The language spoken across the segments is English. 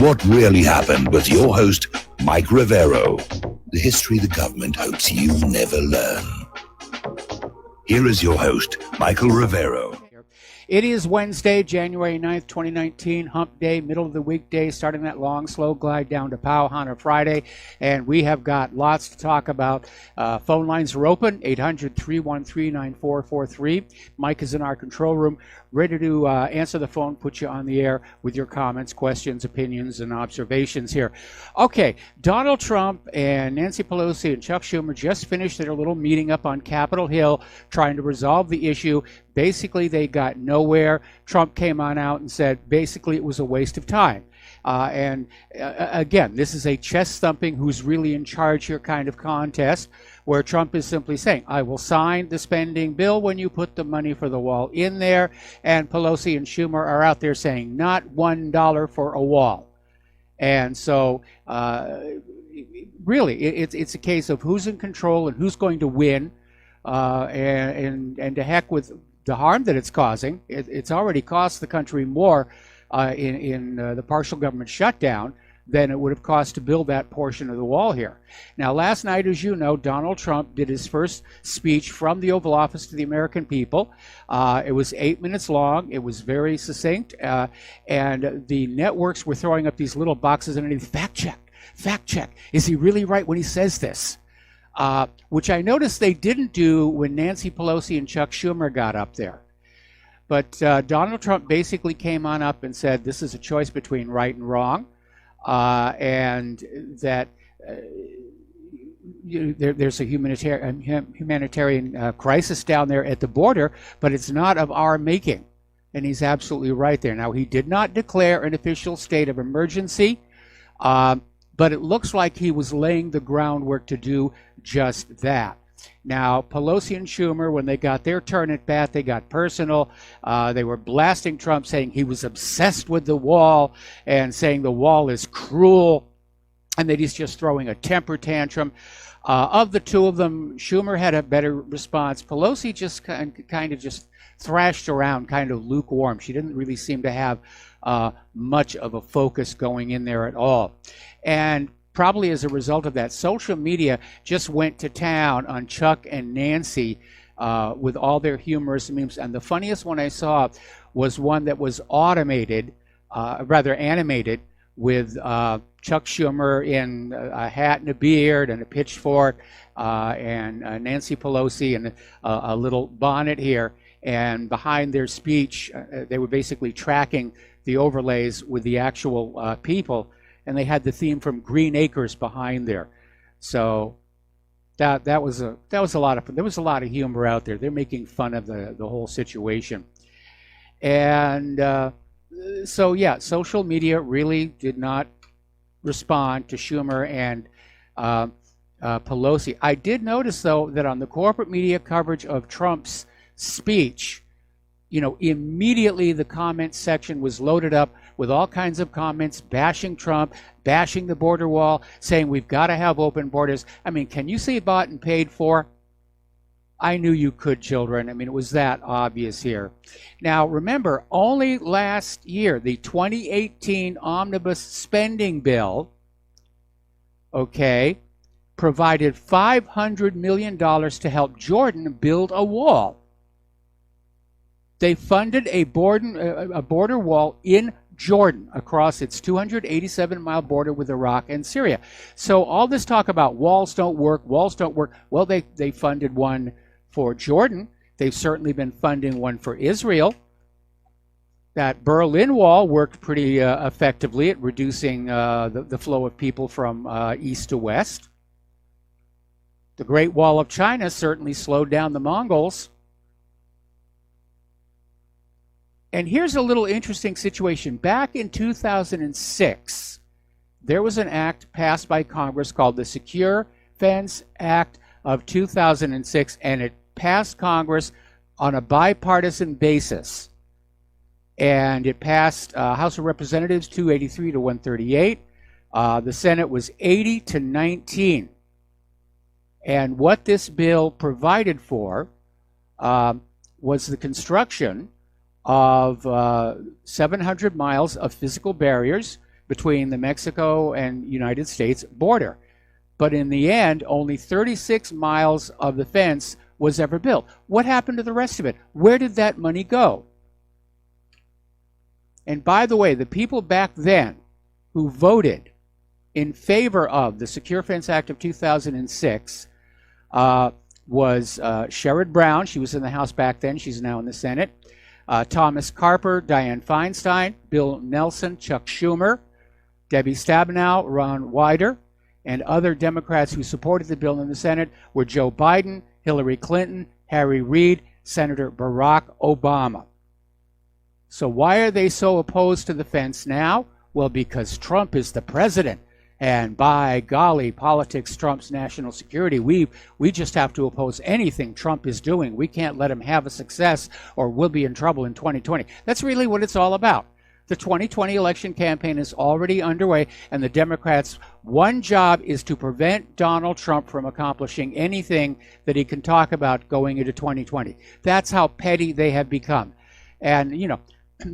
What really happened with your host, Mike Rivero. The history the government hopes you never learn. Here is your host, Michael Rivero. It is Wednesday, January 9th, 2019, hump day, middle of the weekday, starting that long, slow glide down to Pauhana Friday. And we have got lots to talk about. Phone lines are open, 800-313-9443. Mike is in our control room, ready to answer the phone, put you on the air with your comments, questions, opinions, and observations here. Okay, Donald Trump and Nancy Pelosi and Chuck Schumer just finished their little meeting up on Capitol Hill trying to resolve the issue. Basically, they got nowhere. Trump came on out and said basically it was a waste of time. Again, this is a chest thumping who's really in charge here kind of contest, where Trump is simply saying, I will sign the spending bill when you put the money for the wall in there. And Pelosi and Schumer are out there saying, not $1 for a wall. And so really, it's a case of who's in control and who's going to win. And to heck with the harm that it's causing. It's already cost the country more in the partial government shutdown than it would have cost to build that portion of the wall here. Now, last night, as you know, Donald Trump did his first speech from the Oval Office to the American people. It was 8 minutes long. It was very succinct. And the networks were throwing up these little boxes underneath, fact check. Is he really right when he says this? Which I noticed they didn't do when Nancy Pelosi and Chuck Schumer got up there. But Donald Trump basically came on up and said this is a choice between right and wrong, and that there's a humanitarian crisis down there at the border, but it's not of our making. And he's absolutely right there. Now, he did not declare an official state of emergency, but it looks like he was laying the groundwork to do just that. Now, Pelosi and Schumer, when they got their turn at bat, they got personal. They were blasting Trump, saying he was obsessed with the wall and saying the wall is cruel and that he's just throwing a temper tantrum. Of the two of them, Schumer had a better response. Pelosi just kind of just thrashed around, kind of lukewarm. She didn't really seem to have much of a focus going in there at all. And probably as a result of that, social media just went to town on Chuck and Nancy with all their humorous memes. And the funniest one I saw was one that was animated with Chuck Schumer in a hat and a beard and a pitchfork, and Nancy Pelosi in a little bonnet here. And behind their speech, they were basically tracking the overlays with the actual people. And they had the theme from Green Acres behind there, so that was a lot of fun. There was a lot of humor out there. They're making fun of the whole situation, and so yeah, social media really did not respond to Schumer and Pelosi. I did notice though that on the corporate media coverage of Trump's speech, immediately the comment section was loaded up with all kinds of comments bashing Trump, bashing the border wall, saying we've got to have open borders. I mean, can you say bought and paid for? I knew you could, children. I mean, it was that obvious here. Now, remember, only last year, the 2018 omnibus spending bill, provided $500 million to help Jordan build a wall. They funded a border wall in Jordan across its 287-mile border with Iraq and Syria. So all this talk about walls don't work. Well, they funded one for Jordan. They've certainly been funding one for Israel. That Berlin Wall worked pretty effectively at reducing the flow of people from east to west. The Great Wall of China certainly slowed down the Mongols. And here's a little interesting situation. Back in 2006, there was an act passed by Congress called the Secure Fence Act of 2006, and it passed Congress on a bipartisan basis. And it passed House of Representatives 283 to 138. The Senate was 80 to 19. And what this bill provided for was the construction of 700 miles of physical barriers between the Mexico and United States border. But in the end, only 36 miles of the fence was ever built. What happened to the rest of it? Where did that money go? And by the way, the people back then who voted in favor of the Secure Fence Act of 2006 was Sherrod Brown. She was in the House back then. She's now in the Senate. Thomas Carper, Dianne Feinstein, Bill Nelson, Chuck Schumer, Debbie Stabenow, Ron Wyder, and other Democrats who supported the bill in the Senate were Joe Biden, Hillary Clinton, Harry Reid, Senator Barack Obama. So why are they so opposed to the fence now? Well, because Trump is the president. And by golly, politics trumps national security. We just have to oppose anything Trump is doing. We can't let him have a success or we'll be in trouble in 2020. That's really what it's all about. The 2020 election campaign is already underway, and the Democrats' one job is to prevent Donald Trump from accomplishing anything that he can talk about going into 2020. That's how petty they have become. And, you know,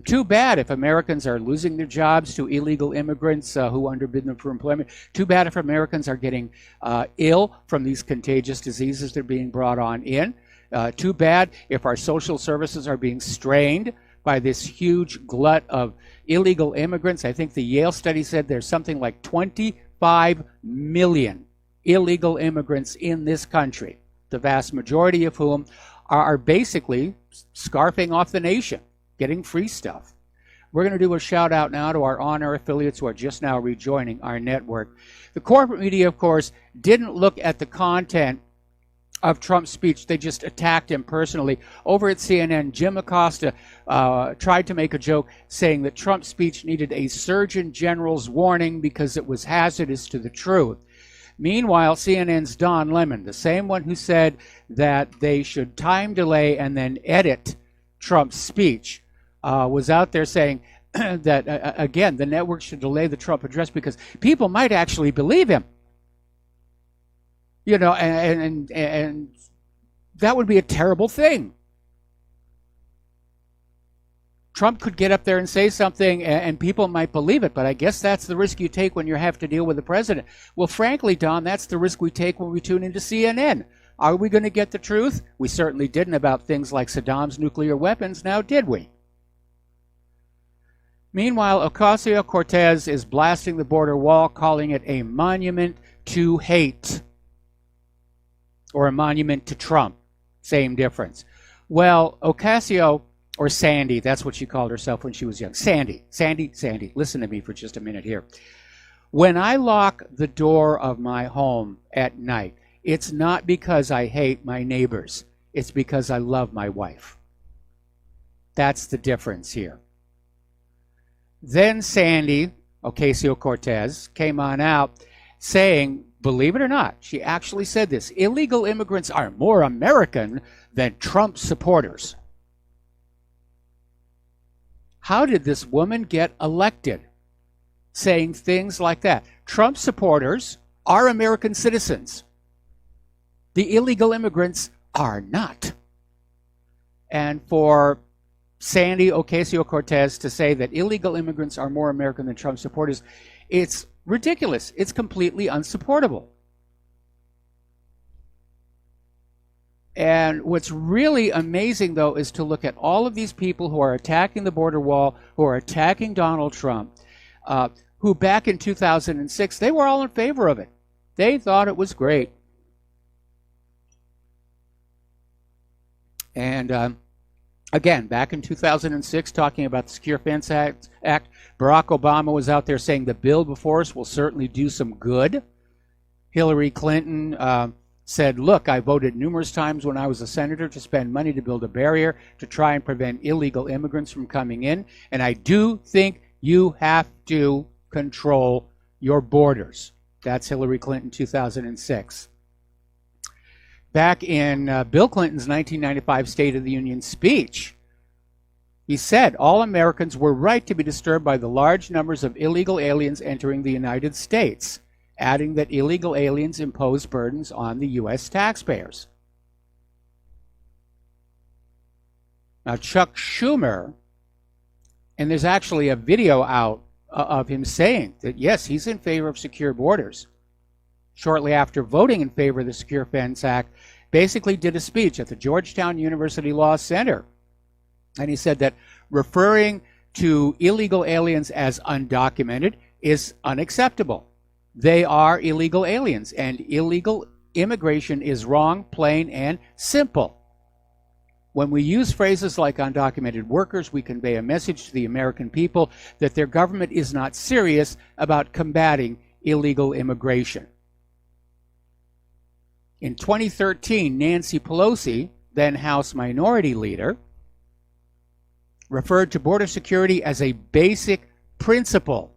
too bad if Americans are losing their jobs to illegal immigrants who underbid them for employment. Too bad if Americans are getting ill from these contagious diseases that are being brought on in. Too bad if our social services are being strained by this huge glut of illegal immigrants. I think the Yale study said there's something like 25 million illegal immigrants in this country, the vast majority of whom are basically scarfing off the nation, getting free stuff. We're going to do a shout out now to our on-air affiliates who are just now rejoining our network. The corporate media, of course, didn't look at the content of Trump's speech. They just attacked him personally. Over at CNN, Jim Acosta tried to make a joke saying that Trump's speech needed a Surgeon General's warning because it was hazardous to the truth. Meanwhile, CNN's Don Lemon, the same one who said that they should time delay and then edit Trump's speech, was out there saying that, again, the network should delay the Trump address because people might actually believe him. You know, and that would be a terrible thing. Trump could get up there and say something and people might believe it, but I guess that's the risk you take when you have to deal with the president. Well, frankly, Don, that's the risk we take when we tune into CNN. Are we going to get the truth? We certainly didn't about things like Saddam's nuclear weapons, now did we? Meanwhile, Ocasio-Cortez is blasting the border wall, calling it a monument to hate. Or a monument to Trump. Same difference. Well, Ocasio, or Sandy, that's what she called herself when she was young. Sandy, listen to me for just a minute here. When I lock the door of my home at night, it's not because I hate my neighbors. It's because I love my wife. That's the difference here. Then Sandy, Ocasio-Cortez, came on out saying, believe it or not, she actually said this, illegal immigrants are more American than Trump supporters. How did this woman get elected saying things like that? Trump supporters are American citizens. The illegal immigrants are not. And for Sandy Ocasio-Cortez to say that illegal immigrants are more American than Trump supporters, it's ridiculous. It's completely unsupportable. And what's really amazing, though, is to look at all of these people who are attacking the border wall, who are attacking Donald Trump, who back in 2006, they were all in favor of it. They thought it was great. And again, back in 2006, talking about the Secure Fence Act, Barack Obama was out there saying the bill before us will certainly do some good. Hillary Clinton said, look, I voted numerous times when I was a senator to spend money to build a barrier to try and prevent illegal immigrants from coming in. And I do think you have to control your borders. That's Hillary Clinton, 2006. Back in Bill Clinton's 1995 State of the Union speech, he said all Americans were right to be disturbed by the large numbers of illegal aliens entering the United States, adding that illegal aliens impose burdens on the U.S. taxpayers. Now, Chuck Schumer, and there's actually a video out of him saying that, yes, he's in favor of secure borders. Shortly after voting in favor of the Secure Fence Act, basically did a speech at the Georgetown University Law Center. And he said that referring to illegal aliens as undocumented is unacceptable. They are illegal aliens, and illegal immigration is wrong, plain, and simple. When we use phrases like undocumented workers, we convey a message to the American people that their government is not serious about combating illegal immigration. In 2013, Nancy Pelosi, then House Minority Leader, referred to border security as a basic principle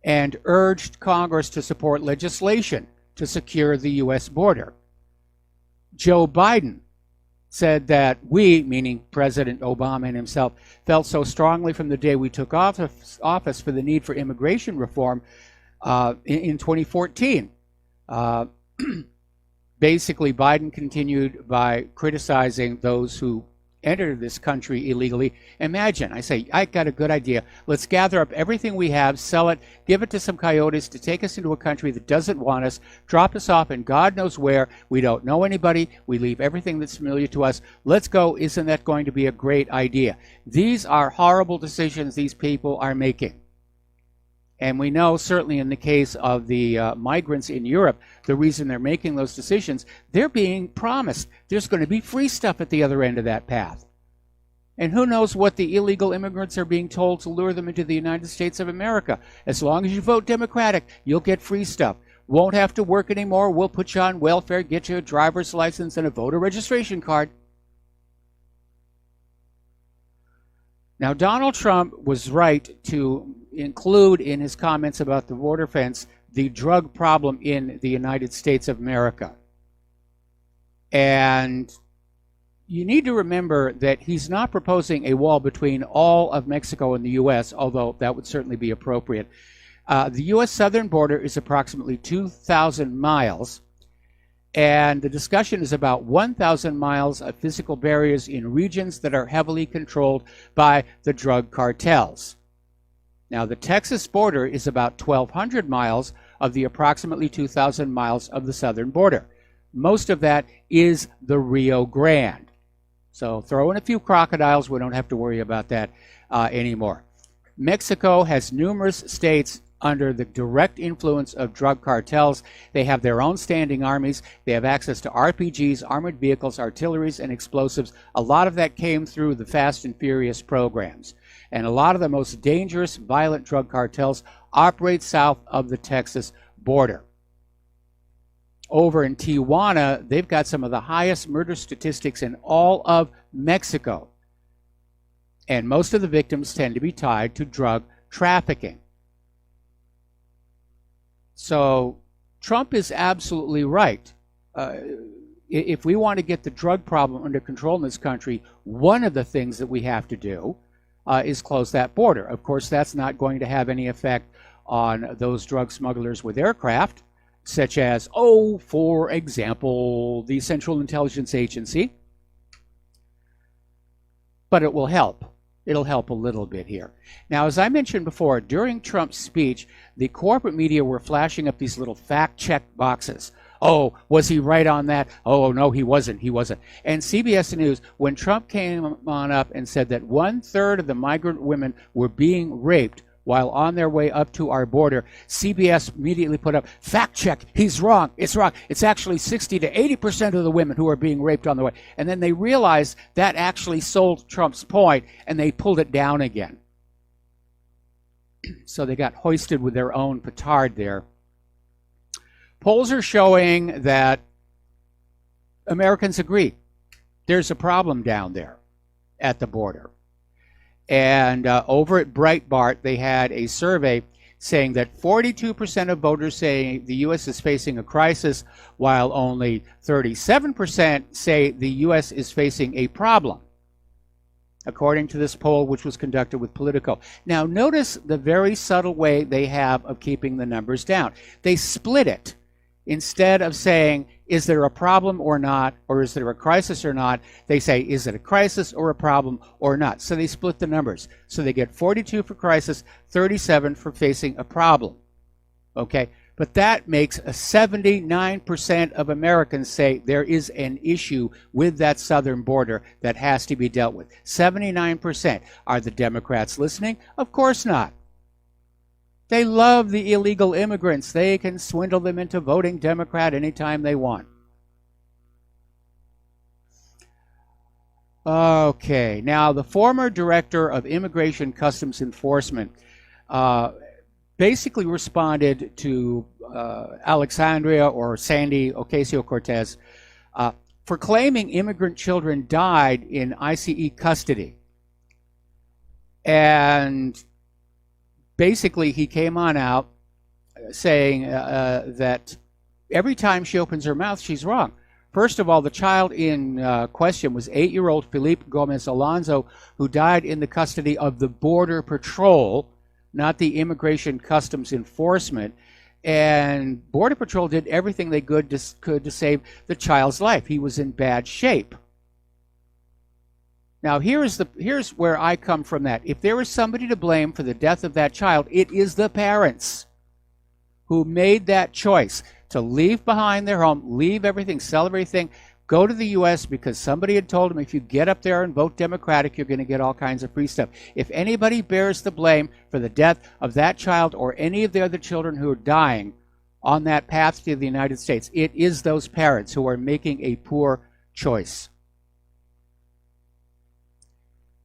and urged Congress to support legislation to secure the U.S. border. Joe Biden said that we, meaning President Obama and himself, felt so strongly from the day we took office for the need for immigration reform in 2014. Basically, Biden continued by criticizing those who entered this country illegally. Imagine, I say, I got a good idea. Let's gather up everything we have, sell it, give it to some coyotes to take us into a country that doesn't want us, drop us off in God knows where. We don't know anybody. We leave everything that's familiar to us. Let's go. Isn't that going to be a great idea? These are horrible decisions these people are making. And we know, certainly in the case of the migrants in Europe, the reason they're making those decisions, they're being promised there's going to be free stuff at the other end of that path. And who knows what the illegal immigrants are being told to lure them into the United States of America. As long as you vote Democratic, you'll get free stuff. Won't have to work anymore. We'll put you on welfare, get you a driver's license and a voter registration card. Now, Donald Trump was right to include in his comments about the border fence the drug problem in the United States of America. And you need to remember that he's not proposing a wall between all of Mexico and the U.S., although that would certainly be appropriate. The U.S. southern border is approximately 2,000 miles, and the discussion is about 1,000 miles of physical barriers in regions that are heavily controlled by the drug cartels. Now, the Texas border is about 1,200 miles of the approximately 2,000 miles of the southern border. Most of that is the Rio Grande. So throw in a few crocodiles. We don't have to worry about that anymore. Mexico has numerous states under the direct influence of drug cartels. They have their own standing armies. They have access to RPGs, armored vehicles, artilleries, and explosives. A lot of that came through the Fast and Furious programs. And a lot of the most dangerous, violent drug cartels operate south of the Texas border. Over in Tijuana, they've got some of the highest murder statistics in all of Mexico. And most of the victims tend to be tied to drug trafficking. So Trump is absolutely right. If we want to get the drug problem under control in this country, one of the things that we have to do is close that border. Of course, that's not going to have any effect on those drug smugglers with aircraft, such as, for example, the Central Intelligence Agency. But it will help. It'll help a little bit here. Now, as I mentioned before, during Trump's speech, the corporate media were flashing up these little fact-check boxes. Oh, was he right on that? Oh, no, he wasn't. He wasn't. And CBS News, when Trump came on up and said that 1/3 of the migrant women were being raped while on their way up to our border, CBS immediately put up, fact check, he's wrong, it's wrong. It's actually 60 to 80% of the women who are being raped on the way. And then they realized that actually sold Trump's point, and they pulled it down again. So they got hoisted with their own petard there. Polls are showing that Americans agree there's a problem down there at the border. And over at Breitbart, they had a survey saying that 42% of voters say the U.S. is facing a crisis, while only 37% say the U.S. is facing a problem, according to this poll, which was conducted with Politico. Now, notice the very subtle way they have of keeping the numbers down. They split it. Instead of saying, is there a problem or not, or is there a crisis or not, they say, is it a crisis or a problem or not? So they split the numbers. So they get 42 for crisis, 37 for facing a problem. Okay? But that makes a 79% of Americans say there is an issue with that southern border that has to be dealt with. 79%. Are the Democrats listening? Of course not. They love the illegal immigrants. They can swindle them into voting Democrat anytime they want. Okay, now the former director of Immigration Customs Enforcement basically responded to Alexandria or Sandy Ocasio-Cortez for claiming immigrant children died in ICE custody. And basically, he came on out saying that every time she opens her mouth, she's wrong. First of all, the child in question was 8-year-old Felipe Gomez Alonso, who died in the custody of the Border Patrol, not the Immigration Customs Enforcement. And Border Patrol did everything they could to save the child's life. He was in bad shape. Now, here's where I come from that. If there is somebody to blame for the death of that child, it is the parents who made that choice to leave behind their home, leave everything, sell everything, go to the U.S. because somebody had told them if you get up there and vote Democratic, you're going to get all kinds of free stuff. If anybody bears the blame for the death of that child or any of the other children who are dying on that path to the United States, it is those parents who are making a poor choice.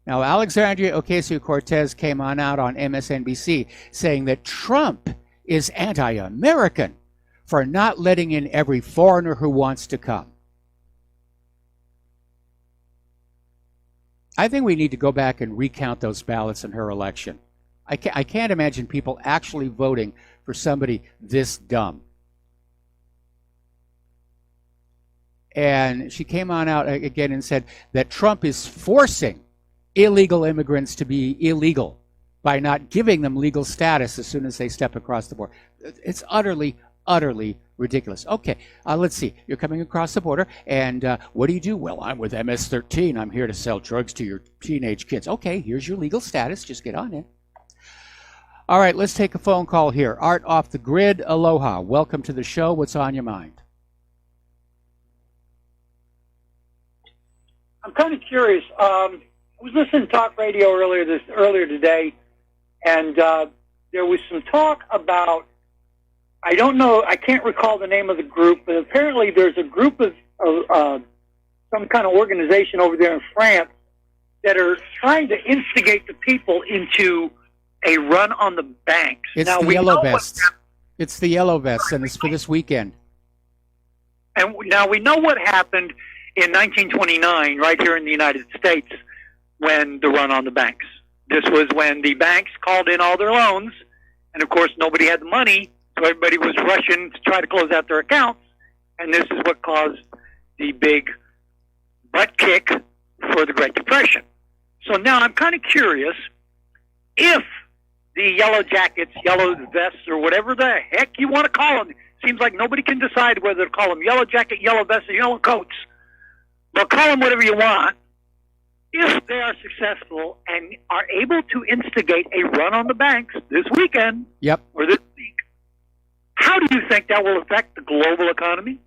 Now, Alexandria Ocasio-Cortez came on out on MSNBC saying that Trump is anti-American for not letting in every foreigner who wants to come. I think we need to go back and recount those ballots in her election. I can't imagine people actually voting for somebody this dumb. And she came on out again and said that Trump is forcing illegal immigrants to be illegal by not giving them legal status as soon as they step across the border. It's utterly, utterly ridiculous. Okay, let's see. You're coming across the border, and what do you do? Well, I'm with MS-13. I'm here to sell drugs to your teenage kids. Okay, here's your legal status. Just get on in. All right, let's take a phone call here. Art off the grid. Aloha. Welcome to the show. What's on your mind? I'm kind of curious. I was listening to talk radio earlier today, and there was some talk about, I don't know, I can't recall the name of the group, but apparently there's a group of some kind of organization over there in France that are trying to instigate the people into a run on the banks. It's now, the Yellow Vests. It's the Yellow Vests, and it's for this weekend. And now we know what happened in 1929 right here in the United States when the run on the banks. This was when the banks called in all their loans, and of course nobody had the money, so everybody was rushing to try to close out their accounts, and this is what caused the big butt kick for the Great Depression. So now I'm kind of curious if the yellow jackets, yellow vests, or whatever the heck you want to call them, seems like nobody can decide whether to call them yellow jacket, yellow vest, or yellow coats. Well, call them whatever you want. If they are successful and are able to instigate a run on the banks this weekend, or this week, how do you think that will affect the global economy?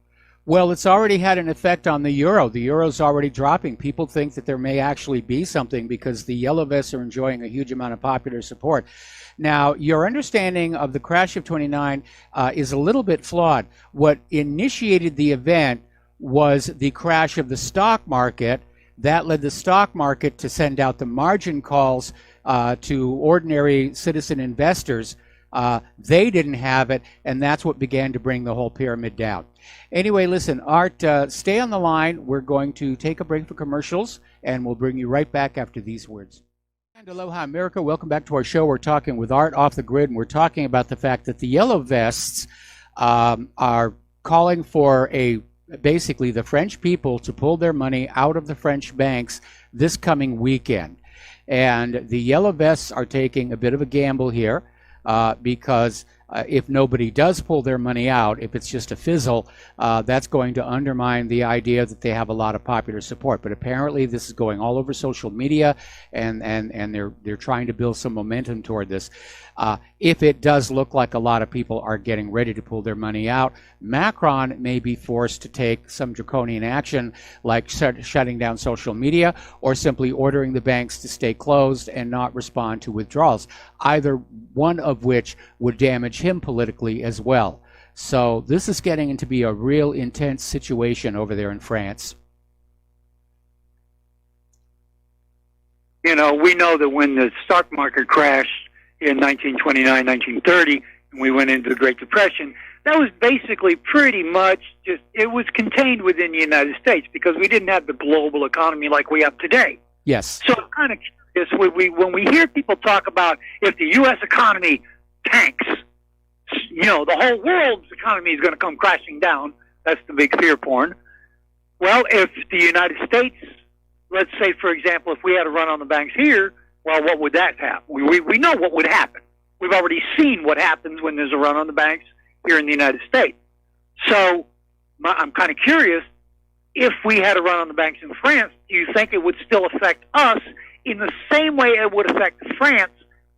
Well, it's already had an effect on the euro. The euro's already dropping. People think that there may actually be something because the yellow vests are enjoying a huge amount of popular support. Now, your understanding of the crash of 29 is a little bit flawed. What initiated the event was the crash of the stock market. That led the stock market to send out the margin calls to ordinary citizen investors. They didn't have it, and that's what began to bring the whole pyramid down. Anyway, listen, Art, stay on the line. We're going to take a break for commercials, and we'll bring you right back after these words. And aloha, America. Welcome back to our show. We're talking with Art off the grid, and we're talking about the fact that the Yellow Vests are calling for basically the French people to pull their money out of the French banks this coming weekend. And the Yellow Vests are taking a bit of a gamble here because if nobody does pull their money out, if it's just a fizzle, that's going to undermine the idea that they have a lot of popular support. But apparently this is going all over social media, and they're trying to build some momentum toward this. If it does look like a lot of people are getting ready to pull their money out, Macron may be forced to take some draconian action, like shutting down social media or simply ordering the banks to stay closed and not respond to withdrawals, either one of which would damage him politically as well. So this is getting to be a real intense situation over there in France. You know, we know that when the stock market crashed in 1929, 1930, and we went into the Great Depression, that was basically pretty much just, it was contained within the United States because we didn't have the global economy like we have today. Yes. So I'm kind of curious, when we hear people talk about if the U.S. economy tanks, you know, the whole world's economy is going to come crashing down. That's the big fear porn. Well, if the United States, let's say, for example, if we had a run on the banks here, well, what would that happen? We know what would happen. We've already seen what happens when there's a run on the banks here in the United States. So I'm kind of curious, if we had a run on the banks in France, do you think it would still affect us in the same way it would affect France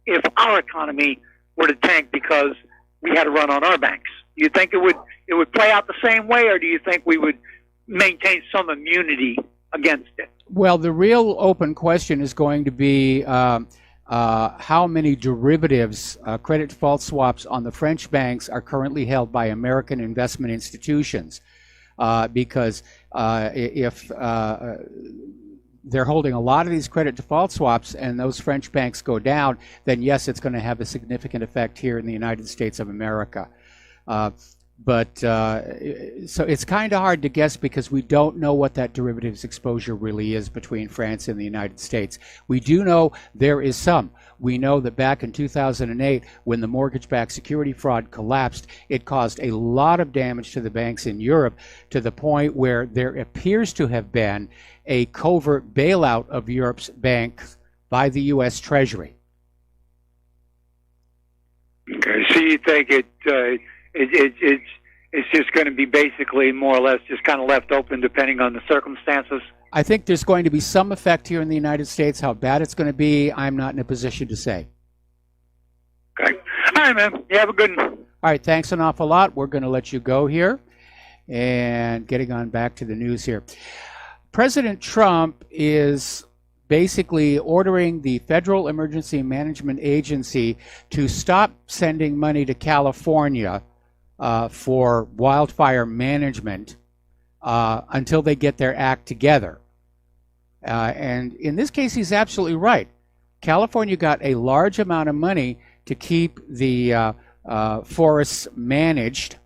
if our economy were to tank because we had a run on our banks? Do you think it would play out the same way, or do you think we would maintain some immunity against it? Well, the real open question is going to be how many derivatives, credit default swaps on the French banks are currently held by American investment institutions. Because if they're holding a lot of these credit default swaps and those French banks go down, then yes, it's going to have a significant effect here in the United States of America. So it's kind of hard to guess because we don't know what that derivatives exposure really is between France and the United States. We do know there is some. We know that back in 2008, when the mortgage-backed security fraud collapsed, it caused a lot of damage to the banks in Europe, to the point where there appears to have been a covert bailout of Europe's banks by the U.S. Treasury. Okay, so you think it's just going to be basically more or less just kind of left open depending on the circumstances? I think there's going to be some effect here in the United States. How bad it's going to be, I'm not in a position to say. Okay. All right, man. You have a good one. All right, thanks an awful lot. We're going to let you go here. And getting on back to the news here. President Trump is basically ordering the Federal Emergency Management Agency to stop sending money to California for wildfire management until they get their act together. And in this case, he's absolutely right. California got a large amount of money to keep the forests managed,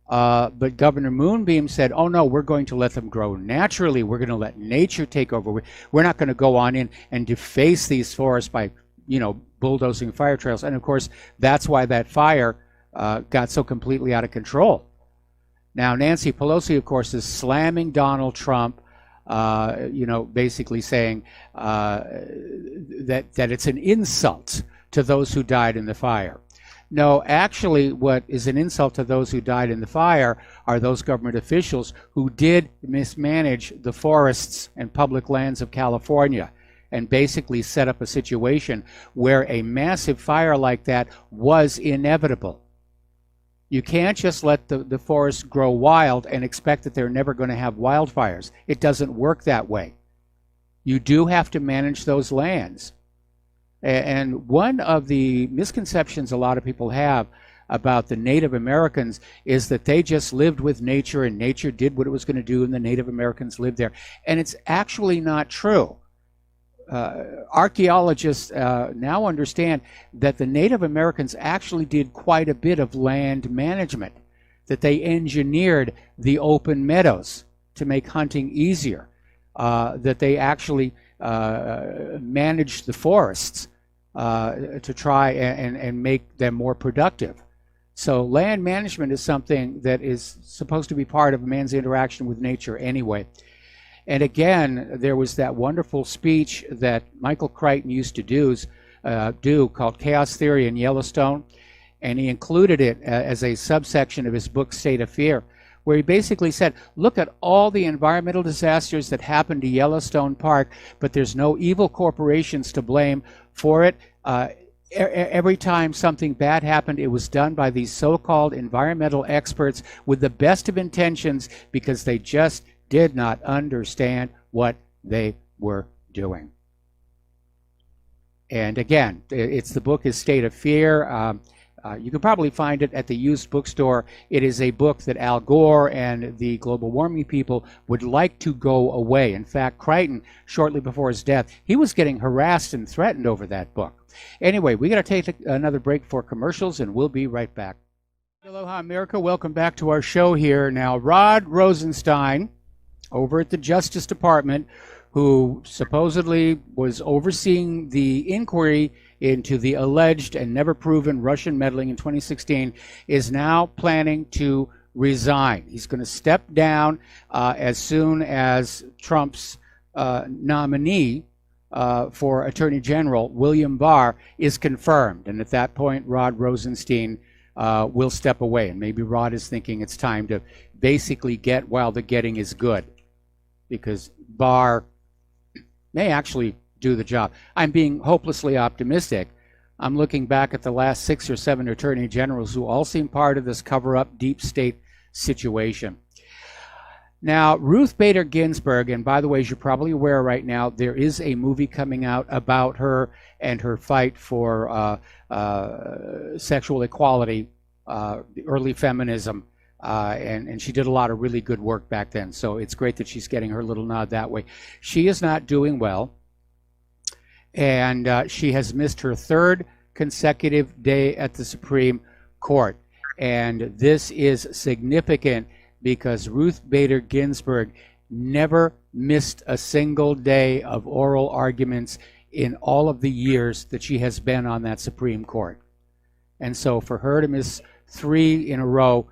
but Governor Moonbeam said, oh no, we're going to let them grow naturally. We're going to let nature take over. We're not going to go on in and deface these forests by, bulldozing fire trails. And of course, that's why that fire got so completely out of control. Now, Nancy Pelosi, of course, is slamming Donald Trump, basically saying that it's an insult to those who died in the fire. No, actually, what is an insult to those who died in the fire are those government officials who did mismanage the forests and public lands of California and basically set up a situation where a massive fire like that was inevitable. You can't just let the forests grow wild and expect that they're never going to have wildfires. It doesn't work that way. You do have to manage those lands. And one of the misconceptions a lot of people have about the Native Americans is that they just lived with nature and nature did what it was going to do and the Native Americans lived there. And it's actually not true. Archaeologists now understand that the Native Americans actually did quite a bit of land management, that they engineered the open meadows to make hunting easier, that they actually managed the forests to try and make them more productive. So land management is something that is supposed to be part of man's interaction with nature anyway. And again, there was that wonderful speech that Michael Crichton used to do called Chaos Theory in Yellowstone. and he included it as a subsection of his book, State of Fear, where he basically said, look at all the environmental disasters that happened to Yellowstone Park, but there's no evil corporations to blame for it. Every time something bad happened, it was done by these so-called environmental experts with the best of intentions because they just did not understand what they were doing. And again, the book is State of Fear. You can probably find it at the used bookstore. It is a book that Al Gore and the global warming people would like to go away. In fact, Crichton, shortly before his death, he was getting harassed and threatened over that book. Anyway, we got to take another break for commercials, and we'll be right back. Aloha, America. Welcome back to our show here. Now, Rod Rosenstein, over at the Justice Department, who supposedly was overseeing the inquiry into the alleged and never proven Russian meddling in 2016, is now planning to resign. He's going to step down as soon as Trump's nominee for Attorney General, William Barr, is confirmed. And at that point, Rod Rosenstein will step away. And maybe Rod is thinking it's time to basically get while the getting is good, because Barr may actually do the job. I'm being hopelessly optimistic. I'm looking back at the last 6 or 7 attorney generals who all seem part of this cover-up deep state situation. Now, Ruth Bader Ginsburg, and by the way, as you're probably aware right now, there is a movie coming out about her and her fight for sexual equality, early feminism, and she did a lot of really good work back then. So it's great that she's getting her little nod that way. She is not doing well, and she has missed her 3rd consecutive day at the Supreme Court. And this is significant because Ruth Bader Ginsburg never missed a single day of oral arguments in all of the years that she has been on that Supreme Court. And so for her to miss 3 in a row,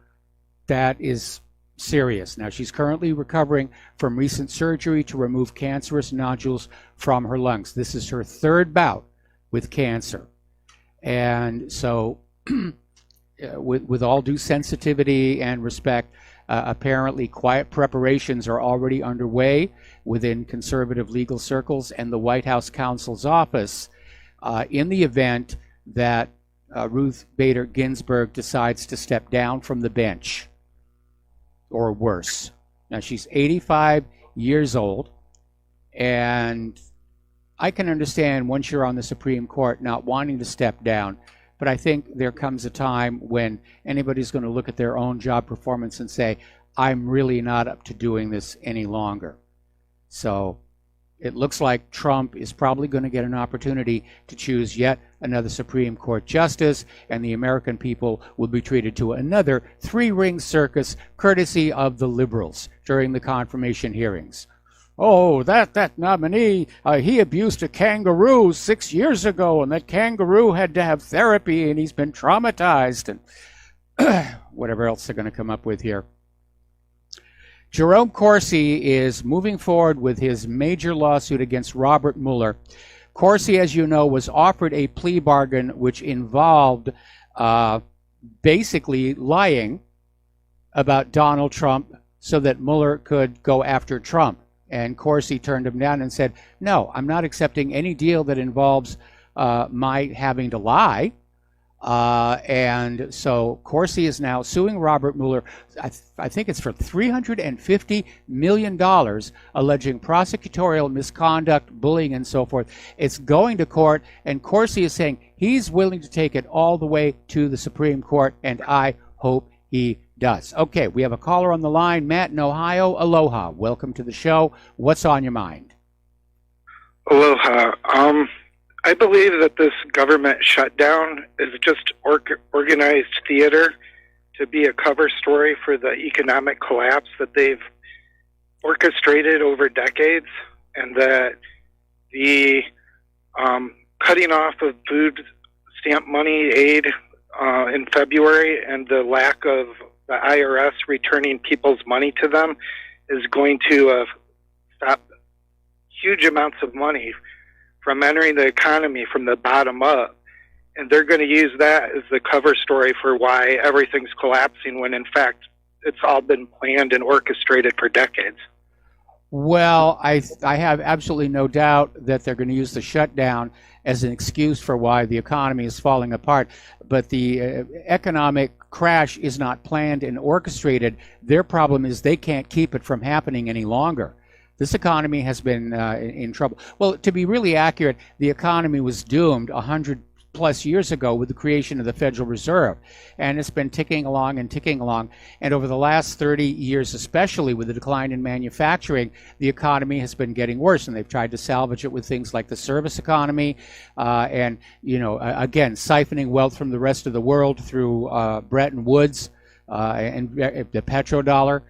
that is serious. Now, she's currently recovering from recent surgery to remove cancerous nodules from her lungs. This is her 3rd bout with cancer. And so with all due sensitivity and respect, apparently quiet preparations are already underway within conservative legal circles and the White House counsel's office in the event that Ruth Bader Ginsburg decides to step down from the bench, or worse. Now, she's 85 years old, and I can understand once you're on the Supreme Court not wanting to step down, but I think there comes a time when anybody's going to look at their own job performance and say, I'm really not up to doing this any longer. So it looks like Trump is probably going to get an opportunity to choose yet another Supreme Court justice, and the American people will be treated to another 3-ring circus courtesy of the liberals during the confirmation hearings. Oh, that nominee, he abused a kangaroo 6 years ago, and that kangaroo had to have therapy, and he's been traumatized, and whatever else they're going to come up with here. Jerome Corsi is moving forward with his major lawsuit against Robert Mueller. Corsi, as you know, was offered a plea bargain which involved basically lying about Donald Trump so that Mueller could go after Trump. And Corsi turned him down and said, no, I'm not accepting any deal that involves my having to lie. And so Corsi is now suing Robert Mueller, I think it's for $350 million, alleging prosecutorial misconduct, bullying, and so forth. It's going to court, and Corsi is saying he's willing to take it all the way to the Supreme Court, and I hope he does. Okay, we have a caller on the line, Matt in Ohio. Aloha. Welcome to the show. What's on your mind? Aloha. I believe that this government shutdown is just organized theater to be a cover story for the economic collapse that they've orchestrated over decades, and that the cutting off of food stamp money aid in February and the lack of the IRS returning people's money to them is going to stop huge amounts of money from entering the economy from the bottom up. and they're going to use that as the cover story for why everything's collapsing, when in fact it's all been planned and orchestrated for decades. Well, I have absolutely no doubt that they're going to use the shutdown as an excuse for why the economy is falling apart. But the economic crash is not planned and orchestrated. Their problem is they can't keep it from happening any longer. This economy has been in trouble. Well, to be really accurate, the economy was doomed 100 plus years ago with the creation of the Federal Reserve, and it's been ticking along and ticking along. And over the last 30 years, especially with the decline in manufacturing, the economy has been getting worse, and they've tried to salvage it with things like the service economy, and again, siphoning wealth from the rest of the world through Bretton Woods and the petrodollar,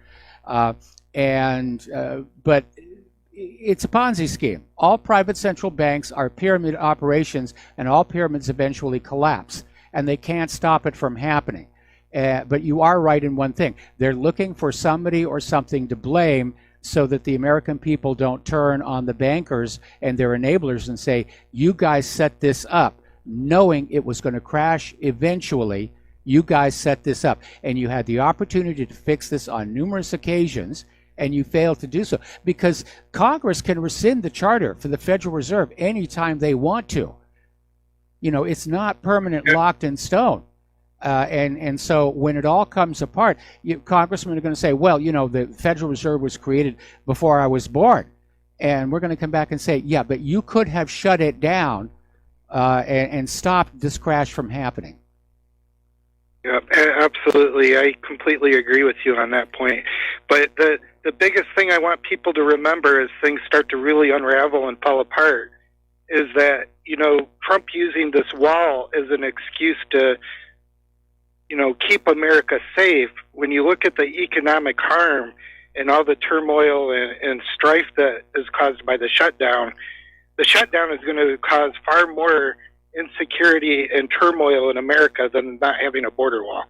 but it's a Ponzi scheme. All private central banks are pyramid operations, and all pyramids eventually collapse, and they can't stop it from happening. But you are right in one thing. They're looking for somebody or something to blame so that the American people don't turn on the bankers and their enablers and say, you guys set this up, knowing it was going to crash eventually. You guys set this up, and you had the opportunity to fix this on numerous occasions, and you failed to do so, because Congress can rescind the charter for the Federal Reserve anytime they want to. It's not permanent, locked in stone. And so when it all comes apart, congressmen are going to say, well, the Federal Reserve was created before I was born. And we're going to come back and say, yeah, but you could have shut it down and stopped this crash from happening. Yeah, absolutely. I completely agree with you on that point. But the biggest thing I want people to remember as things start to really unravel and fall apart is that, Trump using this wall as an excuse to, keep America safe. When you look at the economic harm and all the turmoil and strife that is caused by the shutdown is going to cause far more insecurity and turmoil in America than not having a border wall.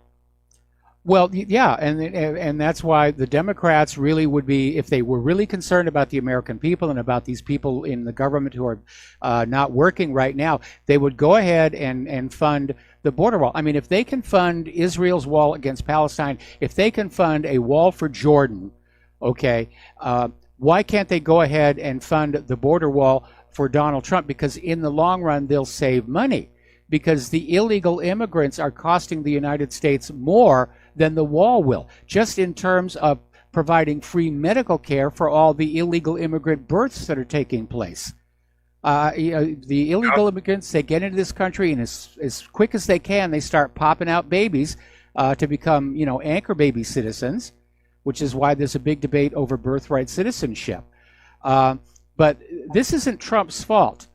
Well, yeah, and that's why the Democrats really would be, if they were really concerned about the American people and about these people in the government who are not working right now, they would go ahead and fund the border wall. I mean, if they can fund Israel's wall against Palestine, if they can fund a wall for Jordan, okay, why can't they go ahead and fund the border wall for Donald Trump? Because in the long run, they'll save money, because the illegal immigrants are costing the United States more than the wall will, just in terms of providing free medical care for all the illegal immigrant births that are taking place. The illegal immigrants, they get into this country, and as quick as they can, they start popping out babies to become, anchor baby citizens, which is why there's a big debate over birthright citizenship. But this isn't Trump's fault.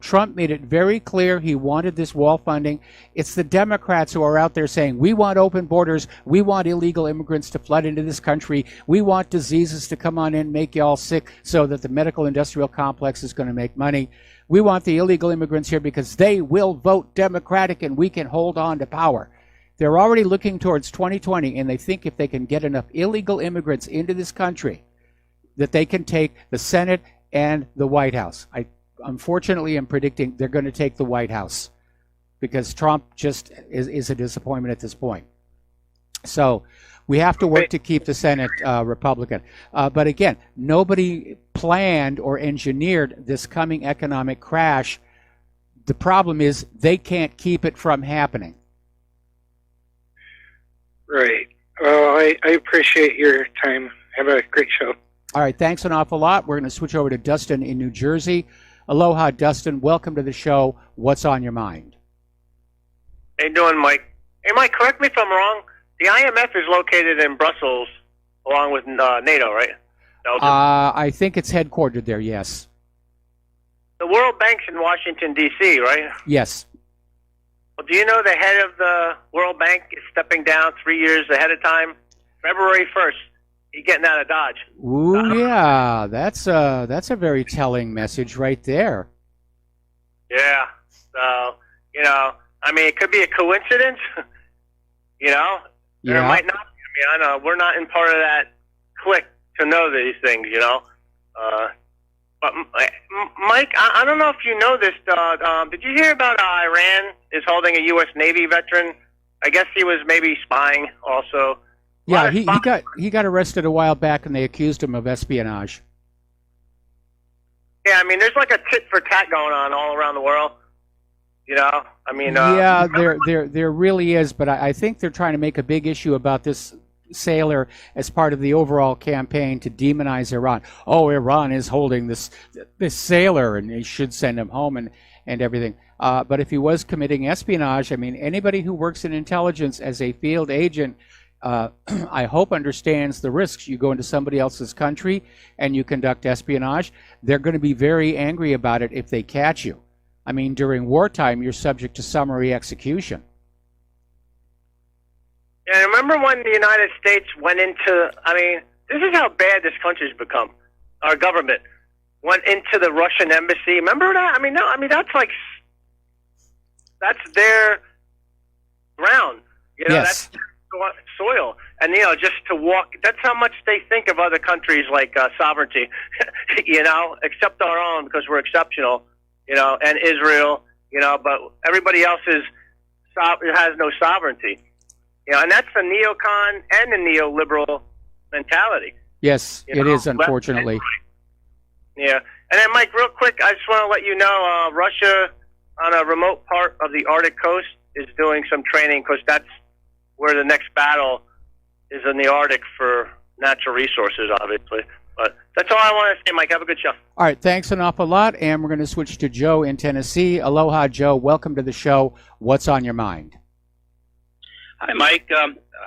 Trump made it very clear he wanted this wall funding. It's the Democrats who are out there saying, we want open borders. We want illegal immigrants to flood into this country. We want diseases to come on in, make you all sick so that the medical industrial complex is going to make money. We want the illegal immigrants here because they will vote Democratic and we can hold on to power. They're already looking towards 2020, and they think if they can get enough illegal immigrants into this country that they can take the Senate and the White House. Unfortunately, I'm predicting they're going to take the White House, because Trump just is a disappointment at this point. So we have to work to keep the Senate Republican. But again, nobody planned or engineered this coming economic crash. The problem is they can't keep it from happening. Right. Well, I appreciate your time. Have a great show. All right. Thanks an awful lot. We're going to switch over to Dustin in New Jersey. Aloha, Dustin. Welcome to the show. What's on your mind? How you doing, Mike? Hey, Mike, correct me if I'm wrong. The IMF is located in Brussels along with NATO, right? I think it's headquartered there, yes. The World Bank's in Washington, D.C., right? Yes. Well, do you know the head of the World Bank is stepping down 3 years ahead of time? February 1st. He's getting out of Dodge. Ooh, yeah. That's a very telling message right there. Yeah. So, it could be a coincidence. There might not be. I know we're not in part of that clique to know these things, But Mike, I don't know if you know this. Did you hear about Iran is holding a U.S. Navy veteran? I guess he was maybe spying also. Yeah, he got arrested a while back, and they accused him of espionage. Yeah, I mean, there's like a tit for tat going on all around the world. You know, I mean, yeah, there really is, but I think they're trying to make a big issue about this sailor as part of the overall campaign to demonize Iran. Oh, Iran is holding this sailor, and they should send him home and everything. But if he was committing espionage, I mean, anybody who works in intelligence as a field agent, I hope understands the risks. You go into somebody else's country and you conduct espionage, they're going to be very angry about it if they catch you. I mean, during wartime, you're subject to summary execution. Yeah, remember when the United States went into, I mean, this is how bad this country's become. Our government went into the Russian embassy. Remember that? I mean, no, I mean, that's their ground. You know, Yes. that's soil. And, you know, just to walk, that's how much they think of other countries like sovereignty, you know, except our own because we're exceptional, you know, and Israel, you know, but everybody else has no sovereignty. You know, and that's the neocon and the neoliberal mentality. Yes, it is, unfortunately. Yeah. And then, Mike, real quick, I just want to let you know, Russia on a remote part of the Arctic coast is doing some training because that's where the next battle is, in the Arctic for natural resources, obviously. But that's all I want to say, Mike. Have a good show. All right, thanks an awful lot, and we're going to switch to Joe in Tennessee. Aloha, Joe. Welcome to the show. What's on your mind? Hi, Mike.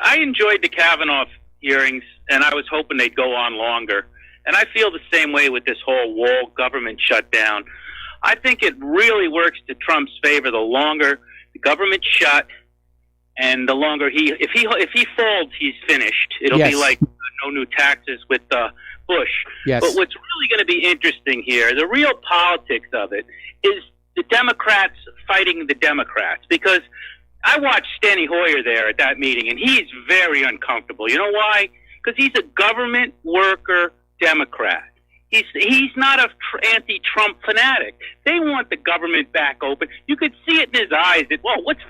I enjoyed the Kavanaugh hearings, and I was hoping they'd go on longer. And I feel the same way with this whole wall government shutdown. I think it really works to Trump's favor the longer the government's shut, and the longer if he folds, he's finished. It'll Yes. be like no new taxes with Bush. Yes. But what's really going to be interesting here, the real politics of it, is the Democrats fighting the Democrats. Because I watched Steny Hoyer there at that meeting, and he's very uncomfortable. You know why? Because he's a government worker Democrat. He's not a anti-Trump fanatic. They want the government back open. You could see it in his eyes that, well, what's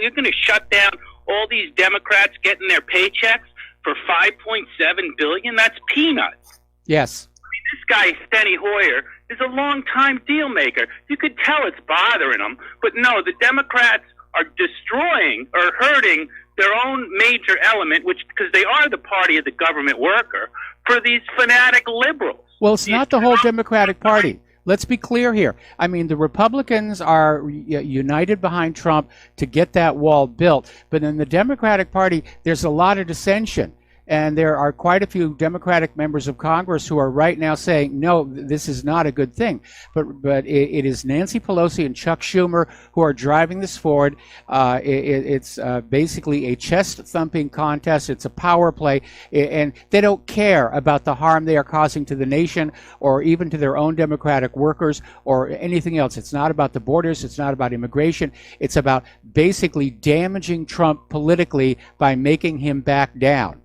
you're going to shut down all these Democrats getting their paychecks for $5.7 billion? That's peanuts. Yes. This guy, Steny Hoyer, is a long-time deal maker. You could tell it's bothering him. But no, the Democrats are destroying or hurting their own major element, because they are the party of the government worker, for these fanatic liberals. Well, it's not the whole Democratic Party. Let's be clear here. I mean, the Republicans are united behind Trump to get that wall built. But in the Democratic Party, there's a lot of dissension. And there are quite a few Democratic members of Congress who are right now saying, no, this is not a good thing. But it is Nancy Pelosi and Chuck Schumer who are driving this forward. It's basically a chest-thumping contest. It's a power play. And they don't care about the harm they are causing to the nation or even to their own Democratic workers or anything else. It's not about the borders. It's not about immigration. It's about basically damaging Trump politically by making him back down.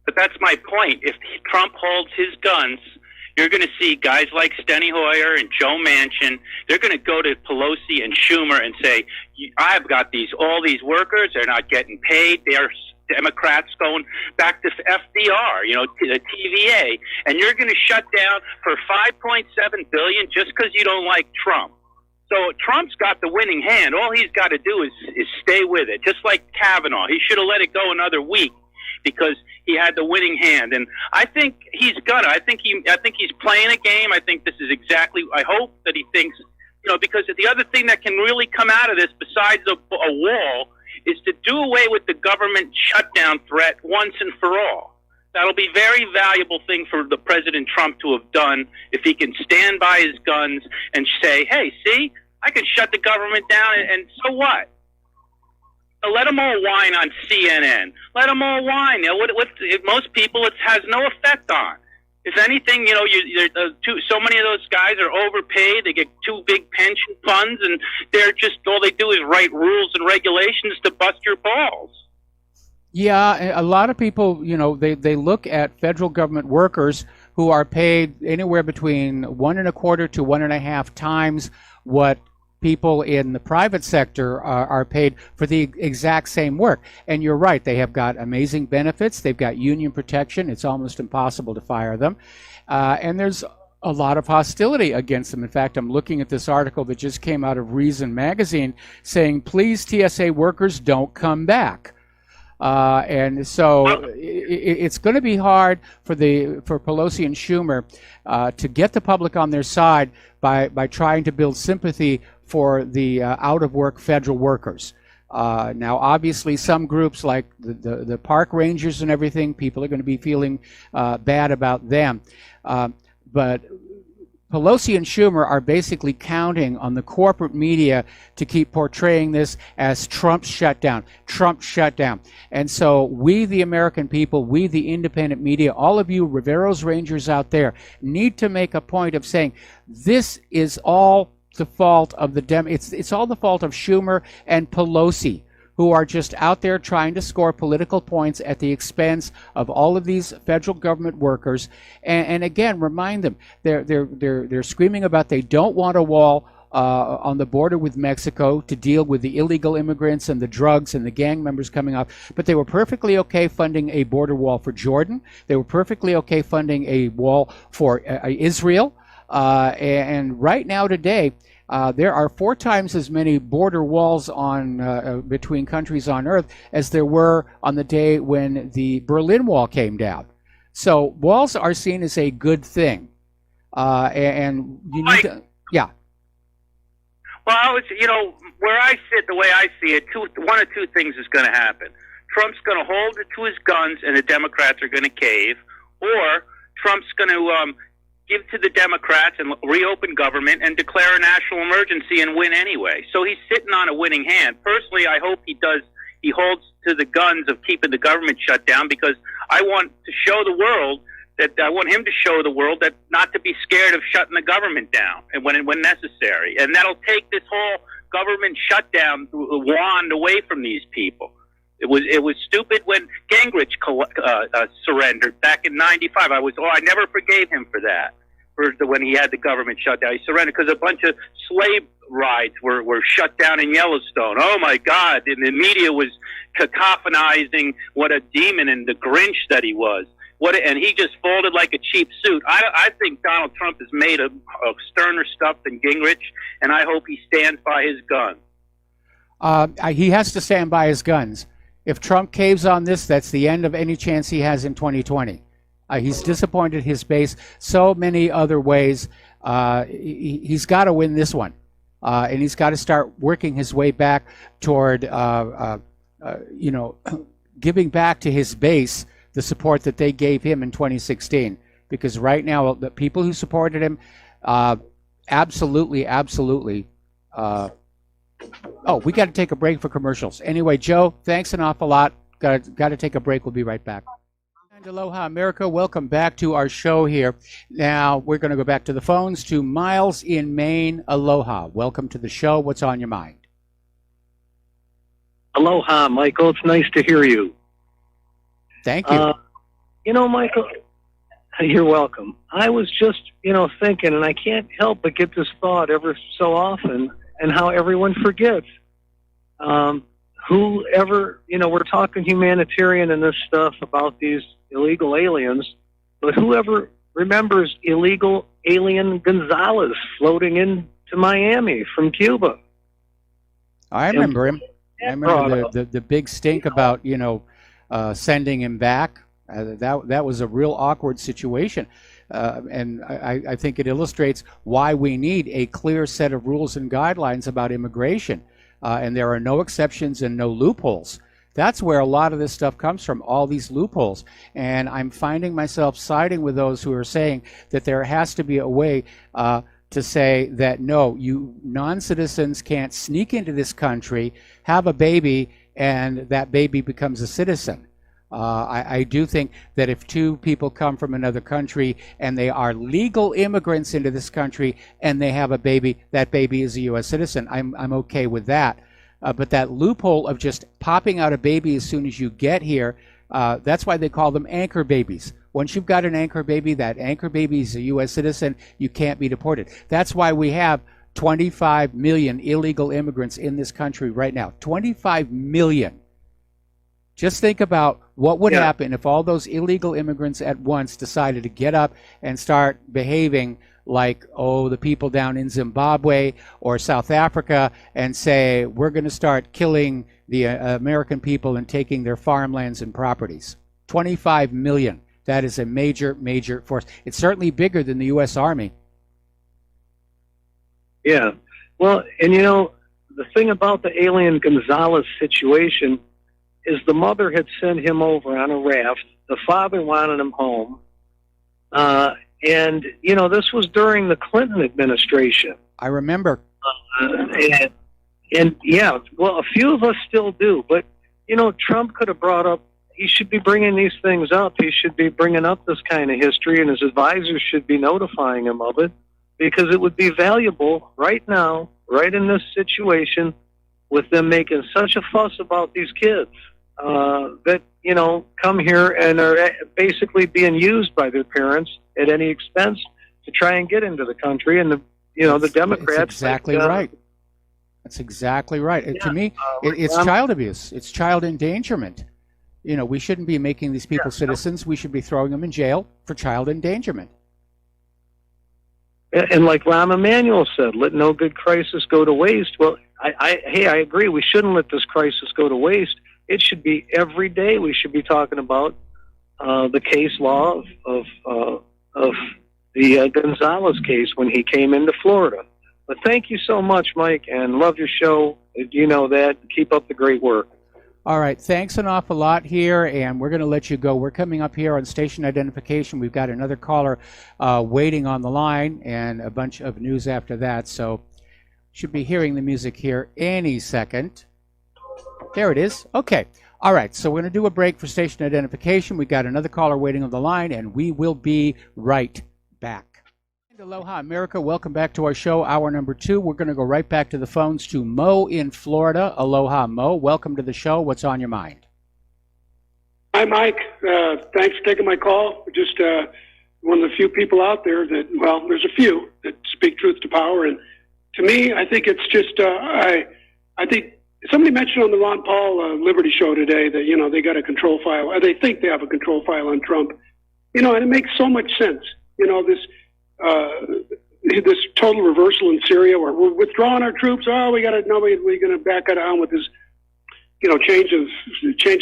But that's my point. If Trump holds his guns, you're going to see guys like Steny Hoyer and Joe Manchin. They're going to go to Pelosi and Schumer and say, I've got all these workers. They're not getting paid. They're Democrats going back to FDR, the TVA. And you're going to shut down for $5.7 billion just because you don't like Trump. So Trump's got the winning hand. All he's got to do is stay with it, just like Kavanaugh. He should have let it go another week, because he had the winning hand, and I think he's gonna. I think he's playing a game. I think this is exactly. I hope that he thinks, because the other thing that can really come out of this, besides a wall, is to do away with the government shutdown threat once and for all. That'll be a very valuable thing for the President Trump to have done if he can stand by his guns and say, "Hey, see, I can shut the government down, and so what?" Let them all whine on CNN. Let them all whine. Most people, it has no effect on. If anything, so many of those guys are overpaid. They get too big pension funds, and they're just all they do is write rules and regulations to bust your balls. Yeah, a lot of people, they look at federal government workers who are paid anywhere between 1.25 to 1.5 times what people in the private sector are paid for the exact same work. And you're right, they have got amazing benefits. They've got union protection. It's almost impossible to fire them. And there's a lot of hostility against them. In fact, I'm looking at this article that just came out of Reason magazine saying, please, TSA workers, don't come back. And so it's going to be hard for Pelosi and Schumer to get the public on their side by trying to build sympathy for the out-of-work federal workers. Now, obviously, some groups like the park rangers and everything, people are going to be feeling bad about them. But Pelosi and Schumer are basically counting on the corporate media to keep portraying this as Trump's shutdown, Trump's shutdown. And so we, the American people, we, the independent media, all of you Rivero's Rangers out there, need to make a point of saying this is all the fault of the it's all the fault of Schumer and Pelosi, who are just out there trying to score political points at the expense of all of these federal government workers. And again, remind them, they're screaming about they don't want a wall on the border with Mexico to deal with the illegal immigrants and the drugs and the gang members coming up. But they were perfectly okay funding a border wall for Jordan. They were perfectly okay funding a wall for Israel. And right now today, there are 4 times as many border walls on between countries on Earth as there were on the day when the Berlin Wall came down. So walls are seen as a good thing, and you need to, yeah. Well, where I sit, the way I see it, one of two things is going to happen. Trump's going to hold it to his guns, and the Democrats are going to cave, or Trump's going to give to the Democrats and reopen government and declare a national emergency and win anyway. So he's sitting on a winning hand. Personally, I hope he holds to the guns of keeping the government shut down, because I want to show the world I want him to show the world that not to be scared of shutting the government down and when necessary. And that'll take this whole government shutdown wand away from these people. It was stupid when Gingrich surrendered back in '95. I never forgave him for that. When he had the government shut down, he surrendered because a bunch of slave rides were shut down in Yellowstone. Oh my God! And the media was cacophonizing what a demon and the Grinch that he was. And he just folded like a cheap suit. I think Donald Trump is made of sterner stuff than Gingrich, and I hope he stands by his guns. He has to stand by his guns. If Trump caves on this, that's the end of any chance he has in 2020. He's disappointed his base so many other ways. He's got to win this one, and he's got to start working his way back toward, giving back to his base the support that they gave him in 2016. Because right now, the people who supported him, absolutely. We got to take a break for commercials. Anyway, Joe, thanks an awful lot. Got to take a break. We'll be right back. And aloha, America. Welcome back to our show here. Now, we're going to go back to the phones to Miles in Maine. Aloha. Welcome to the show. What's on your mind? Aloha, Michael. It's nice to hear you. Thank you. Michael, you're welcome. I was just, thinking, and I can't help but get this thought ever so often, and how everyone forgets. Whoever, we're talking humanitarian and this stuff about these illegal aliens, but whoever remembers illegal alien Gonzalez floating into Miami from Cuba? I remember him. I remember the big stink about, sending him back. That was a real awkward situation. And I think it illustrates why we need a clear set of rules and guidelines about immigration. And there are no exceptions and no loopholes. That's where a lot of this stuff comes from, all these loopholes. And I'm finding myself siding with those who are saying that there has to be a way to say that, no, you non-citizens can't sneak into this country, have a baby, and that baby becomes a citizen. I do think that if 2 people come from another country and they are legal immigrants into this country and they have a baby, that baby is a U.S. citizen. I'm okay with that. But that loophole of just popping out a baby as soon as you get here, that's why they call them anchor babies. Once you've got an anchor baby, that anchor baby is a U.S. citizen. You can't be deported. That's why we have 25 million illegal immigrants in this country right now. 25 million. Just think about what would happen if all those illegal immigrants at once decided to get up and start behaving like, the people down in Zimbabwe or South Africa and say, we're going to start killing the American people and taking their farmlands and properties. 25 million. That is a major, major force. It's certainly bigger than the U.S. Army. Yeah. Well, and the thing about the alien Gonzalez situation is the mother had sent him over on a raft. The father wanted him home. And, this was during the Clinton administration. I remember. And yeah, well, a few of us still do. But, Trump could have brought up, he should be bringing these things up. He should be bringing up this kind of history, and his advisors should be notifying him of it, because it would be valuable right now, right in this situation, with them making such a fuss about these kids that, come here and are basically being used by their parents at any expense to try and get into the country. And, the Democrats... That's exactly right. That's exactly right. Yeah, to me, it's child abuse. It's child endangerment. We shouldn't be making these people citizens. We should be throwing them in jail for child endangerment. And like Rahm Emanuel said, let no good crisis go to waste. Well, I agree. We shouldn't let this crisis go to waste. It should be every day. We should be talking about the case law of the Gonzalez case when he came into Florida. But thank you so much, Mike, and love your show. You know that. Keep up the great work. All right, thanks an awful lot here, and we're going to let you go. We're coming up here on station identification. We've got another caller waiting on the line and a bunch of news after that, so should be hearing the music here any second. There it is. Okay. All right, so we're going to do a break for station identification. We've got another caller waiting on the line, and we will be right back. Aloha, America. Welcome back to our show, hour number 2. We're going to go right back to the phones to Mo in Florida. Aloha, Mo. Welcome to the show. What's on your mind? Hi, Mike. Thanks for taking my call. Just one of the few people out there that, well, there's a few that speak truth to power. And to me, I think it's just, I think somebody mentioned on the Ron Paul Liberty show today that, they got a control file, or they think they have a control file on Trump. And it makes so much sense. This total reversal in Syria, where we're withdrawing our troops. Oh, we're going to back it down with this, change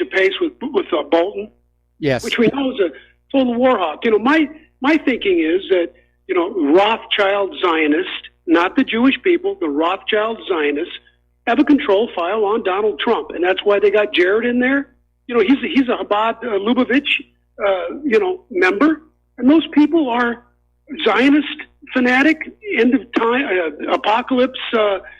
of pace with Bolton. Yes, which we know is a total war hawk. My thinking is that Rothschild Zionists, not the Jewish people, the Rothschild Zionists have a control file on Donald Trump, and that's why they got Jared in there. He's a Chabad Lubavitch, member, and those people are Zionist fanatic, end of time, apocalypse, Zionists.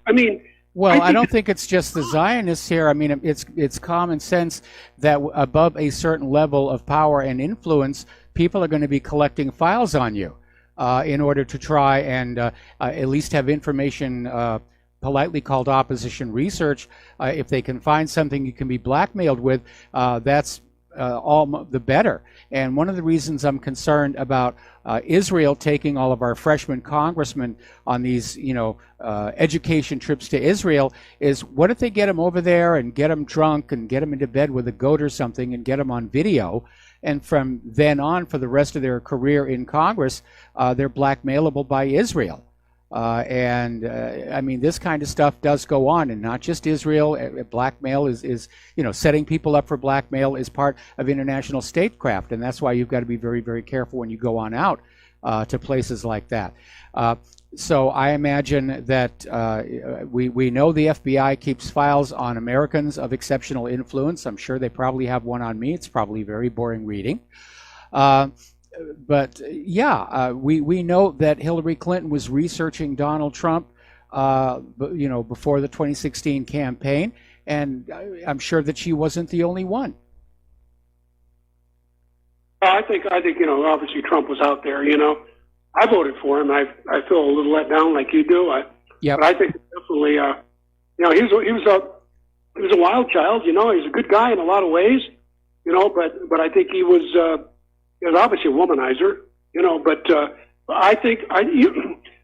I mean, well, I don't think it's just the Zionists here. I mean, it's common sense that above a certain level of power and influence, people are going to be collecting files on you in order to try and at least have information politely called opposition research. If they can find something you can be blackmailed with, that's all the better. And one of the reasons I'm concerned about Israel taking all of our freshman congressmen on these, education trips to Israel is, what if they get them over there and get them drunk and get them into bed with a goat or something and get them on video, and from then on for the rest of their career in Congress, they're blackmailable by Israel. I mean, this kind of stuff does go on, and not just Israel. Blackmail is setting people up for blackmail is part of international statecraft, and that's why you've got to be very, very careful when you go on out to places like that. So I imagine that we know the FBI keeps files on Americans of exceptional influence. I'm sure they probably have one on me. It's probably very boring reading. But yeah, we know that Hillary Clinton was researching Donald Trump, before the 2016 campaign, and I'm sure that she wasn't the only one. I think obviously Trump was out there. I voted for him. I feel a little let down, like you do. But I think definitely, he was a wild child. He's a good guy in a lot of ways. but I think he was obviously a womanizer, but I think,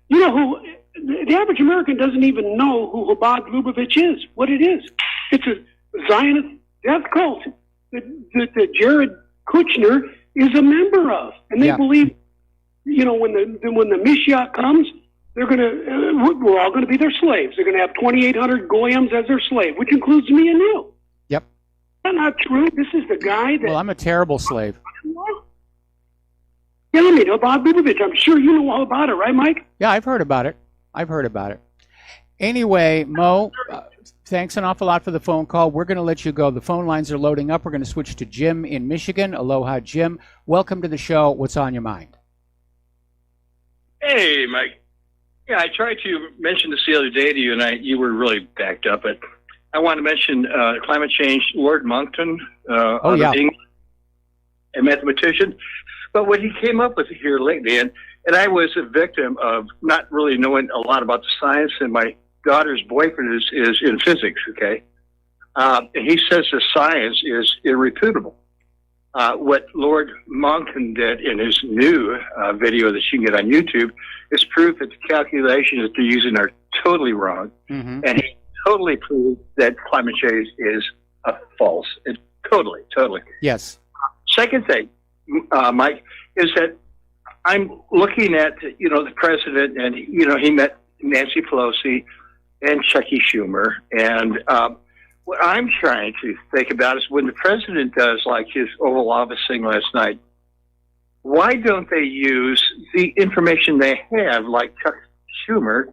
who, the average American doesn't even know who Chabad Lubavitch is, what it is. It's a Zionist death cult that Jared Kushner is a member of. And they believe, when the Mashiach comes, we're all going to be their slaves. They're going to have 2,800 goyams as their slave, which includes me and you. Yep. That's not true. This is the guy that... Well, I'm a terrible slave. Yeah, I mean, Chabad Lubavitch, I'm sure you know all about it, right, Mike? Yeah, I've heard about it. Anyway, Mo, thanks an awful lot for the phone call. We're going to let you go. The phone lines are loading up. We're going to switch to Jim in Michigan. Aloha, Jim. Welcome to the show. What's on your mind? Hey, Mike. Yeah, I tried to mention this the other day to you, and you were really backed up. But I want to mention climate change. Lord Monckton, England, a mathematician. But what he came up with here lately, and I was a victim of not really knowing a lot about the science, and my daughter's boyfriend is in physics, okay? And he says the science is irrefutable. What Lord Monckton did in his new video that you can get on YouTube is proof that the calculations that they're using are totally wrong. Mm-hmm. And he totally proved that climate change is false. It's totally. Yes. Second thing, Mike, is that I'm looking at, the president, and, he met Nancy Pelosi and Chucky Schumer. And what I'm trying to think about is when the president does, like, his Oval Office thing last night, why don't they use the information they have, like Chuck Schumer,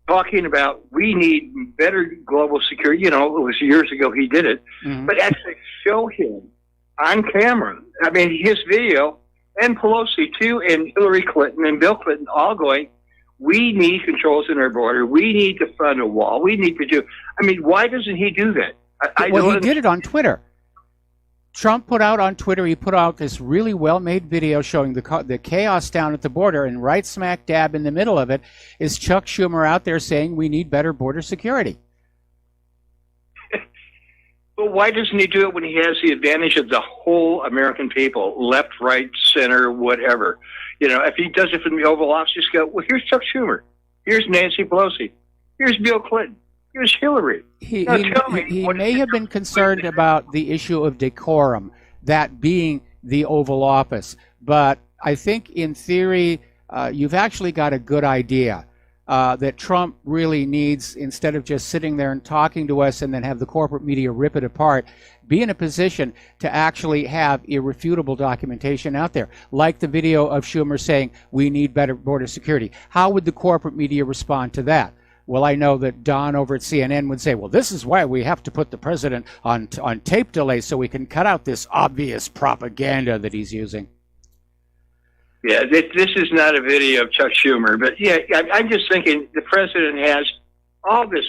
talking about we need better global security? It was years ago he did it, but actually show him on camera. I mean, his video, and Pelosi too, and Hillary Clinton and Bill Clinton all going, we need controls in our border. We need to fund a wall. We need to do. I mean, why doesn't he do that? He did it on Twitter. Trump put out on Twitter, he put out this really well-made video showing the chaos down at the border, and right smack dab in the middle of it is Chuck Schumer out there saying we need better border security. But why doesn't he do it when he has the advantage of the whole American people, left, right, center, whatever? If he does it from the Oval Office, just go, well, here's Chuck Schumer. Here's Nancy Pelosi. Here's Bill Clinton. Here's Hillary. He may have been concerned about the issue of decorum, that being the Oval Office. But I think in theory, you've actually got a good idea. That Trump really needs, instead of just sitting there and talking to us and then have the corporate media rip it apart, be in a position to actually have irrefutable documentation out there, like the video of Schumer saying we need better border security. How would the corporate media respond to that? Well, I know that Don over at CNN would say, well, this is why we have to put the president on tape delay so we can cut out this obvious propaganda that he's using. Yeah, this is not a video of Chuck Schumer, but yeah, I'm just thinking the president has all this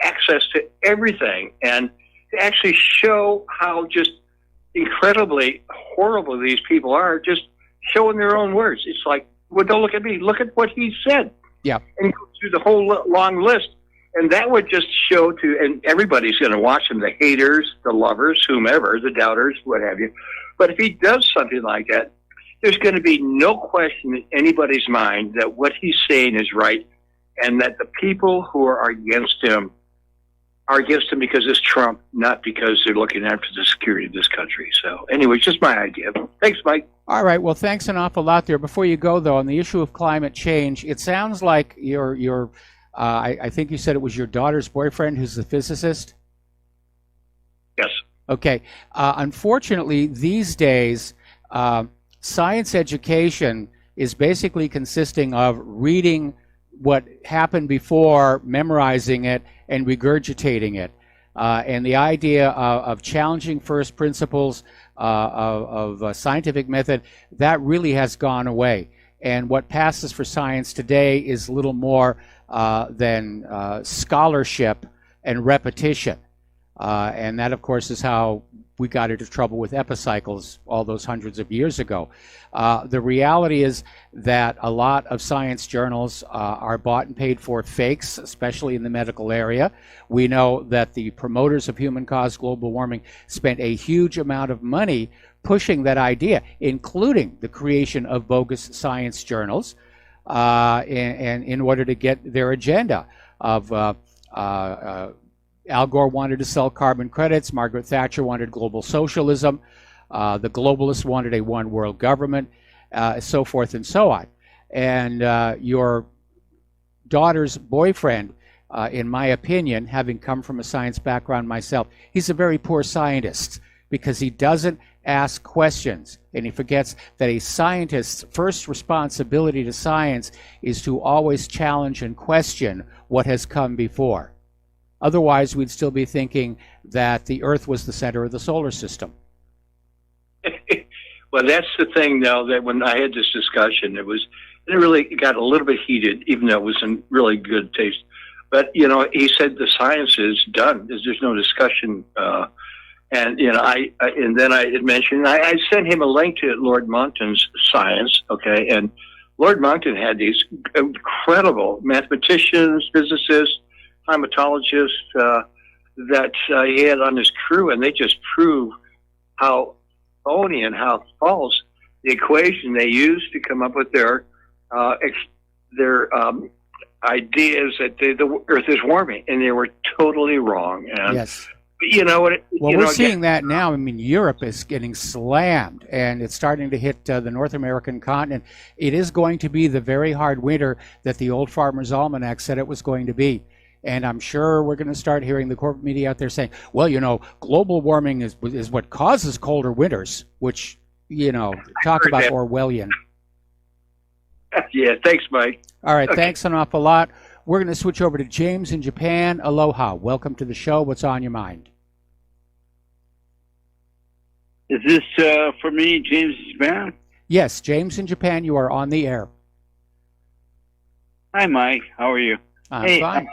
access to everything, and to actually show how just incredibly horrible these people are, just showing their own words. It's like, well, don't look at me, look at what he said. Yeah. And go through the whole long list. And that would just show to, and everybody's going to watch him, the haters, the lovers, whomever, the doubters, what have you. But if he does something like that, there's going to be no question in anybody's mind that what he's saying is right, and that the people who are against him because it's Trump, not because they're looking after the security of this country. So anyway, just my idea. Thanks, Mike. All right. Well, thanks an awful lot there. Before you go, though, on the issue of climate change, it sounds like I think you said it was your daughter's boyfriend who's the physicist? Yes. Okay. Unfortunately, these days, science education is basically consisting of reading what happened before, memorizing it, and regurgitating it. And the idea of challenging first principles of scientific method, that really has gone away. And what passes for science today is little more than scholarship and repetition. And that, of course, is how we got into trouble with epicycles all those hundreds of years ago. The reality is that a lot of science journals are bought and paid for fakes, especially in the medical area. We know that the promoters of human-caused global warming spent a huge amount of money pushing that idea, including the creation of bogus science journals, and in order to get their agenda of Al Gore wanted to sell carbon credits. Margaret Thatcher wanted global socialism. The globalists wanted a one world government, so forth and so on. And your daughter's boyfriend, in my opinion, having come from a science background myself, he's a very poor scientist because he doesn't ask questions. And he forgets that a scientist's first responsibility to science is to always challenge and question what has come before. Otherwise, we'd still be thinking that the Earth was the center of the solar system. Well, that's the thing, though, that when I had this discussion, it really got a little bit heated, even though it was in really good taste. But, he said the science is done. There's no discussion. And then I had mentioned, I sent him a link to Lord Monckton's science, okay? And Lord Monckton had these incredible mathematicians, physicists, climatologists that he had on his crew, and they just prove how phony and how false the equation they used to come up with their ideas that the Earth is warming, and they were totally wrong. And yes. We're seeing that now. I mean, Europe is getting slammed, and it's starting to hit the North American continent. It is going to be the very hard winter that the Old Farmer's Almanac said it was going to be. And I'm sure we're going to start hearing the corporate media out there saying, well, global warming is what causes colder winters, which, talk about Orwellian. Yeah, thanks, Mike. All right, Thanks an awful lot. We're going to switch over to James in Japan. Aloha. Welcome to the show. What's on your mind? Is this for me, James in Japan? Yes, James in Japan. You are on the air. Hi, Mike. How are you? I'm fine.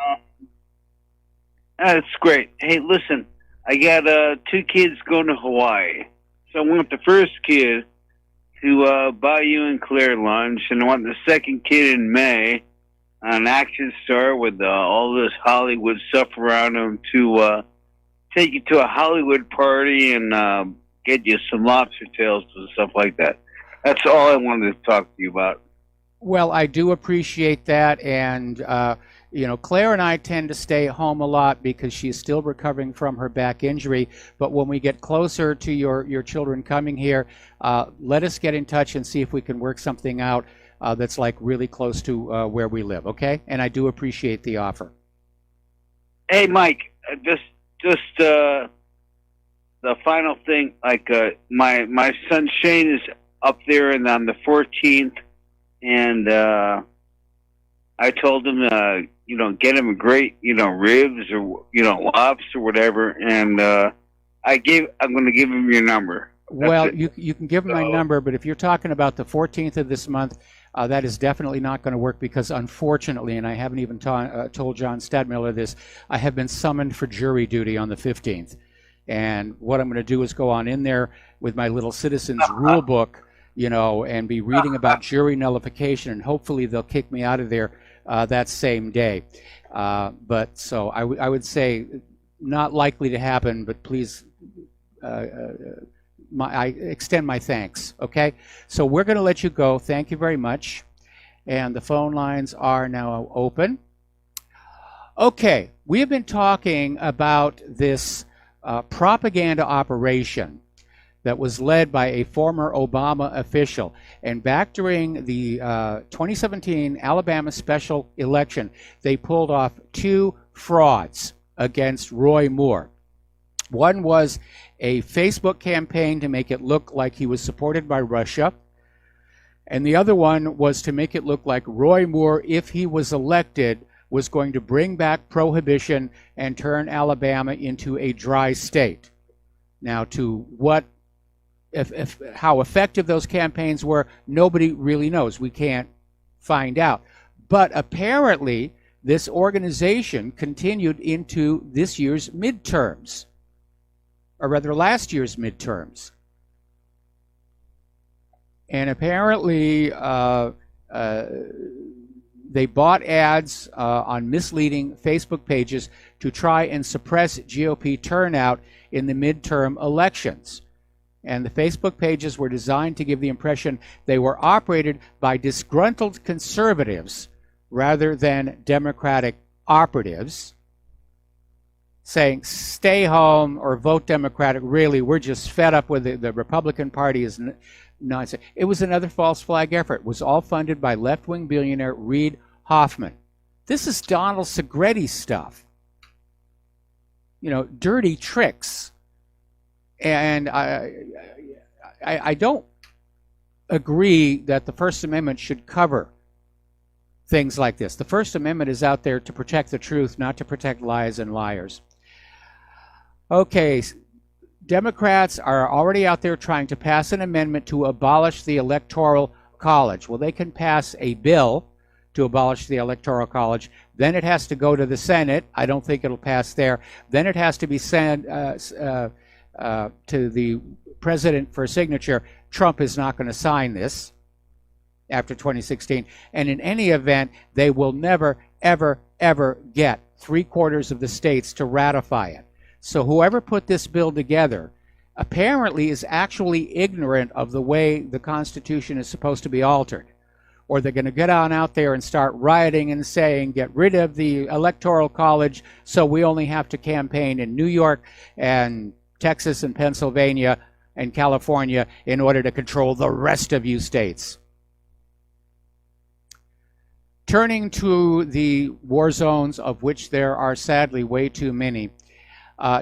That's great. Hey, listen, I got 2 kids going to Hawaii. So I want the first kid to buy you and Claire lunch, and I want the second kid in May, an action star with all this Hollywood stuff around him, to take you to a Hollywood party and get you some lobster tails and stuff like that. That's all I wanted to talk to you about. Well, I do appreciate that, and Claire and I tend to stay home a lot because she's still recovering from her back injury. But when we get closer to your children coming here, let us get in touch and see if we can work something out that's like really close to where we live, okay? And I do appreciate the offer. Hey, Mike, just the final thing. Like my son Shane is up there and on the 14th, and I told him get him a great ribs or lobster or whatever, and I'm going to give him your number. Well, you can give him my number, but if you're talking about the 14th of this month, that is definitely not going to work because, unfortunately, and I haven't even told John Stadmiller this, I have been summoned for jury duty on the 15th. And what I'm going to do is go on in there with my little citizen's rule book, and be reading about jury nullification, and hopefully they'll kick me out of there that same day. But so I would say not likely to happen, but please I extend my thanks, okay? So we're going to let you go. Thank you very much. And the phone lines are now open. Okay, we have been talking about this propaganda operation that was led by a former Obama official. And back during the 2017 Alabama special election, they pulled off 2 frauds against Roy Moore. One was a Facebook campaign to make it look like he was supported by Russia. And the other one was to make it look like Roy Moore, if he was elected, was going to bring back prohibition and turn Alabama into a dry state. Now, to how effective those campaigns were, nobody really knows. We can't find out. But apparently, this organization continued into this year's midterms. or rather last year's midterms. And apparently they bought ads on misleading Facebook pages to try and suppress GOP turnout in the midterm elections. And the Facebook pages were designed to give the impression they were operated by disgruntled conservatives rather than Democratic operatives, saying, stay home or vote Democratic. Really, we're just fed up with the Republican Party is nonsense. It was another false flag effort. It was all funded by left-wing billionaire Reid Hoffman. This is Donald Segretti stuff. You know, dirty tricks. And I don't agree that the First Amendment should cover things like this. The First Amendment is out there to protect the truth, not to protect lies and liars. Okay, Democrats are already out there trying to pass an amendment to abolish the Electoral College. Well, they can pass a bill to abolish the Electoral College. Then it has to go to the Senate. I don't think it'll pass there. Then it has to be sent to the president for signature. Trump is not going to sign this after 2016. And in any event, they will never, ever, ever get 3/4 of the states to ratify it. So whoever put this bill together apparently is actually ignorant of the way the Constitution is supposed to be altered. Or they're going to get on out there and start rioting and saying, get rid of the Electoral College so we only have to campaign in New York and Texas and Pennsylvania and California in order to control the rest of you states. Turning to the war zones, of which there are sadly way too many,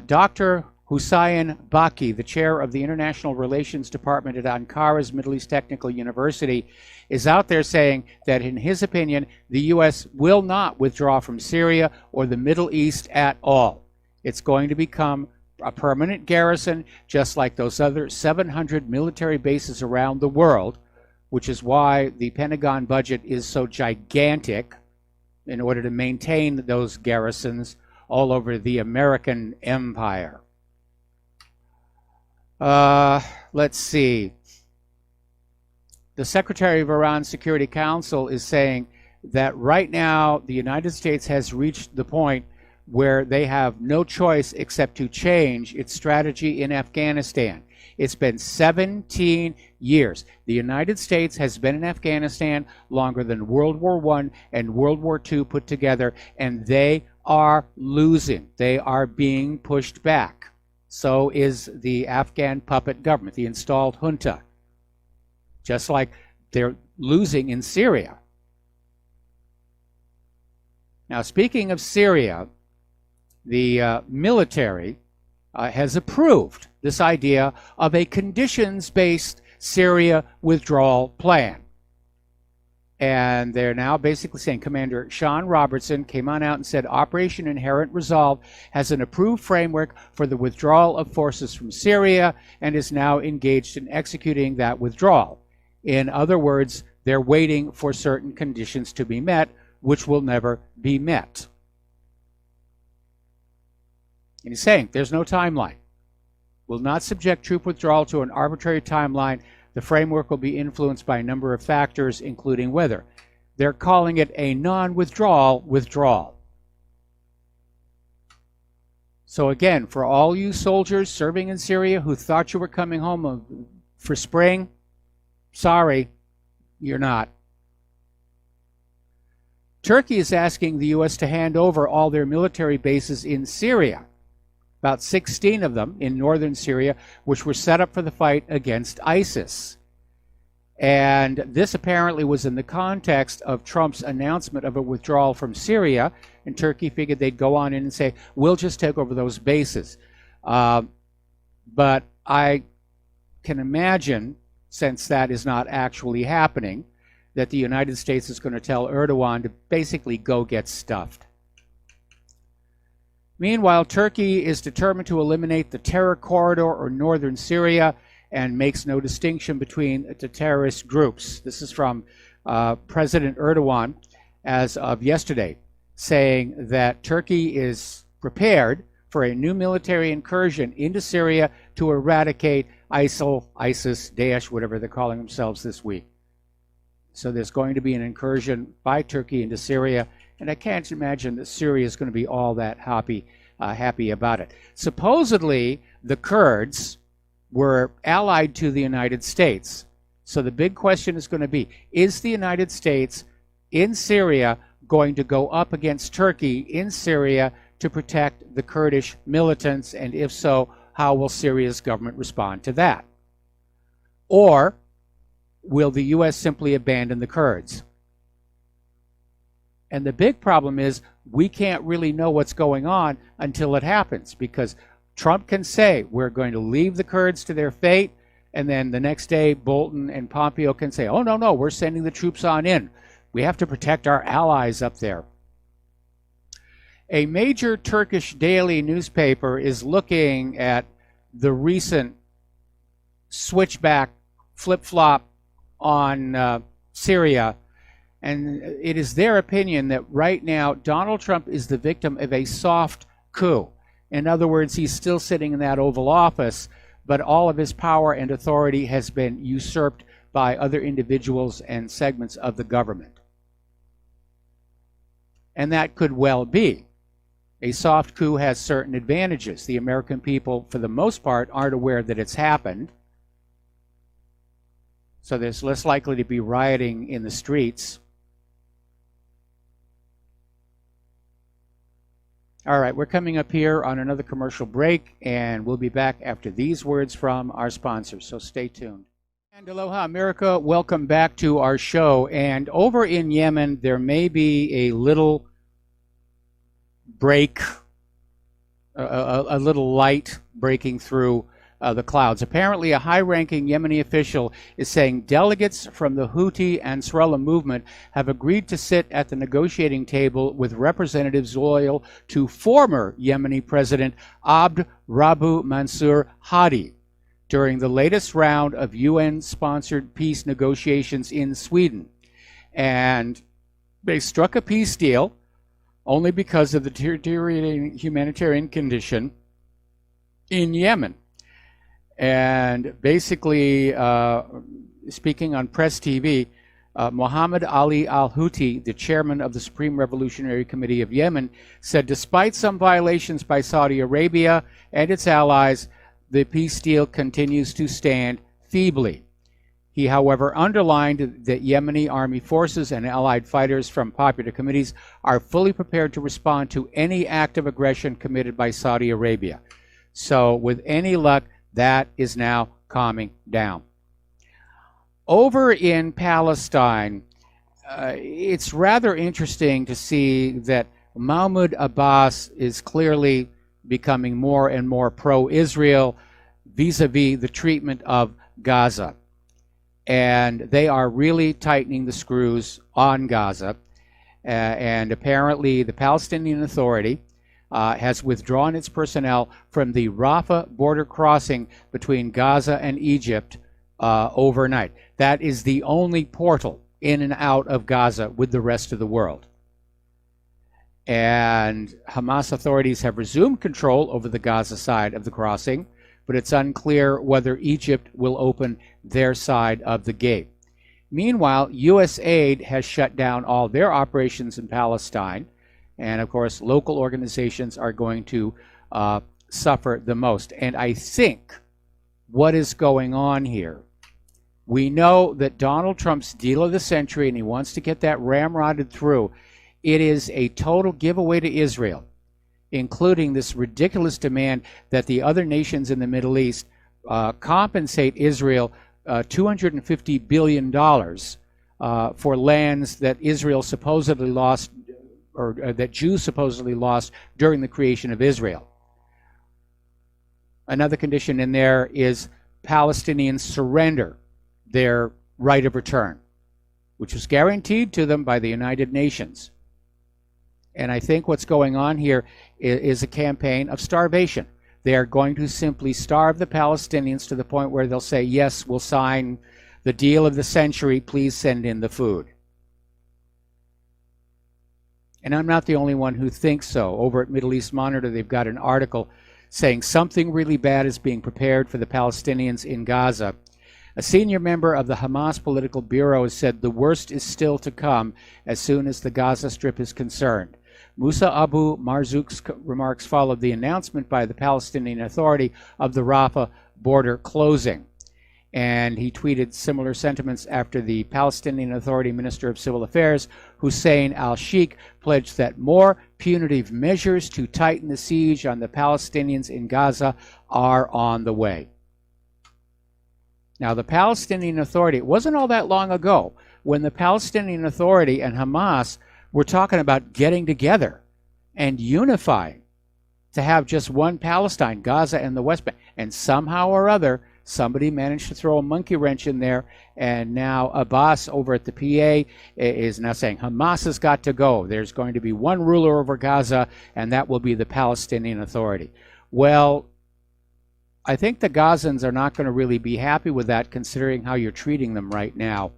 Dr. Hussein Baki, the chair of the International Relations Department at Ankara's Middle East Technical University, is out there saying that in his opinion, the U.S. will not withdraw from Syria or the Middle East at all. It's going to become a permanent garrison, just like those other 700 military bases around the world, which is why the Pentagon budget is so gigantic in order to maintain those garrisons all over the American empire. Let's see. The Secretary of Iran's Security Council is saying that right now the United States has reached the point where they have no choice except to change its strategy in Afghanistan. It's been 17 years. The United States has been in Afghanistan longer than World War I and World War II put together, and they are losing. They are being pushed back. So is the Afghan puppet government, the installed junta. Just like they're losing in Syria. Now, speaking of Syria, the military has approved this idea of a conditions-based Syria withdrawal plan. And they're now basically saying, Commander Sean Robertson came on out and said, Operation Inherent Resolve has an approved framework for the withdrawal of forces from Syria and is now engaged in executing that withdrawal. In other words, they're waiting for certain conditions to be met, which will never be met. And he's saying there's no timeline. Will not subject troop withdrawal to an arbitrary timeline. The framework will be influenced by a number of factors, including weather. They're calling it a non-withdrawal withdrawal. So again, for all you soldiers serving in Syria who thought you were coming home for spring, sorry, you're not. Turkey is asking the U.S. to hand over all their military bases in Syria, about 16 of them in northern Syria, which were set up for the fight against ISIS. And this apparently was in the context of Trump's announcement of a withdrawal from Syria, and Turkey figured they'd go on in and say, we'll just take over those bases. But I can imagine, since that is not actually happening, that the United States is going to tell Erdogan to basically go get stuffed. Meanwhile, Turkey is determined to eliminate the terror corridor or northern Syria and makes no distinction between the terrorist groups. This is from President Erdogan as of yesterday, saying that Turkey is prepared for a new military incursion into Syria to eradicate ISIL, ISIS, Daesh, whatever they're calling themselves this week. So there's going to be an incursion by Turkey into Syria, and I can't imagine that Syria is going to be all that happy about it. Supposedly, the Kurds were allied to the United States. So the big question is going to be, is the United States in Syria going to go up against Turkey in Syria to protect the Kurdish militants? And if so, how will Syria's government respond to that? Or will the U.S. simply abandon the Kurds? And the big problem is we can't really know what's going on until it happens, because Trump can say we're going to leave the Kurds to their fate, and then the next day Bolton and Pompeo can say, oh, no, we're sending the troops on in. We have to protect our allies up there. A major Turkish daily newspaper is looking at the recent switchback, flip-flop on Syria, and it is their opinion that right now Donald Trump is the victim of a soft coup. In other words, he's still sitting in that Oval Office, but all of his power and authority has been usurped by other individuals and segments of the government. And that could well be. A soft coup has certain advantages. The American people, for the most part, aren't aware that it's happened. So there's less likely to be rioting in the streets. All right, we're coming up here on another commercial break, and we'll be back after these words from our sponsors, so stay tuned. And aloha, America. Welcome back to our show. And over in Yemen, there may be a little break, a little light breaking through the clouds. Apparently, a high-ranking Yemeni official is saying delegates from the Houthi Ansarullah movement have agreed to sit at the negotiating table with representatives loyal to former Yemeni President Abd Rabbu Mansur Hadi during the latest round of UN-sponsored peace negotiations in Sweden. And they struck a peace deal only because of the deteriorating humanitarian condition in Yemen. And basically, speaking on Press TV, Mohammed Ali al-Houthi, the chairman of the Supreme Revolutionary Committee of Yemen, said despite some violations by Saudi Arabia and its allies, the peace deal continues to stand feebly. He, however, underlined that Yemeni army forces and allied fighters from popular committees are fully prepared to respond to any act of aggression committed by Saudi Arabia. So, with any luck, that is now calming down. Over in Palestine, it's rather interesting to see that Mahmoud Abbas is clearly becoming more and more pro-Israel vis-a-vis the treatment of Gaza. And they are really tightening the screws on Gaza. And apparently the Palestinian Authority has withdrawn its personnel from the Rafah border crossing between Gaza and Egypt overnight. That is the only portal in and out of Gaza with the rest of the world. And Hamas authorities have resumed control over the Gaza side of the crossing, but it's unclear whether Egypt will open their side of the gate. Meanwhile, U.S. aid has shut down all their operations in Palestine, and of course, local organizations are going to suffer the most. And I think what is going on here, we know that Donald Trump's deal of the century, and he wants to get that ramrodded through, it is a total giveaway to Israel, including this ridiculous demand that the other nations in the Middle East compensate Israel $250 billion for lands that Israel supposedly lost, or that Jews supposedly lost during the creation of Israel. Another condition in there is Palestinians surrender their right of return, which was guaranteed to them by the United Nations. And I think what's going on here is a campaign of starvation. They are going to simply starve the Palestinians to the point where they'll say, yes, we'll sign the deal of the century, please send in the food. And I'm not the only one who thinks so. Over at Middle East Monitor, they've got an article saying something really bad is being prepared for the Palestinians in Gaza. A senior member of the Hamas Political Bureau has said the worst is still to come as soon as the Gaza Strip is concerned. Musa Abu Marzouk's remarks followed the announcement by the Palestinian Authority of the Rafah border closing. And he tweeted similar sentiments after the Palestinian Authority Minister of Civil Affairs, Hussein al-Sheikh, pledged that more punitive measures to tighten the siege on the Palestinians in Gaza are on the way. Now, the Palestinian Authority, it wasn't all that long ago when the Palestinian Authority and Hamas were talking about getting together and unifying to have just one Palestine, Gaza and the West Bank. And somehow or other, somebody managed to throw a monkey wrench in there, and now Abbas over at the PA is now saying Hamas has got to go. There's going to be one ruler over Gaza, and that will be the Palestinian Authority. Well, I think the Gazans are not going to really be happy with that, considering how you're treating them right now.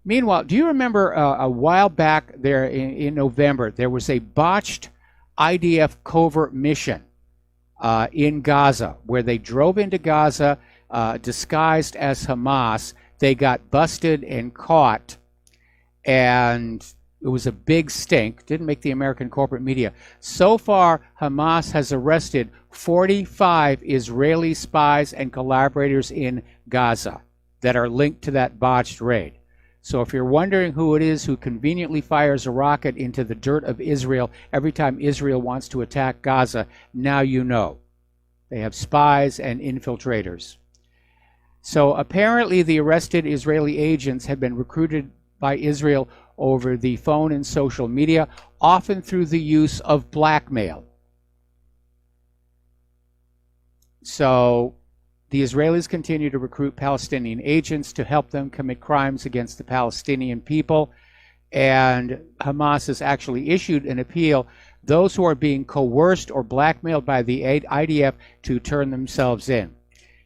Meanwhile, do you remember a while back there in November, there was a botched IDF covert mission in Gaza, where they drove into Gaza disguised as Hamas. They got busted and caught, and it was a big stink. Didn't make the American corporate media. So far, Hamas has arrested 45 Israeli spies and collaborators in Gaza that are linked to that botched raid. So if you're wondering who it is who conveniently fires a rocket into the dirt of Israel every time Israel wants to attack Gaza, now you know. They have spies and infiltrators. So apparently the arrested Israeli agents had been recruited by Israel over the phone and social media, often through the use of blackmail. So the Israelis continue to recruit Palestinian agents to help them commit crimes against the Palestinian people. And Hamas has actually issued an appeal. Those who are being coerced or blackmailed by the IDF to turn themselves in.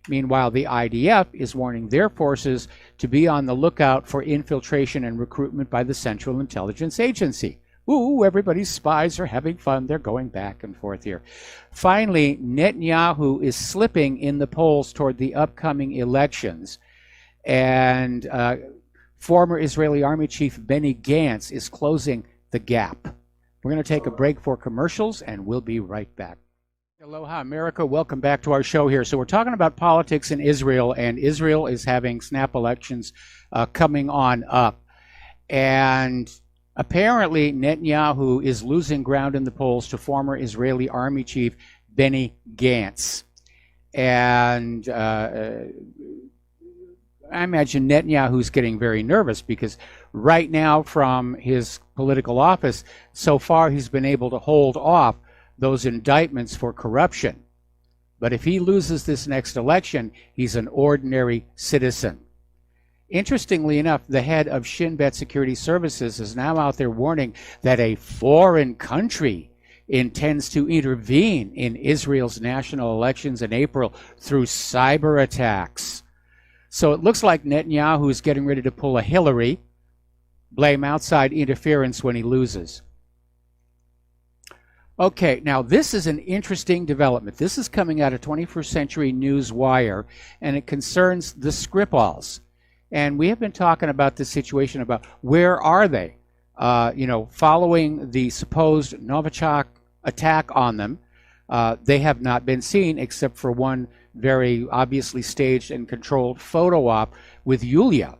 Meanwhile, the IDF is warning their forces to be on the lookout for infiltration and recruitment by the Central Intelligence Agency. Ooh, everybody's spies are having fun. They're going back and forth here. Finally, Netanyahu is slipping in the polls toward the upcoming elections. And former Israeli Army Chief Benny Gantz is closing the gap. We're going to take a break for commercials, and we'll be right back. Aloha, America. Welcome back to our show here. So we're talking about politics in Israel, and Israel is having snap elections coming on up. And apparently, Netanyahu is losing ground in the polls to former Israeli Army Chief Benny Gantz. And I imagine Netanyahu's getting very nervous because right now from his political office, so far he's been able to hold off those indictments for corruption. But if he loses this next election, he's an ordinary citizen. Interestingly enough, the head of Shin Bet Security Services is now out there warning that a foreign country intends to intervene in Israel's national elections in April through cyber attacks. So it looks like Netanyahu is getting ready to pull a Hillary, blame outside interference when he loses. Okay, now this is an interesting development. This is coming out of 21st Century News Wire, and it concerns the Skripals. And we have been talking about this situation about where are they? Following the supposed Novichok attack on them, they have not been seen except for one very obviously staged and controlled photo op with Yulia.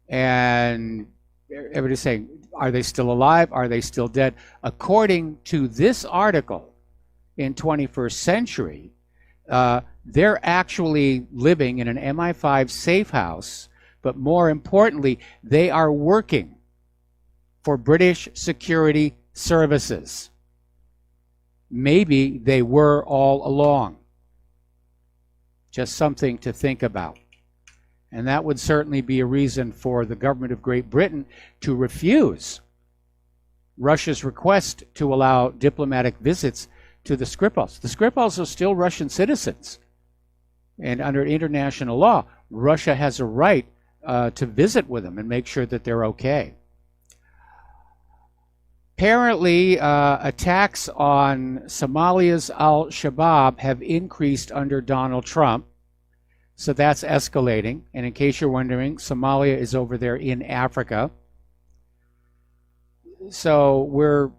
And everybody's saying, are they still alive? Are they still dead? According to this article in 21st Century, they're actually living in an MI5 safe house, but more importantly, they are working for British security services. Maybe they were all along. Just something to think about. And that would certainly be a reason for the government of Great Britain to refuse Russia's request to allow diplomatic visits to the Skripals. The Skripals are still Russian citizens. And under international law, Russia has a right to visit with them and make sure that they're okay. Apparently, attacks on Somalia's al-Shabaab have increased under Donald Trump. So that's escalating. And in case you're wondering, Somalia is over there in Africa. So we're,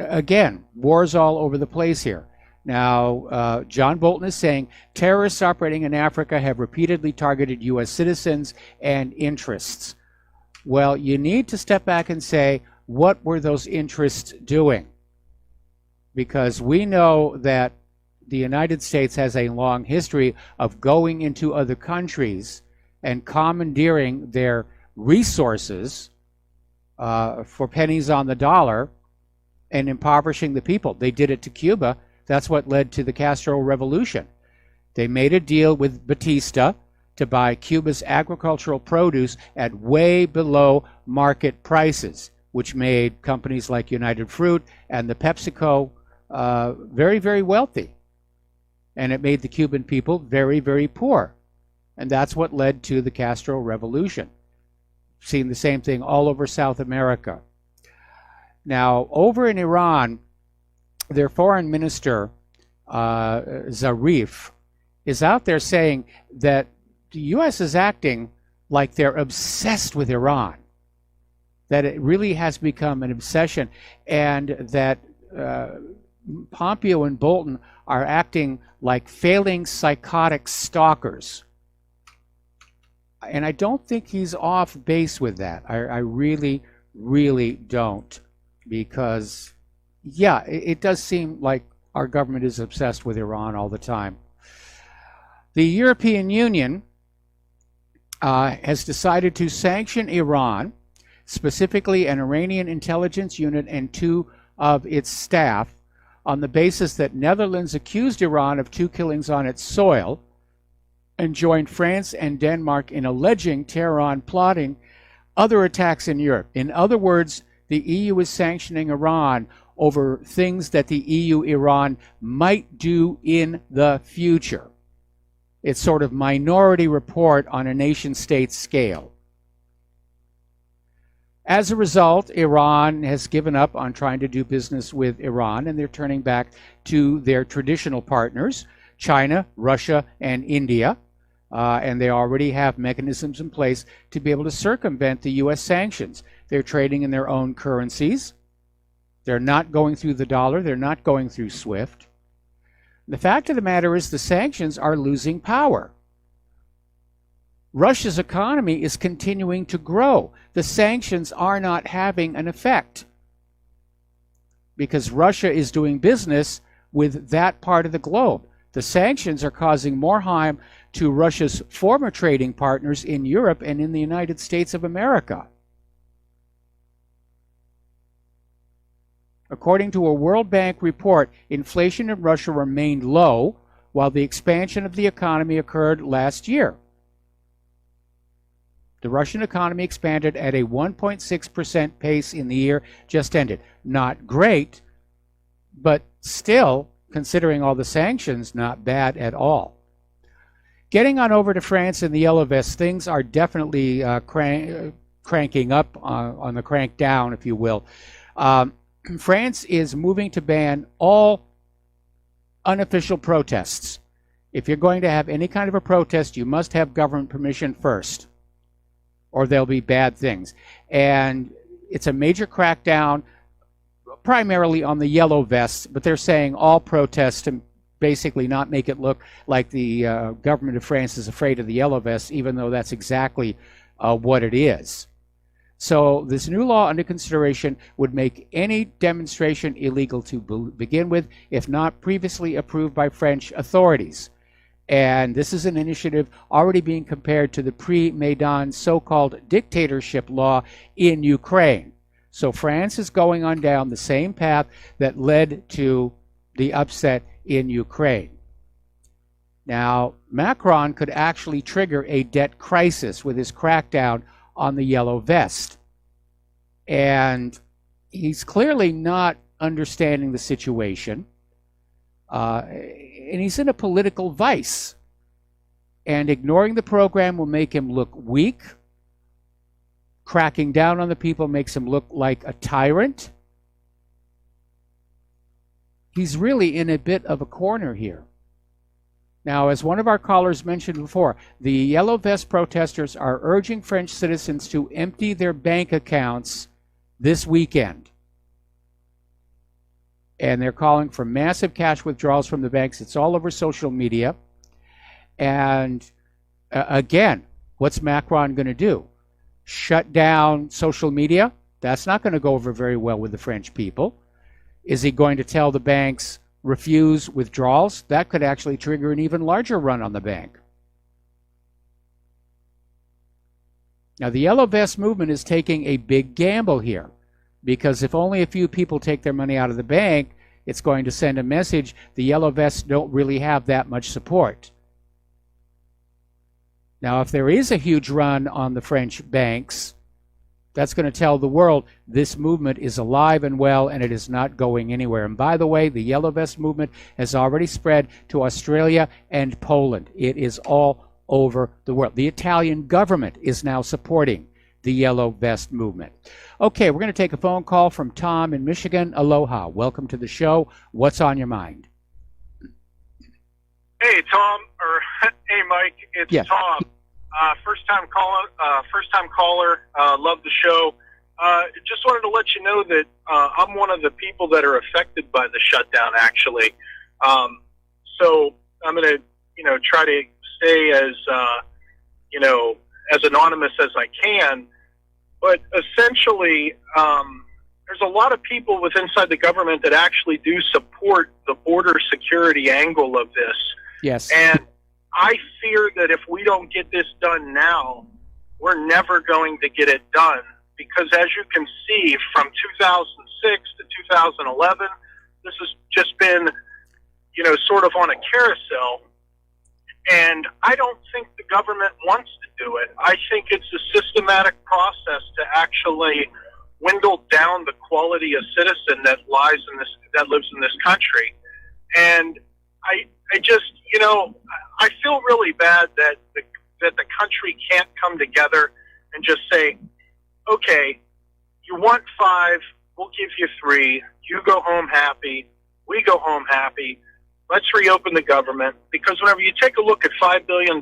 again, wars all over the place here. Now, John Bolton is saying terrorists operating in Africa have repeatedly targeted U.S. citizens and interests. Well, you need to step back and say, what were those interests doing? Because we know that the United States has a long history of going into other countries and commandeering their resources for pennies on the dollar and impoverishing the people. They did it to Cuba. That's what led to the Castro Revolution. They made a deal with Batista to buy Cuba's agricultural produce at way below market prices, which made companies like United Fruit and the PepsiCo very, very wealthy. And it made the Cuban people very, very poor. And that's what led to the Castro Revolution. Seen the same thing all over South America. Now, over in Iran, their foreign minister, Zarif, is out there saying that the U.S. is acting like they're obsessed with Iran, that it really has become an obsession, and that Pompeo and Bolton are acting like failing psychotic stalkers. And I don't think he's off base with that. I really, really don't. Because, yeah, it does seem like our government is obsessed with Iran all the time. The European Union has decided to sanction Iran, specifically an Iranian intelligence unit and 2 of its staff, on the basis that Netherlands accused Iran of 2 killings on its soil and joined France and Denmark in alleging Tehran plotting other attacks in Europe. In other words, the EU is sanctioning Iran over things that the EU-Iran might do in the future. It's sort of minority report on a nation-state scale. As a result, Iran has given up on trying to do business with Iran, and they're turning back to their traditional partners, China, Russia, and India. And they already have mechanisms in place to be able to circumvent the U.S. sanctions. They're trading in their own currencies. They're not going through the dollar. They're not going through SWIFT. The fact of the matter is the sanctions are losing power. Russia's economy is continuing to grow. The sanctions are not having an effect because Russia is doing business with that part of the globe. The sanctions are causing more harm to Russia's former trading partners in Europe and in the United States of America. According to a World Bank report, inflation in Russia remained low while the expansion of the economy occurred last year. The Russian economy expanded at a 1.6% pace in the year just ended. Not great, but still, considering all the sanctions, not bad at all. Getting on over to France and the Yellow Vests, things are definitely cranking up on the crank down, if you will. France is moving to ban all unofficial protests. If you're going to have any kind of a protest, you must have government permission first, or there'll be bad things. And it's a major crackdown, primarily on the Yellow Vests, but they're saying all protests to basically not make it look like the government of France is afraid of the Yellow Vests, even though that's exactly what it is. So this new law under consideration would make any demonstration illegal to begin with, if not previously approved by French authorities. And this is an initiative already being compared to the pre-Maidan so-called dictatorship law in Ukraine. So France is going on down the same path that led to the upset in Ukraine. Now, Macron could actually trigger a debt crisis with his crackdown on the Yellow Vest. And he's clearly not understanding the situation. And he's in a political vice. And ignoring the program will make him look weak, cracking down on the people makes him look like a tyrant. He's really in a bit of a corner here. Now, as one of our callers mentioned before, the Yellow Vest protesters are urging French citizens to empty their bank accounts this weekend. And they're calling for massive cash withdrawals from the banks. It's all over social media. And again, what's Macron going to do? Shut down social media? That's not going to go over very well with the French people. Is he going to tell the banks, refuse withdrawals? That could actually trigger an even larger run on the bank. Now, the Yellow Vest movement is taking a big gamble here, because if only a few people take their money out of the bank, it's going to send a message the Yellow Vests don't really have that much support. Now, if there is a huge run on the French banks, that's going to tell the world this movement is alive and well, and it is not going anywhere. And by the way, the Yellow Vest movement has already spread to Australia and Poland. It is all over the world. The Italian government is now supporting the Yellow Vest movement. Okay, we're going to take a phone call from Tom in Michigan. Aloha. Welcome to the show. What's on your mind? Hey, Tom, or hey, Mike, it's Tom. First time caller. Love the show. Just wanted to let you know that I'm one of the people that are affected by the shutdown, actually. So I'm going to, try to stay as, as anonymous as I can. But essentially, there's a lot of people inside the government that actually do support the border security angle of this. Yes. And I fear that if we don't get this done now, we're never going to get it done. Because as you can see, from 2006 to 2011, this has just been, sort of on a carousel. And I don't think the government wants to do it. I think it's a systematic process to actually dwindle down the quality of citizen that lives in this, that lives in this country. And I just, I feel really bad that the country can't come together and just say, okay, you want 5, we'll give you 3. You go home happy. We go home happy. Let's reopen the government. Because whenever you take a look at $5 billion,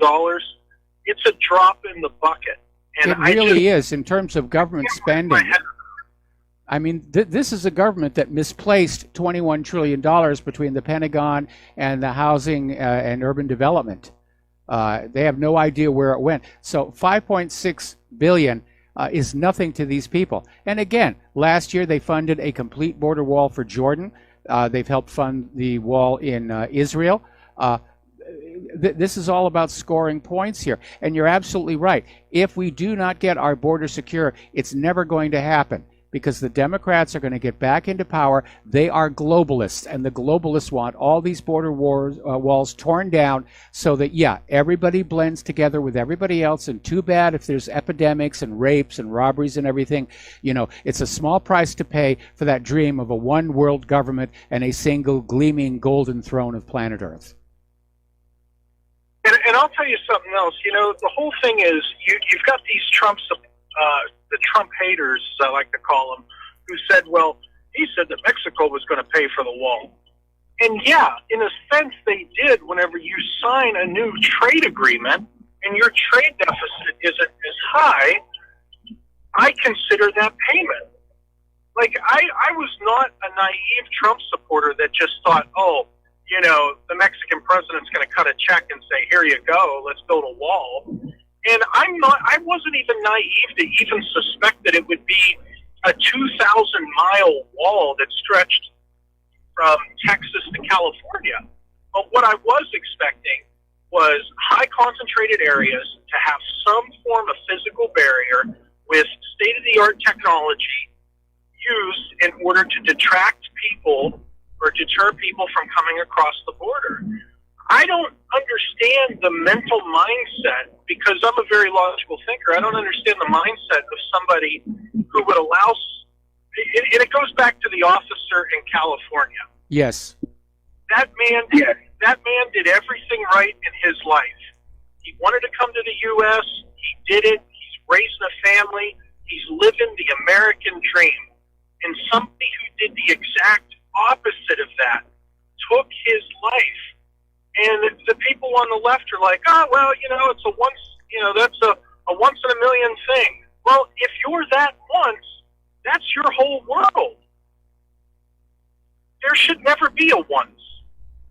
it's a drop in the bucket. And it really is in terms of government spending. I mean, this is a government that misplaced $21 trillion between the Pentagon and the housing and urban development. They have no idea where it went. So $5.6 billion is nothing to these people. And again, last year they funded a complete border wall for Jordan. They've helped fund the wall in Israel. This is all about scoring points here. And you're absolutely right. If we do not get our border secure, it's never going to happen. Because the Democrats are going to get back into power. They are globalists, and the globalists want all these border walls torn down so that, everybody blends together with everybody else. And too bad if there's epidemics and rapes and robberies and everything. It's a small price to pay for that dream of a one world government and a single gleaming golden throne of planet Earth. And I'll tell you something else. The whole thing is you've got these the Trump haters, as I like to call them, who said, well, he said that Mexico was going to pay for the wall. And in a sense they did whenever you sign a new trade agreement and your trade deficit isn't as high, I consider that payment. Like, I was not a naive Trump supporter that just thought, the Mexican president's going to cut a check and say, here you go, let's build a wall. And I wasn't even naive to even suspect that it would be a 2,000-mile wall that stretched from Texas to California. But what I was expecting was high concentrated areas to have some form of physical barrier with state-of-the-art technology used in order to detract people or deter people from coming across the border. I don't understand the mental mindset, because I'm a very logical thinker. I don't understand the mindset of somebody who would allow, and it goes back to the officer in California. Yes. That man did everything right in his life. He wanted to come to the U.S. He did it. He's raising a family. He's living the American dream. And somebody who did the exact opposite of that took his life. And the people on the left are like, oh, well, it's that's a once in a million thing. Well, if you're that once, that's your whole world. There should never be a once.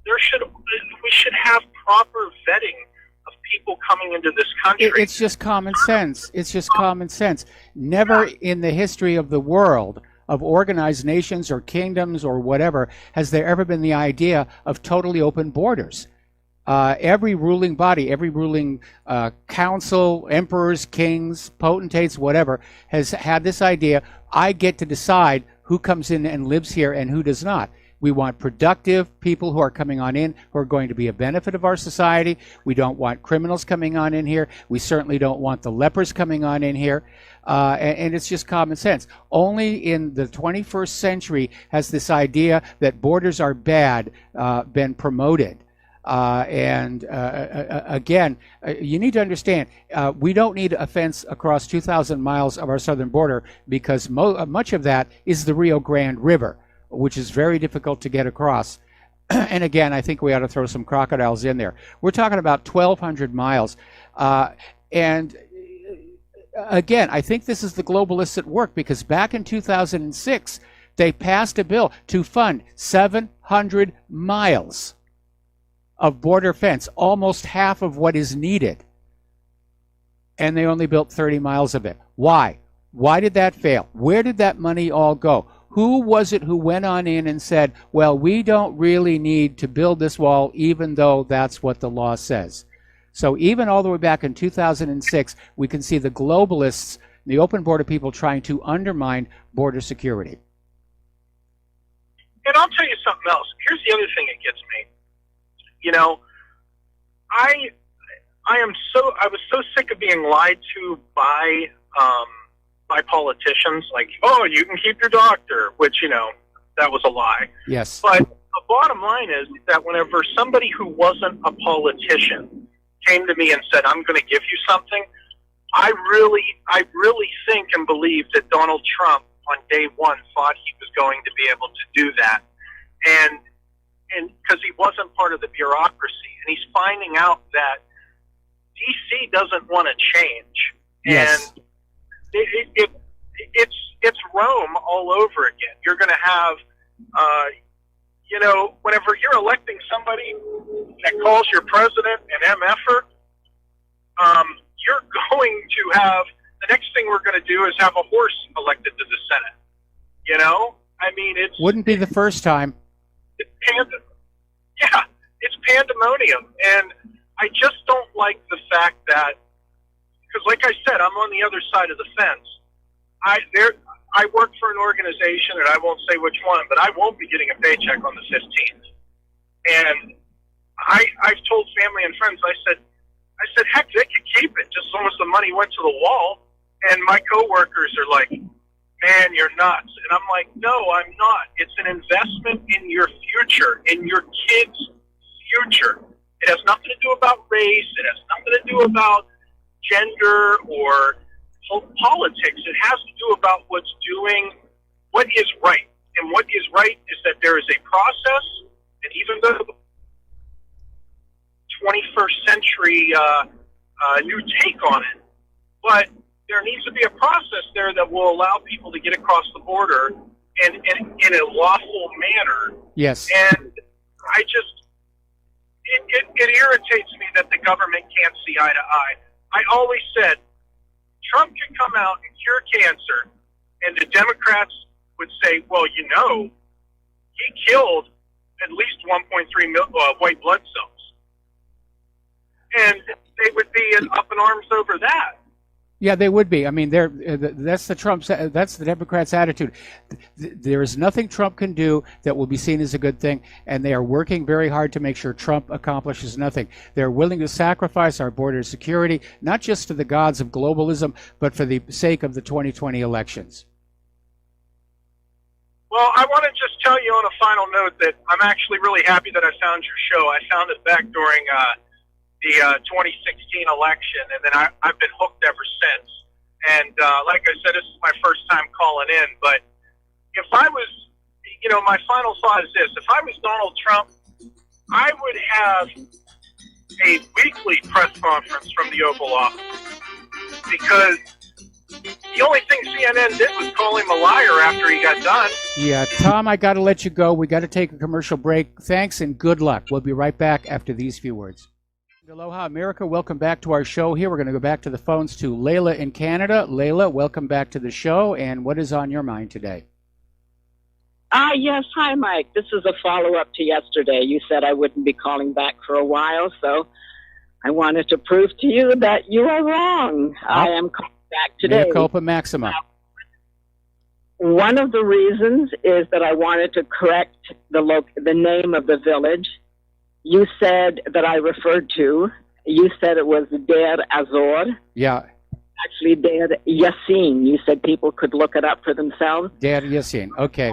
We should have proper vetting of people coming into this country. It's just common sense. It's just common sense. Never in the history of the world, of organized nations or kingdoms or whatever, has there ever been the idea of totally open borders. Every ruling body, every ruling council, emperors, kings, potentates, whatever, has had this idea, I get to decide who comes in and lives here and who does not. We want productive people who are coming on in, who are going to be a benefit of our society. We don't want criminals coming on in here. We certainly don't want the lepers coming on in here. And it's just common sense. Only in the 21st century has this idea that borders are bad been promoted. Again, you need to understand, we don't need a fence across 2,000 miles of our southern border because much of that is the Rio Grande River, which is very difficult to get across. And again, I think we ought to throw some crocodiles in there. We're talking about 1,200 miles. And again, I think this is the globalists at work, because back in 2006, they passed a bill to fund 700 miles of border fence, almost half of what is needed. And they only built 30 miles of it. Why? Why did that fail? Where did that money all go? Who was it who went on in and said, well, we don't really need to build this wall, even though that's what the law says? So even all the way back in 2006, we can see the globalists, the open border people, trying to undermine border security. And I'll tell you something else. Here's the other thing that gets me. I was so sick of being lied to by politicians, like, oh, you can keep your doctor, which, that was a lie. Yes. But the bottom line is that whenever somebody who wasn't a politician came to me and said, I'm going to give you something, I really think and believe that Donald Trump on day one thought he was going to be able to do that. And because he wasn't part of the bureaucracy, and he's finding out that DC doesn't want to change. Yes. And it's Rome all over again. You're going to have, whenever you're electing somebody that calls your president an MFer, you're going to have, the next thing we're going to do is have a horse elected to the Senate. It's... Wouldn't be the first time. It's pandemonium. And I just don't like the fact that, because like I said, I'm on the other side of the fence. I work for an organization, and I won't say which one, but I won't be getting a paycheck on the 15th. And I've told family and friends, I said, heck, they could keep it just as long as the money went to the wall. And my coworkers are like, man, you're nuts. And I'm like, no, I'm not. It's an investment in your future, in your kids' future. It has nothing to do about race. It has nothing to do about gender or politics. It has to do about what is right. And what is right is that there is a process, and even though 21st century new take on it, but there needs to be a process there that will allow people to get across the border in a lawful manner. Yes. And I just, it irritates me that the government can't see eye to eye. I always said, Trump could come out and cure cancer, and the Democrats would say, well, he killed at least 1.3 million white blood cells. And they would be up in arms over that. Yeah, they would be. I mean, that's the Democrats' attitude. There is nothing Trump can do that will be seen as a good thing, and they are working very hard to make sure Trump accomplishes nothing. They're willing to sacrifice our border security, not just to the gods of globalism, but for the sake of the 2020 elections. Well, I want to just tell you on a final note that I'm actually really happy that I found your show. I found it back during the 2016 election, and then I've been hooked ever since. And like I said, this is my first time calling in. But if I was, my final thought is this. If I was Donald Trump, I would have a weekly press conference from the Oval Office. Because the only thing CNN did was call him a liar after he got done. Yeah, Tom, I got to let you go. We got to take a commercial break. Thanks and good luck. We'll be right back after these few words. Aloha, America. Welcome back to our show here. We're going to go back to the phones to Layla in Canada. Layla, welcome back to the show. And what is on your mind today? Yes. Hi, Mike. This is a follow-up to yesterday. You said I wouldn't be calling back for a while, so I wanted to prove to you that you are wrong. I am calling back today. Mea culpa maxima. One of the reasons is that I wanted to correct the name of the village. You said that I referred to. You said it was Der Azor. Yeah. Actually, Der Yassin. You said people could look it up for themselves. Der Yassin. Okay.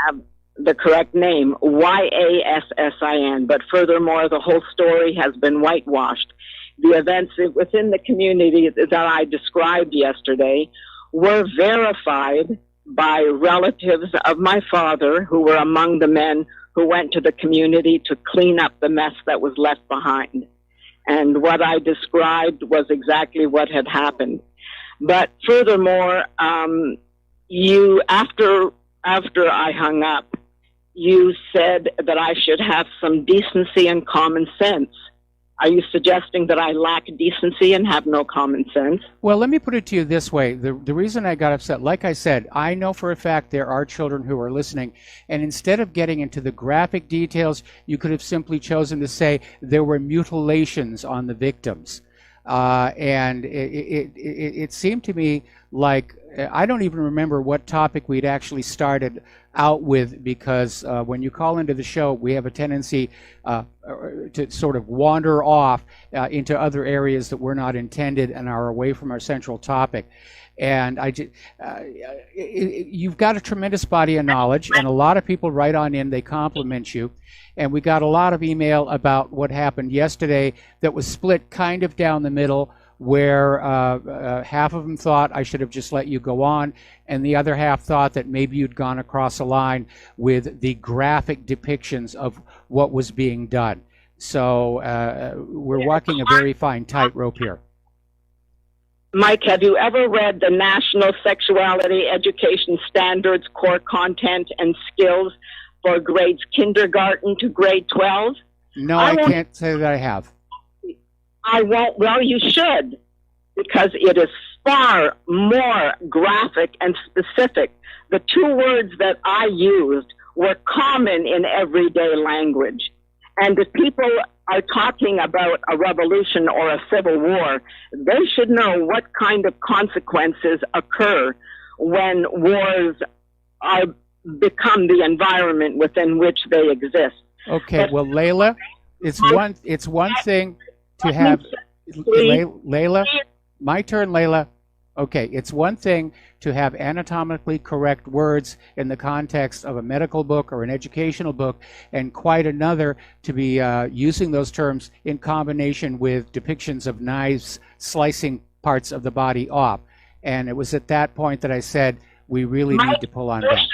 Have the correct name, Yassin. But furthermore, the whole story has been whitewashed. The events within the community that I described yesterday were verified by relatives of my father, who were among the men who went to the community to clean up the mess that was left behind. And what I described was exactly what had happened. But furthermore, after I hung up, you said that I should have some decency and common sense. Are you suggesting that I lack decency and have no common sense? Well, let me put it to you this way. The reason I got upset, like I said, I know for a fact there are children who are listening, and instead of getting into the graphic details, you could have simply chosen to say there were mutilations on the victims. And it seemed to me like, I don't even remember what topic we'd actually started out with, because when you call into the show, we have a tendency to sort of wander off into other areas that were not intended and are away from our central topic. And you've got a tremendous body of knowledge, and a lot of people write on in, they compliment you. And we got a lot of email about what happened yesterday that was split kind of down the middle, where half of them thought I should have just let you go on, and the other half thought that maybe you'd gone across a line with the graphic depictions of what was being done. So we're walking a very fine tightrope here. Mike, have you ever read the National Sexuality Education Standards Core Content and Skills for grades kindergarten to grade 12? No, I can't say that I have. I won't. Well, you should, because it is far more graphic and specific. The two words that I used were common in everyday language. And if people are talking about a revolution or a civil war, they should know what kind of consequences occur when wars become the environment within which they exist. Okay, well, Layla, it's one thing to have Layla. My turn, Layla. Okay, it's one thing to have anatomically correct words in the context of a medical book or an educational book, and quite another to be using those terms in combination with depictions of knives slicing parts of the body off. And it was at that point that I said, we really need to pull on that.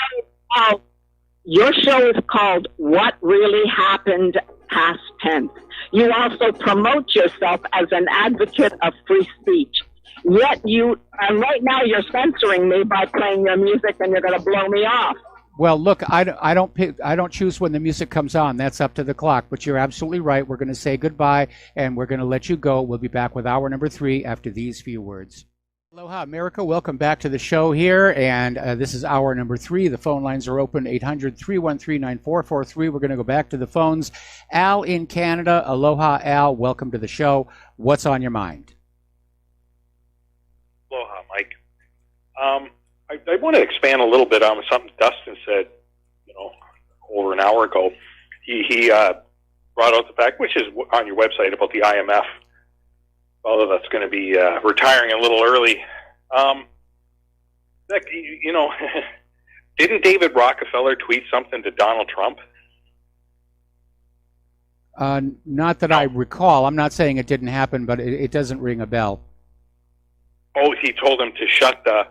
Your show is called What Really Happened, past tense. You also promote yourself as an advocate of free speech. Yet right now you're censoring me by playing your music, and you're going to blow me off. Well, look, I don't choose when the music comes on. That's up to the clock. But you're absolutely right. We're going to say goodbye, and we're going to let you go. We'll be back with hour number 3 after these few words. Aloha, America. Welcome back to the show here, and this is hour number 3. The phone lines are open, 800-313-9443. We're going to go back to the phones. Al in Canada. Aloha, Al. Welcome to the show. What's on your mind? Aloha, Mike. I want to expand a little bit on something Dustin said, over an hour ago. He brought out the fact, which is on your website, about the IMF. Although that's going to be retiring a little early. Didn't David Rockefeller tweet something to Donald Trump? Not that I recall. I'm not saying it didn't happen, but it doesn't ring a bell. Oh, he told him to shut the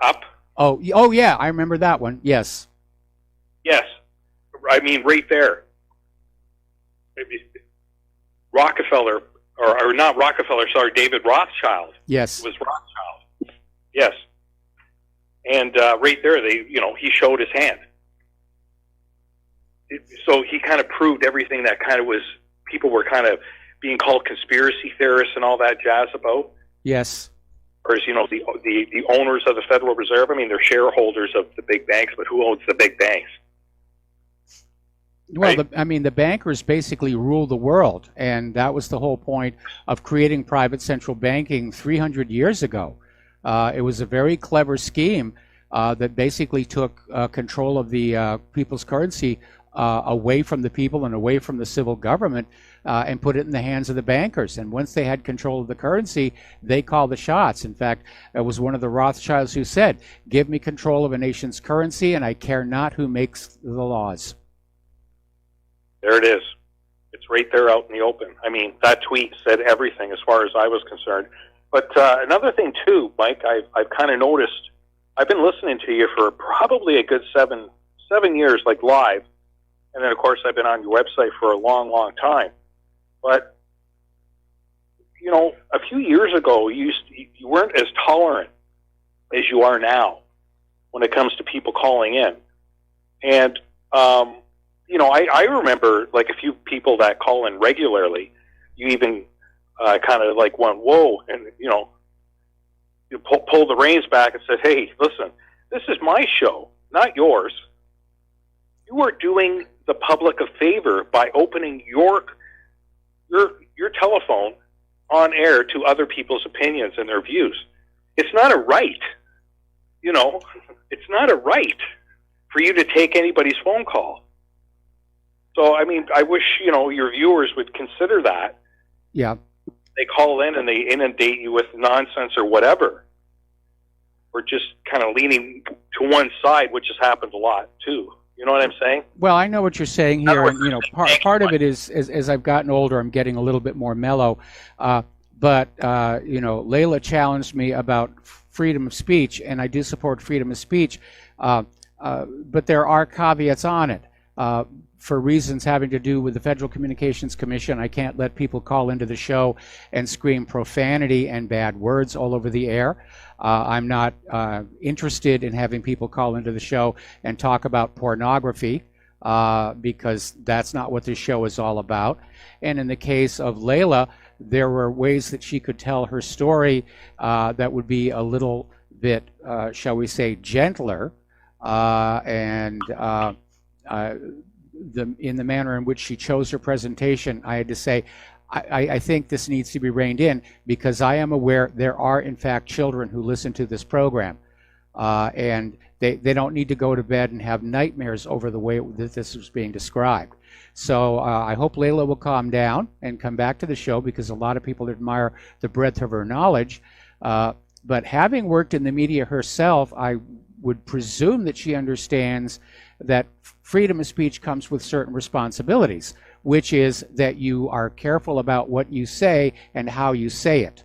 up? Oh, yeah, I remember that one. Yes. Yes. I mean, right there. Maybe Rockefeller, or not Rockefeller, sorry, David Rothschild. Yes. It was Rothschild. Yes. And right there, he showed his hand. So he kind of proved everything that kind of was, people were kind of being called conspiracy theorists and all that jazz about. Yes. Whereas, the owners of the Federal Reserve, I mean, they're shareholders of the big banks, but who owns the big banks? Well, Right? the bankers basically rule the world, and that was the whole point of creating private central banking 300 years ago. It was a very clever scheme that basically took control of the people's currency away from the people and away from the civil government and put it in the hands of the bankers. And once they had control of the currency, they called the shots. In fact, it was one of the Rothschilds who said, "Give me control of a nation's currency, and I care not who makes the laws." There it is. It's right there out in the open. I mean, that tweet said everything as far as I was concerned. But another thing, too, Mike, I've kind of noticed, I've been listening to you for probably a good seven years, like live. And then, of course, I've been on your website for a long, long time. But, a few years ago, you weren't as tolerant as you are now when it comes to people calling in. And, I remember, like, a few people that call in regularly, you even kind of, like, went, whoa, and, you pull the reins back and said, hey, listen, this is my show, not yours. You are doing the public a favor by opening your telephone on air to other people's opinions and their views. It's not a right, it's not a right for you to take anybody's phone call. So, I mean, I wish, your viewers would consider that. Yeah. They call in and they inundate you with nonsense or whatever. Or just kind of leaning to one side, which has happened a lot, too. You know what I'm saying? Well, I know what you're saying here, and part of it is as I've gotten older, I'm getting a little bit more mellow. But Layla challenged me about freedom of speech, and I do support freedom of speech, but there are caveats on it. For reasons having to do with the Federal Communications Commission, I can't let people call into the show and scream profanity and bad words all over the air. I'm not interested in having people call into the show and talk about pornography because that's not what this show is all about. And in the case of Layla, there were ways that she could tell her story that would be a little bit, shall we say, gentler in the manner in which she chose her presentation. I had to say, I think this needs to be reined in because I am aware there are, in fact, children who listen to this program. And they don't need to go to bed and have nightmares over the way that this was being described. So I hope Layla will calm down and come back to the show because a lot of people admire the breadth of her knowledge. But having worked in the media herself, I would presume that she understands that freedom of speech comes with certain responsibilities, which is that you are careful about what you say and how you say it.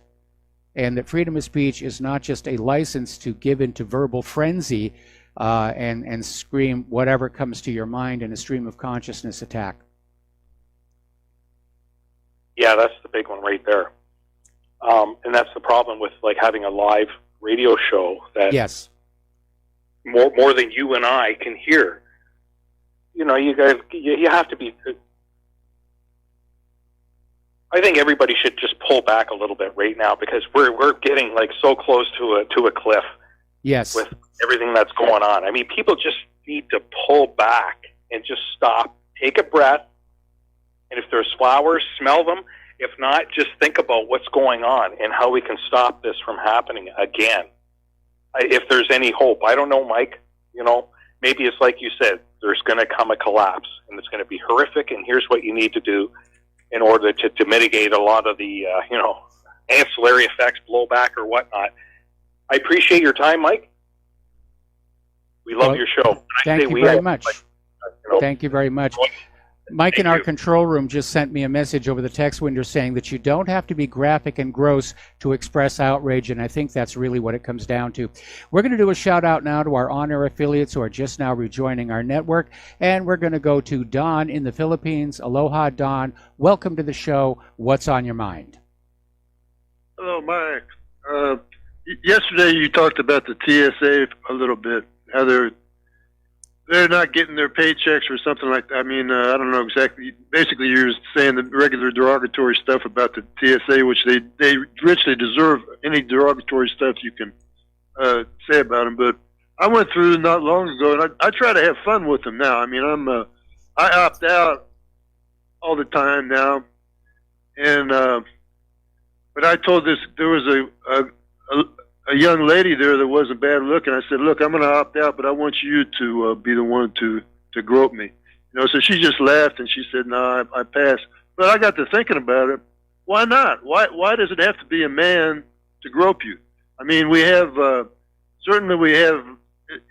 And that freedom of speech is not just a license to give into verbal frenzy and scream whatever comes to your mind in a stream of consciousness attack. Yeah, that's the big one right there. And that's the problem with like having a live radio show that yes. more than you and I can hear. You guys, you have to be. I think everybody should just pull back a little bit right now because we're getting like so close to a cliff. Yes. With everything that's going on, I mean, people just need to pull back and just stop, take a breath, and if there's flowers, smell them. If not, just think about what's going on and how we can stop this from happening again. If there's any hope, I don't know, Mike. Maybe it's like you said. There's going to come a collapse, and it's going to be horrific, and here's what you need to do in order to mitigate a lot of the, ancillary effects, blowback, or whatnot. I appreciate your time, Mike. We love your show. Thank you very much. Thank you very much. Mike in our control room just sent me a message over the text window saying that you don't have to be graphic and gross to express outrage, and I think that's really what it comes down to. We're going to do a shout out now to our on-air affiliates who are just now rejoining our network, and we're going to go to Don in the Philippines. Aloha, Don. Welcome to the show. What's on your mind? Hello, Mike. Yesterday you talked about the TSA a little bit, how they're not getting their paychecks or something like that. I mean, I don't know exactly. Basically, you're saying the regular derogatory stuff about the TSA, which they richly deserve any derogatory stuff you can say about them. But I went through not long ago, and I try to have fun with them now. I mean, I opt out all the time now, and but I told there was a young lady there that wasn't bad looking. I said, look, I'm going to opt out, but I want you to be the one to grope me. You know, so she just laughed and she said, no, I pass. But I got to thinking about it. Why not? Why does it have to be a man to grope you? I mean, we have, certainly we have,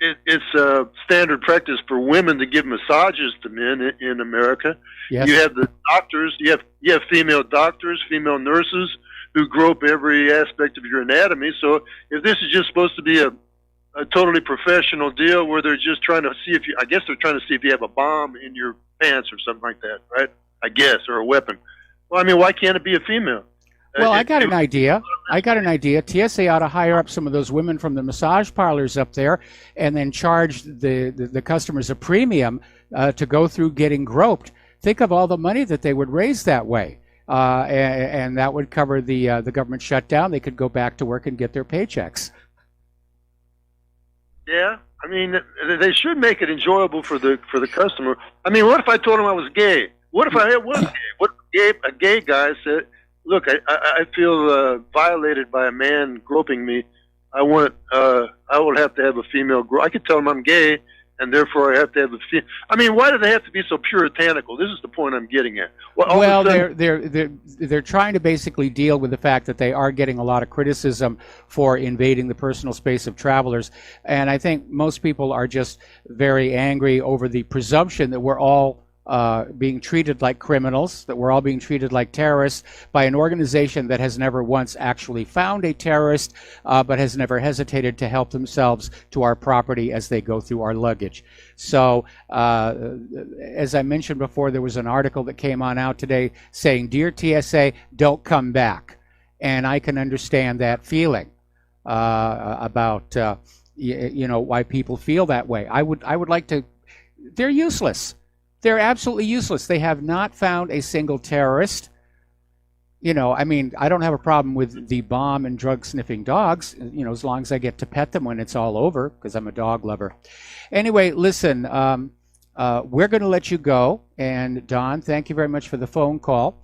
it's standard practice for women to give massages to men in America. Yes. You have the doctors, you have female doctors, female nurses, who grope every aspect of your anatomy. So if this is just supposed to be a totally professional deal where they're just trying to see if you, I guess they're trying to see if you have a bomb in your pants or something like that, right? I guess, or a weapon. Well, I mean, why can't it be a female? Well, I got an idea. TSA ought to hire up some of those women from the massage parlors up there and then charge the customers a premium to go through getting groped. Think of all the money that they would raise that way. And that would cover the government shutdown. They could go back to work and get their paychecks. Yeah, I mean, they should make it enjoyable for the customer. I mean, what if I told him I was gay? What if I was gay? What if a gay guy said, "Look, I feel violated by a man groping me. I would have to have a female I could tell him I'm gay, and therefore I have to have a female. I mean, why do they have to be so puritanical? This is the point I'm getting at. Well, they're trying to basically deal with the fact that they are getting a lot of criticism for invading the personal space of travelers, and I think most people are just very angry over the presumption that we're all being treated like criminals, that we're all being treated like terrorists by an organization that has never once actually found a terrorist, but has never hesitated to help themselves to our property as they go through our luggage. So, as I mentioned before, there was an article that came on out today saying, "Dear TSA, don't come back." And I can understand that feeling about why people feel that way. I would like to. They're useless. They're absolutely useless. They have not found a single terrorist. I mean, I don't have a problem with the bomb and drug sniffing dogs, as long as I get to pet them when it's all over, because I'm a dog lover. Anyway, listen, we're going to let you go. And Don, thank you very much for the phone call.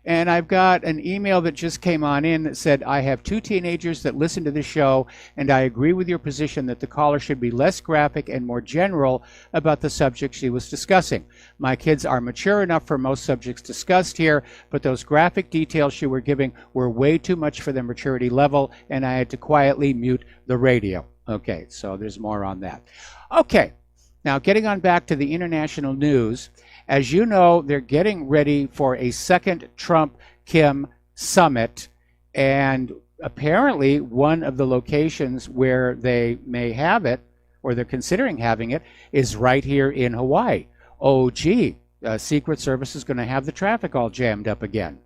And I've got an email that just came on in that said, I have 2 teenagers that listen to the show, and I agree with your position that the caller should be less graphic and more general about the subject she was discussing. My kids are mature enough for most subjects discussed here, but those graphic details you were giving were way too much for their maturity level, and I had to quietly mute the radio. Okay, so there's more on that. Okay, now getting on back to the international news. As you know, they're getting ready for a second Trump-Kim summit, and apparently one of the locations where they may have it, or they're considering having it, is right here in Hawaii. Oh, gee, Secret Service is going to have the traffic all jammed up again.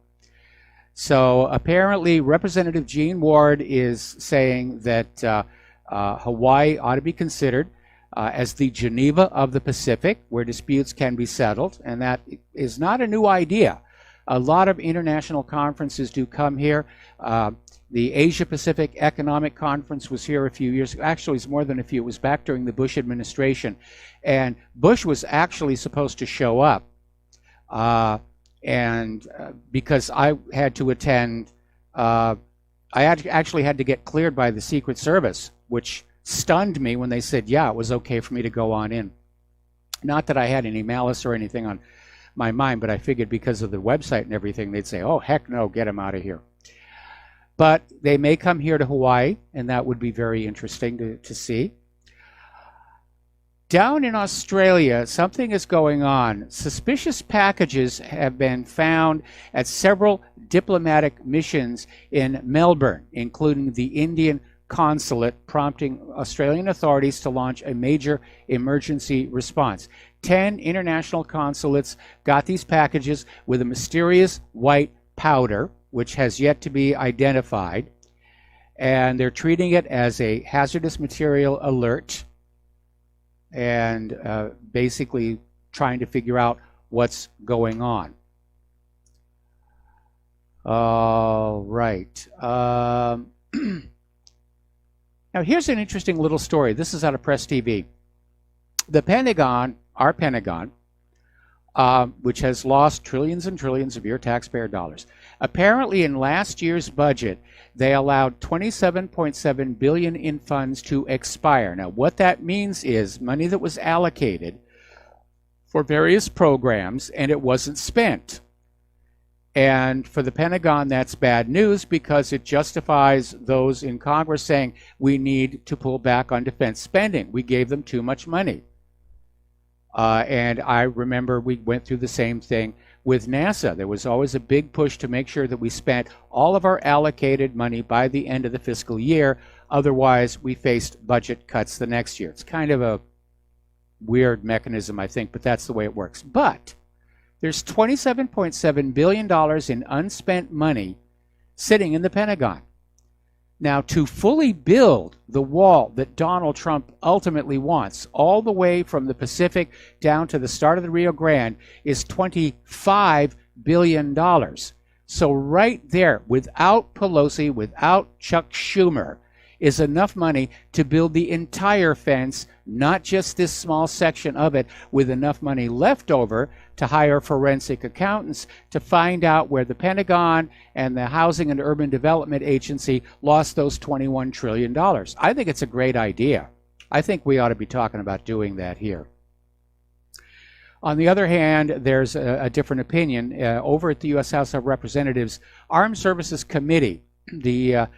So apparently Representative Gene Ward is saying that Hawaii ought to be considered as the Geneva of the Pacific, where disputes can be settled, and that is not a new idea. A lot of international conferences do come here. The Asia Pacific Economic Conference was here a few years ago. Actually, it's more than a few. It was back during the Bush administration, and Bush was actually supposed to show up, and because I had to attend, I actually had to get cleared by the Secret Service, which stunned me when they said, yeah, it was okay for me to go on in. Not that I had any malice or anything on my mind, but I figured because of the website and everything, they'd say, oh, heck no, get him out of here. But they may come here to Hawaii, and that would be very interesting to see. Down in Australia, something is going on. Suspicious packages have been found at several diplomatic missions in Melbourne, including the Indian consulate, prompting Australian authorities to launch a major emergency response. 10 international consulates got these packages with a mysterious white powder, which has yet to be identified, and they're treating it as a hazardous material alert and basically trying to figure out what's going on. All right. Now, here's an interesting little story. This is out of Press TV. The Pentagon, our Pentagon, which has lost trillions and trillions of your taxpayer dollars, apparently in last year's budget, they allowed $27.7 billion in funds to expire. Now, what that means is money that was allocated for various programs and it wasn't spent. And for the Pentagon, that's bad news because it justifies those in Congress saying we need to pull back on defense spending. We gave them too much money. And I remember we went through the same thing with NASA. There was always a big push to make sure that we spent all of our allocated money by the end of the fiscal year. Otherwise, we faced budget cuts the next year. It's kind of a weird mechanism, I think, but that's the way it works. But there's $27.7 billion in unspent money sitting in the Pentagon. Now, to fully build the wall that Donald Trump ultimately wants, all the way from the Pacific down to the start of the Rio Grande, is $25 billion. So right there, without Pelosi, without Chuck Schumer, is enough money to build the entire fence, not just this small section of it, with enough money left over to hire forensic accountants to find out where the Pentagon and the Housing and Urban Development Agency lost those $21 trillion. I think it's a great idea. I think we ought to be talking about doing that here. On the other hand, there's a different opinion. Over at the U.S. House of Representatives Armed Services Committee, the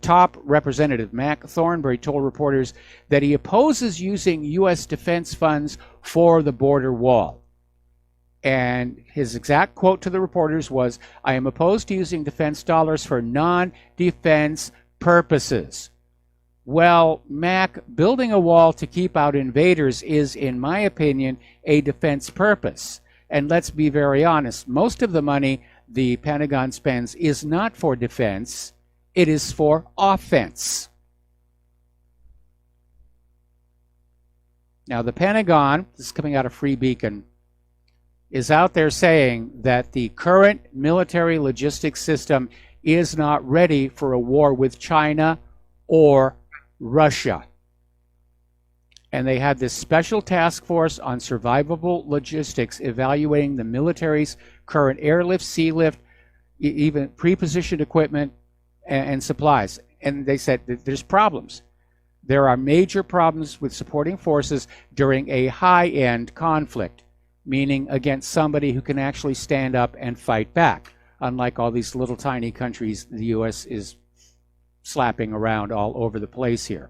top representative, Mac Thornberry, told reporters that he opposes using U.S. defense funds for the border wall. And his exact quote to the reporters was, "I am opposed to using defense dollars for non-defense purposes." Well, Mac, building a wall to keep out invaders is, in my opinion, a defense purpose. And let's be very honest, most of the money the Pentagon spends is not for defense. It is for offense. Now, the Pentagon, this is coming out of Free Beacon, is out there saying that the current military logistics system is not ready for a war with China or Russia. And they had this special task force on survivable logistics evaluating the military's current airlift, sea lift, even pre-positioned equipment, and supplies. And they said that there's problems. There are major problems with supporting forces during a high-end conflict, meaning against somebody who can actually stand up and fight back, unlike all these little tiny countries the U.S. is slapping around all over the place here.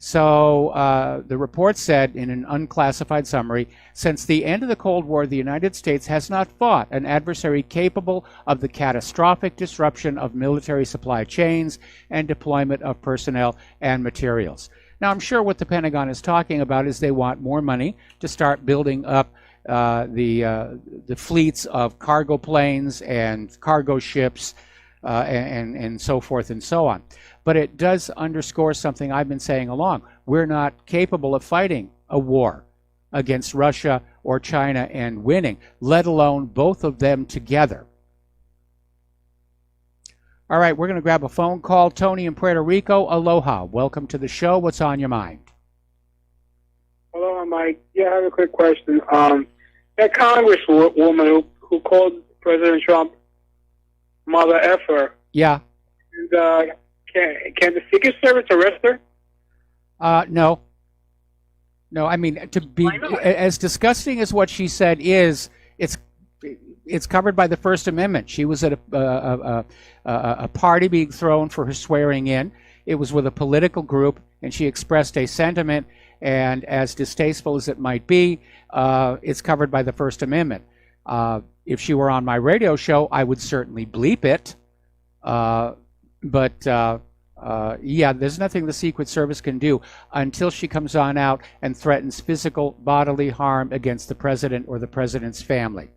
So the report said in an unclassified summary, since the end of the Cold War, the United States has not fought an adversary capable of the catastrophic disruption of military supply chains and deployment of personnel and materials. Now, I'm sure what the Pentagon is talking about is they want more money to start building up the fleets of cargo planes and cargo ships and so forth and so on. But it does underscore something I've been saying along. We're not capable of fighting a war against Russia or China and winning, let alone both of them together. All right, we're going to grab a phone call. Tony in Puerto Rico, aloha. Welcome to the show. What's on your mind? Hello, Mike. Yeah, I have a quick question. That congresswoman who called President Trump Mother Effer. Yeah. And, can the Secret Service arrest her? No. No, I mean, to be as disgusting as what she said is, it's covered by the First Amendment. She was at a party being thrown for her swearing in. It was with a political group, and she expressed a sentiment, and as distasteful as it might be, it's covered by the First Amendment. If she were on my radio show, I would certainly bleep it. Yeah, there's nothing the Secret Service can do until she comes on out and threatens physical bodily harm against the president or the president's family.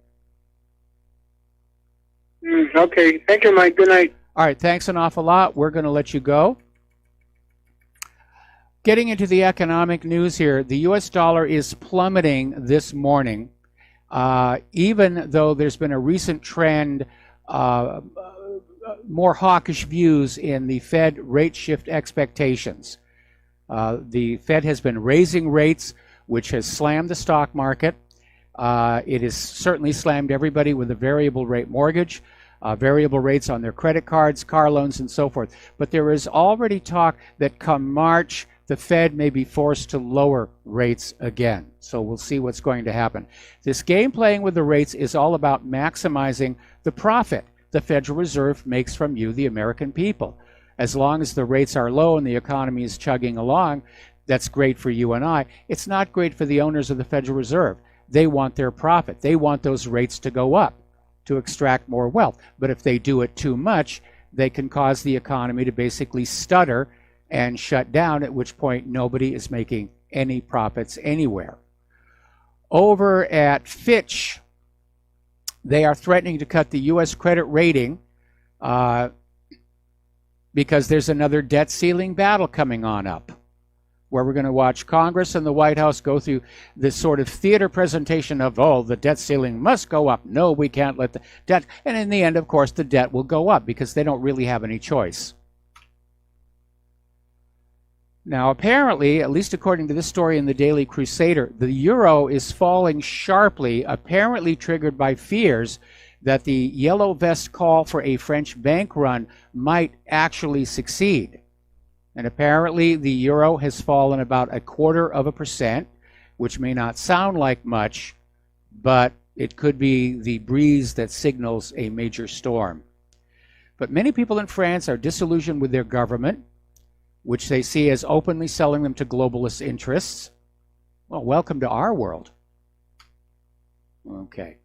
Okay. Thank you, Mike. Good night. All right. Thanks an awful lot. We're going to let you go. Getting into the economic news here, the U.S. dollar is plummeting this morning, even though there's been a recent trend, more hawkish views in the Fed rate shift expectations. The Fed has been raising rates, which has slammed the stock market. It has certainly slammed everybody with a variable rate mortgage, variable rates on their credit cards, car loans, and so forth. But there is already talk that come March, the Fed may be forced to lower rates again. So we'll see what's going to happen. This game playing with the rates is all about maximizing the profit the Federal Reserve makes from you, the American people. As long as the rates are low and the economy is chugging along, that's great for you and I. It's not great for the owners of the Federal Reserve. They want their profit. They want those rates to go up to extract more wealth. But if they do it too much, they can cause the economy to basically stutter and shut down, at which point nobody is making any profits anywhere. Over at Fitch, they are threatening to cut the U.S. credit rating because there's another debt ceiling battle coming on up, where we're going to watch Congress and the White House go through this sort of theater presentation of, oh, the debt ceiling must go up. No, we can't let the debt. And in the end, of course, the debt will go up because they don't really have any choice. Now, apparently, at least according to this story in the Daily Crusader, the euro is falling sharply, apparently triggered by fears that the yellow vest call for a French bank run might actually succeed. And apparently, the euro has fallen about 0.25%, which may not sound like much, but it could be the breeze that signals a major storm. But many people in France are disillusioned with their government, which they see as openly selling them to globalist interests. Well, welcome to our world. Okay.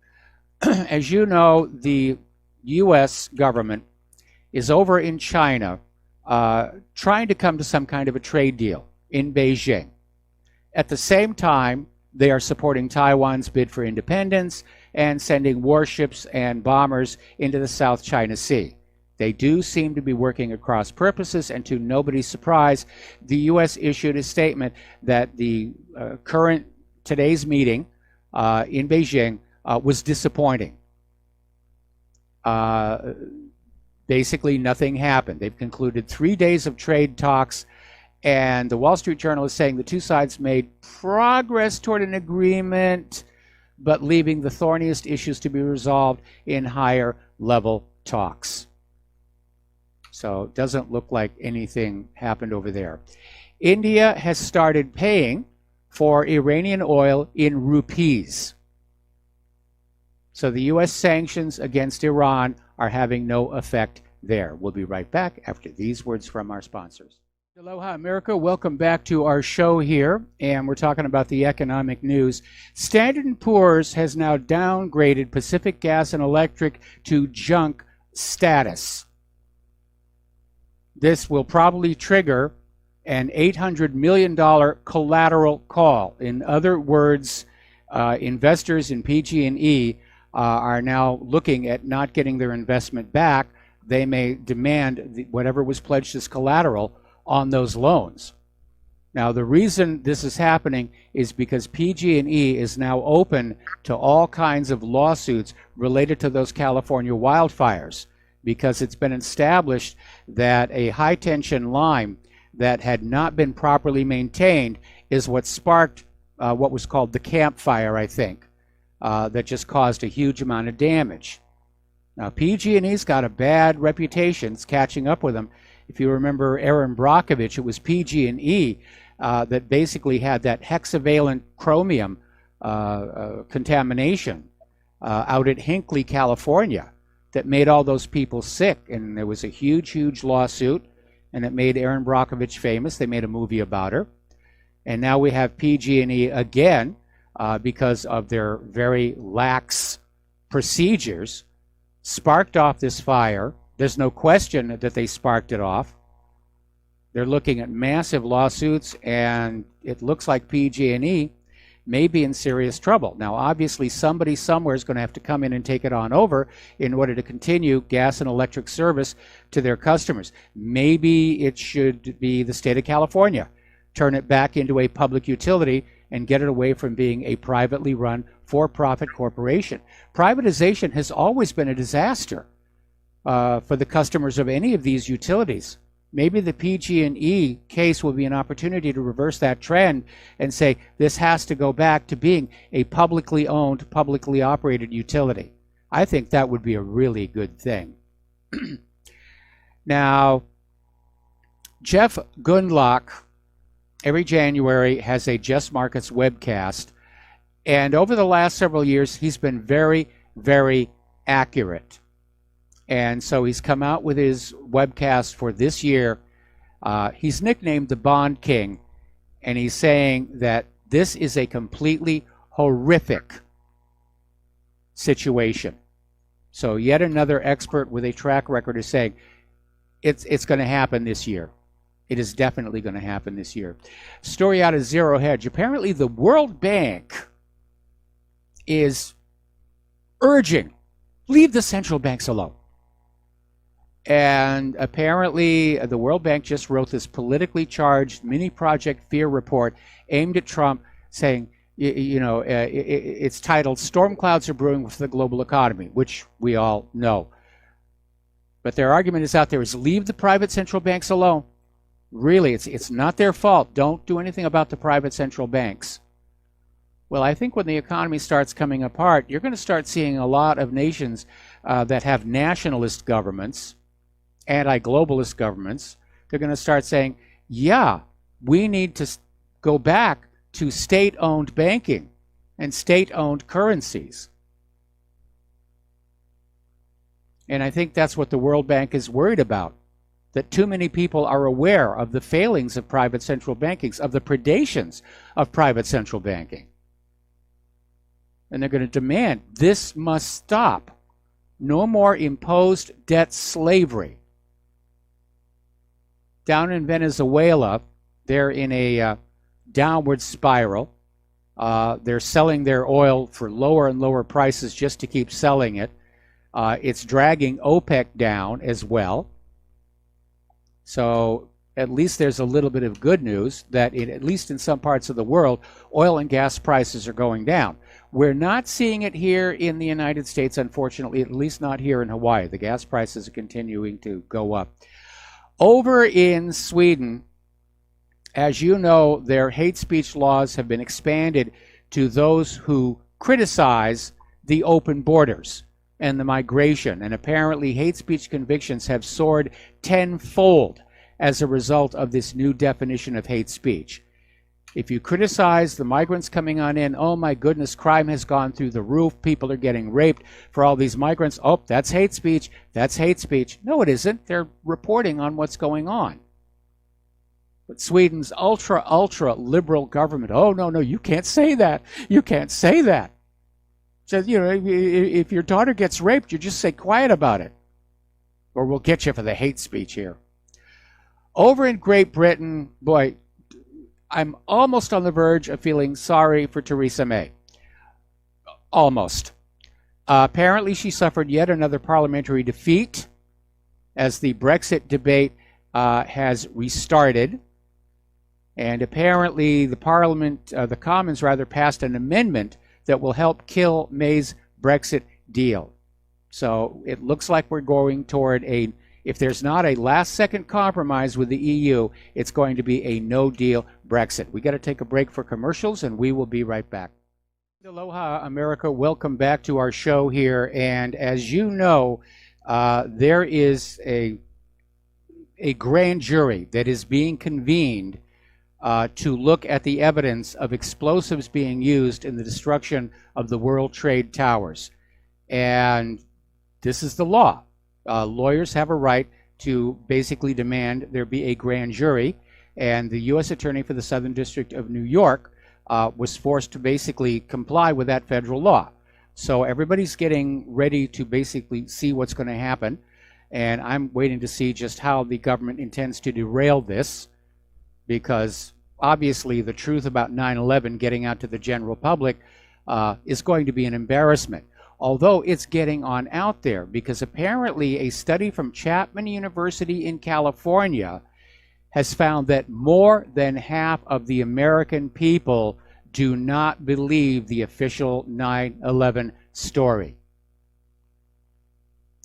As you know, the U.S. government is over in China trying to come to some kind of a trade deal in Beijing. At the same time, they are supporting Taiwan's bid for independence and sending warships and bombers into the South China Sea. They do seem to be working at cross purposes, and to nobody's surprise, the U.S. issued a statement that the today's meeting in Beijing was disappointing. Basically, nothing happened. They've concluded 3 days of trade talks, and the Wall Street Journal is saying the two sides made progress toward an agreement, but leaving the thorniest issues to be resolved in higher level talks. So it doesn't look like anything happened over there. India has started paying for Iranian oil in rupees. So the U.S. sanctions against Iran are having no effect there. We'll be right back after these words from our sponsors. Aloha, America. Welcome back to our show here, and we're talking about the economic news. Standard & Poor's has now downgraded Pacific Gas and Electric to junk status. This will probably trigger an $800 million collateral call. In other words, investors in PG&E are now looking at not getting their investment back. They may demand whatever was pledged as collateral on those loans. Now, the reason this is happening is because PG&E is now open to all kinds of lawsuits related to those California wildfires, because it's been established that a high-tension line that had not been properly maintained is what sparked what was called the campfire, I think, that just caused a huge amount of damage. Now, PG&E's got a bad reputation. It's catching up with them. If you remember Aaron Brockovich, it was PG&E that basically had that hexavalent chromium contamination out at Hinckley, California, that made all those people sick. And there was a huge, huge lawsuit, and it made Erin Brockovich famous. They made a movie about her. And now we have PG&E again, because of their very lax procedures, sparked off this fire. There's no question that they sparked it off. They're looking at massive lawsuits, and it looks like PG&E may be in serious trouble. Now, obviously, somebody somewhere is going to have to come in and take it on over in order to continue gas and electric service to their customers. Maybe it should be the state of California. Turn it back into a public utility and get it away from being a privately run for-profit corporation. Privatization has always been a disaster for the customers of any of these utilities. Maybe the PG&E case will be an opportunity to reverse that trend and say this has to go back to being a publicly owned, publicly operated utility. I think that would be a really good thing. Now, Jeff Gundlach, every January, has a Just Markets webcast. And over the last several years, he's been very, very accurate. And so he's come out with his webcast for this year. He's nicknamed the Bond King. And he's saying that this is a completely horrific situation. So yet another expert with a track record is saying it's going to happen this year. It is definitely going to happen this year. Story out of Zero Hedge. Apparently the World Bank is urging, leave the central banks alone. And apparently the World Bank just wrote this politically charged mini Project Fear report aimed at Trump, saying, it's titled Storm Clouds Are Brewing for the Global Economy, which we all know. But their argument is out there is leave the private central banks alone. Really, it's not their fault. Don't do anything about the private central banks. Well, I think when the economy starts coming apart, you're going to start seeing a lot of nations that have nationalist governments, anti-globalist governments. They're going to start saying, yeah, we need to go back to state-owned banking and state-owned currencies. And I think that's what the World Bank is worried about, that too many people are aware of the failings of private central bankings, of the predations of private central banking. And they're going to demand this must stop. No more imposed debt slavery. Down in Venezuela, they're in a downward spiral. They're selling their oil for lower and lower prices just to keep selling it. It's dragging OPEC down as well. So at least there's a little bit of good news that at least in some parts of the world, oil and gas prices are going down. We're not seeing it here in the United States, unfortunately, at least not here in Hawaii. The gas prices are continuing to go up. Over in Sweden, as you know, their hate speech laws have been expanded to those who criticize the open borders and the migration. And apparently hate speech convictions have soared tenfold as a result of this new definition of hate speech. If you criticize the migrants coming on in, oh my goodness, crime has gone through the roof. People are getting raped for all these migrants. Oh, that's hate speech. That's hate speech. No, it isn't. They're reporting on what's going on. But Sweden's ultra liberal government, oh, no, you can't say that. You can't say that. Says, if your daughter gets raped, you just say quiet about it. Or we'll get you for the hate speech here. Over in Great Britain, boy, I'm almost on the verge of feeling sorry for Theresa May. Almost. Apparently she suffered yet another parliamentary defeat as the Brexit debate has restarted. And apparently the Commons passed an amendment that will help kill May's Brexit deal. So it looks like we're going toward if there's not a last-second compromise with the EU, it's going to be a no-deal Brexit. We got to take a break for commercials, and we will be right back. Aloha, America. Welcome back to our show here. And as you know, there is a grand jury that is being convened to look at the evidence of explosives being used in the destruction of the World Trade Towers. And this is the law. Lawyers have a right to basically demand there be a grand jury. And the U.S. Attorney for the Southern District of New York was forced to basically comply with that federal law. So everybody's getting ready to basically see what's going to happen. And I'm waiting to see just how the government intends to derail this, because obviously the truth about 9/11 getting out to the general public is going to be an embarrassment. Although it's getting on out there, because apparently a study from Chapman University in California has found that more than half of the American people do not believe the official 9/11 story.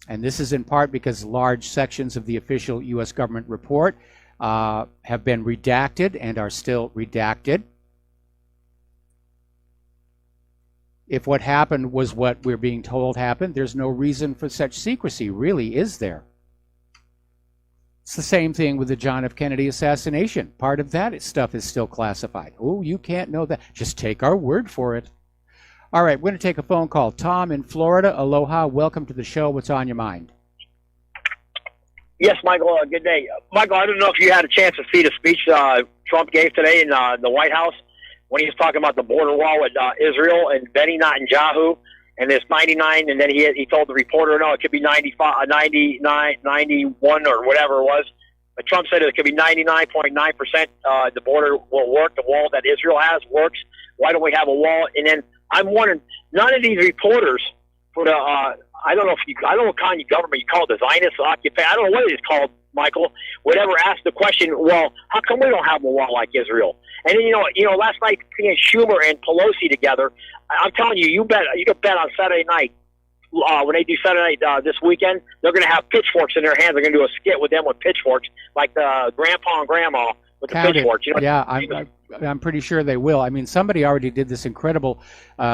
And this is in part because large sections of the official U.S. government report have been redacted and are still redacted. If what happened was what we're being told happened, there's no reason for such secrecy, really, is there? It's the same thing with the John F. Kennedy assassination. Part of that stuff is still classified. Oh, you can't know that. Just take our word for it. All right, we're going to take a phone call. Tom in Florida, aloha. Welcome to the show. What's on your mind? Yes, Michael, good day. Michael, I don't know if you had a chance to see the speech Trump gave today in the White House when he was talking about the border wall with Israel and Benny Netanyahu, and there's 99, and then he told the reporter, no, it could be 95, 99, 91 or whatever it was. But Trump said it could be 99.9% the border will work, the wall that Israel has works. Why don't we have a wall? And then I'm wondering, none of these reporters for the, I don't know what kind of government you call it, the Zionist occupation, I don't know what it is called, Michael, whatever, asked the question, well, how come we don't have a wall like Israel? And then, you know, last night, Schumer and Pelosi together, I'm telling you, you could bet on Saturday night, when they do Saturday night this weekend, they're going to have pitchforks in their hands. They're going to do a skit with them with pitchforks, like the grandpa and grandma with the pitchforks. You know? Yeah, I'm pretty sure they will. I mean, somebody already did this incredible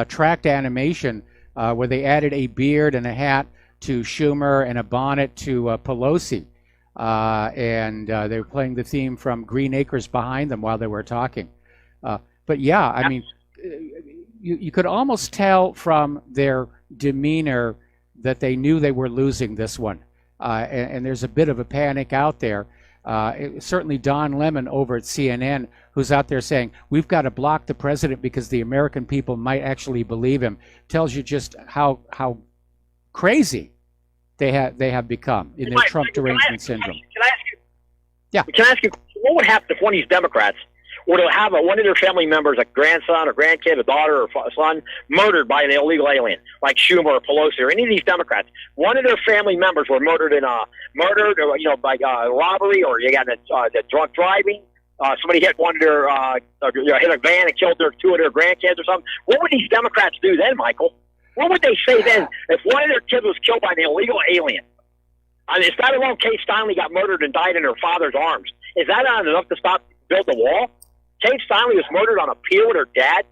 tracked animation where they added a beard and a hat to Schumer and a bonnet to Pelosi. And they were playing the theme from Green Acres behind them while they were talking. But yeah, I mean, you could almost tell from their demeanor that they knew they were losing this one. And there's a bit of a panic out there. Certainly Don Lemon over at CNN, who's out there saying, we've got to block the president because the American people might actually believe him, tells you just how crazy they have become in their Trump derangement syndrome. Can I ask you? Yeah. Can I ask you, what would happen if one of these Democrats were to have one of their family members, a grandson or grandkid, a daughter or son, murdered by an illegal alien, like Schumer or Pelosi or any of these Democrats? One of their family members were murdered by robbery, or you got the drunk driving. Somebody hit one of their hit a van and killed two of their grandkids or something. What would these Democrats do then, Michael? What would they say then if one of their kids was killed by an illegal alien? I mean, is that alone Kate Steinle got murdered and died in her father's arms? Is that not enough to build the wall? Kate Steinle was murdered on a pier with her dad,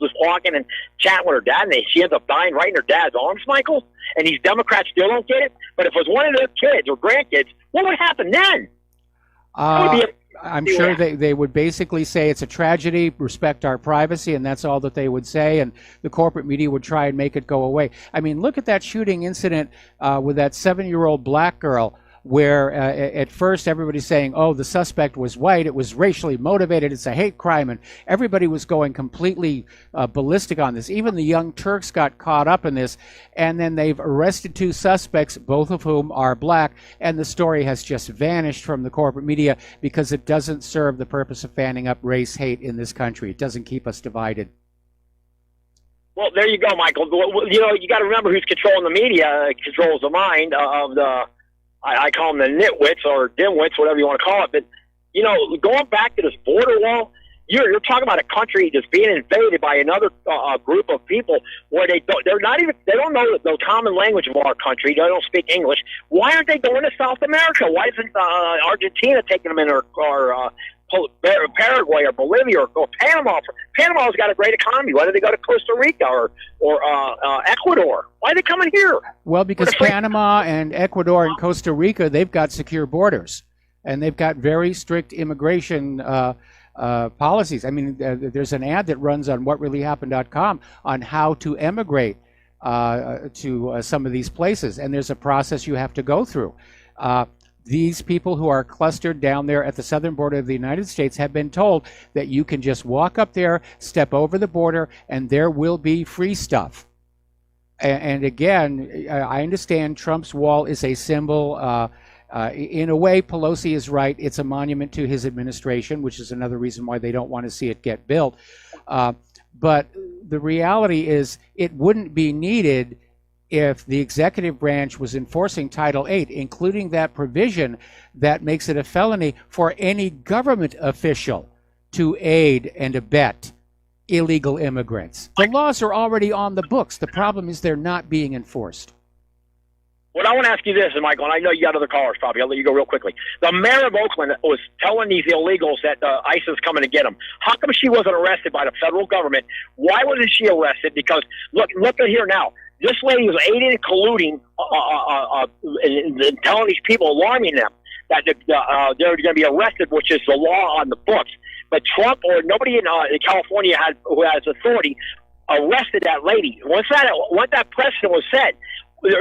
was walking and chatting with her dad, and she ends up dying right in her dad's arms, Michael? And these Democrats still don't get it? But if it was one of their kids or grandkids, what would happen then? I'm sure they would basically say it's a tragedy, respect our privacy, and that's all that they would say, and the corporate media would try and make it go away. I mean, look at that shooting incident with that 7-year-old black girl, where at first everybody's saying, oh, the suspect was white, it was racially motivated, it's a hate crime, and everybody was going completely ballistic on this. Even the Young Turks got caught up in this, and then they've arrested 2 suspects, both of whom are black, and the story has just vanished from the corporate media because it doesn't serve the purpose of fanning up race hate in this country. It doesn't keep us divided. Well, there you go, Michael. You know, you got to remember who's controlling the media, controls the mind of the... I call them the nitwits or dimwits, whatever you want to call it. But, you know, going back to this border wall, you're talking about a country that's being invaded by another group of people where they don't know the common language of our country. They don't speak English. Why aren't they going to South America? Why isn't Argentina taking them in, or Paraguay or Bolivia or Panama? Panama's got a great economy. Why do they go to Costa Rica or Ecuador? Why are they coming here? Well, because Panama and Ecuador and Costa Rica, they've got secure borders, and they've got very strict immigration policies. I mean, there's an ad that runs on whatreallyhappened.com on how to emigrate to some of these places, and there's a process you have to go through. these people who are clustered down there at the southern border of the United States have been told that you can just walk up there, step over the border, and there will be free stuff. And again, I understand Trump's wall is a symbol. In a way, Pelosi is right. It's a monument to his administration, which is another reason why they don't want to see it get built. But the reality is it wouldn't be needed if the executive branch was enforcing Title VIII, including that provision that makes it a felony for any government official to aid and abet illegal immigrants. The laws are already on the books. The problem is they're not being enforced. Well, I want to ask you this, Michael, and I know you got other callers probably. I'll let you go real quickly. The mayor of Oakland was telling these illegals that ICE is coming to get them. How come she wasn't arrested by the federal government? Why wasn't she arrested? Because look at here now. This lady was aiding and colluding, and telling these people, alarming them that they're going to be arrested, which is the law on the books. But Trump or nobody in California who has authority arrested that lady. Once that precedent was set,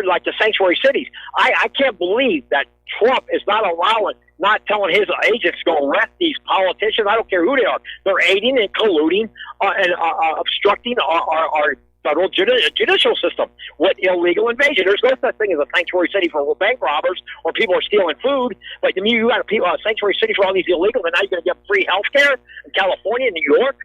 like the sanctuary cities, I can't believe that Trump is not telling his agents to go arrest these politicians. I don't care who they are. They're aiding and colluding and obstructing our federal judicial system with illegal invasion. There's no such thing as a sanctuary city for bank robbers or people are stealing food. But to me, you got a sanctuary city for all these illegals, and now you're going to get free health care in California and New York.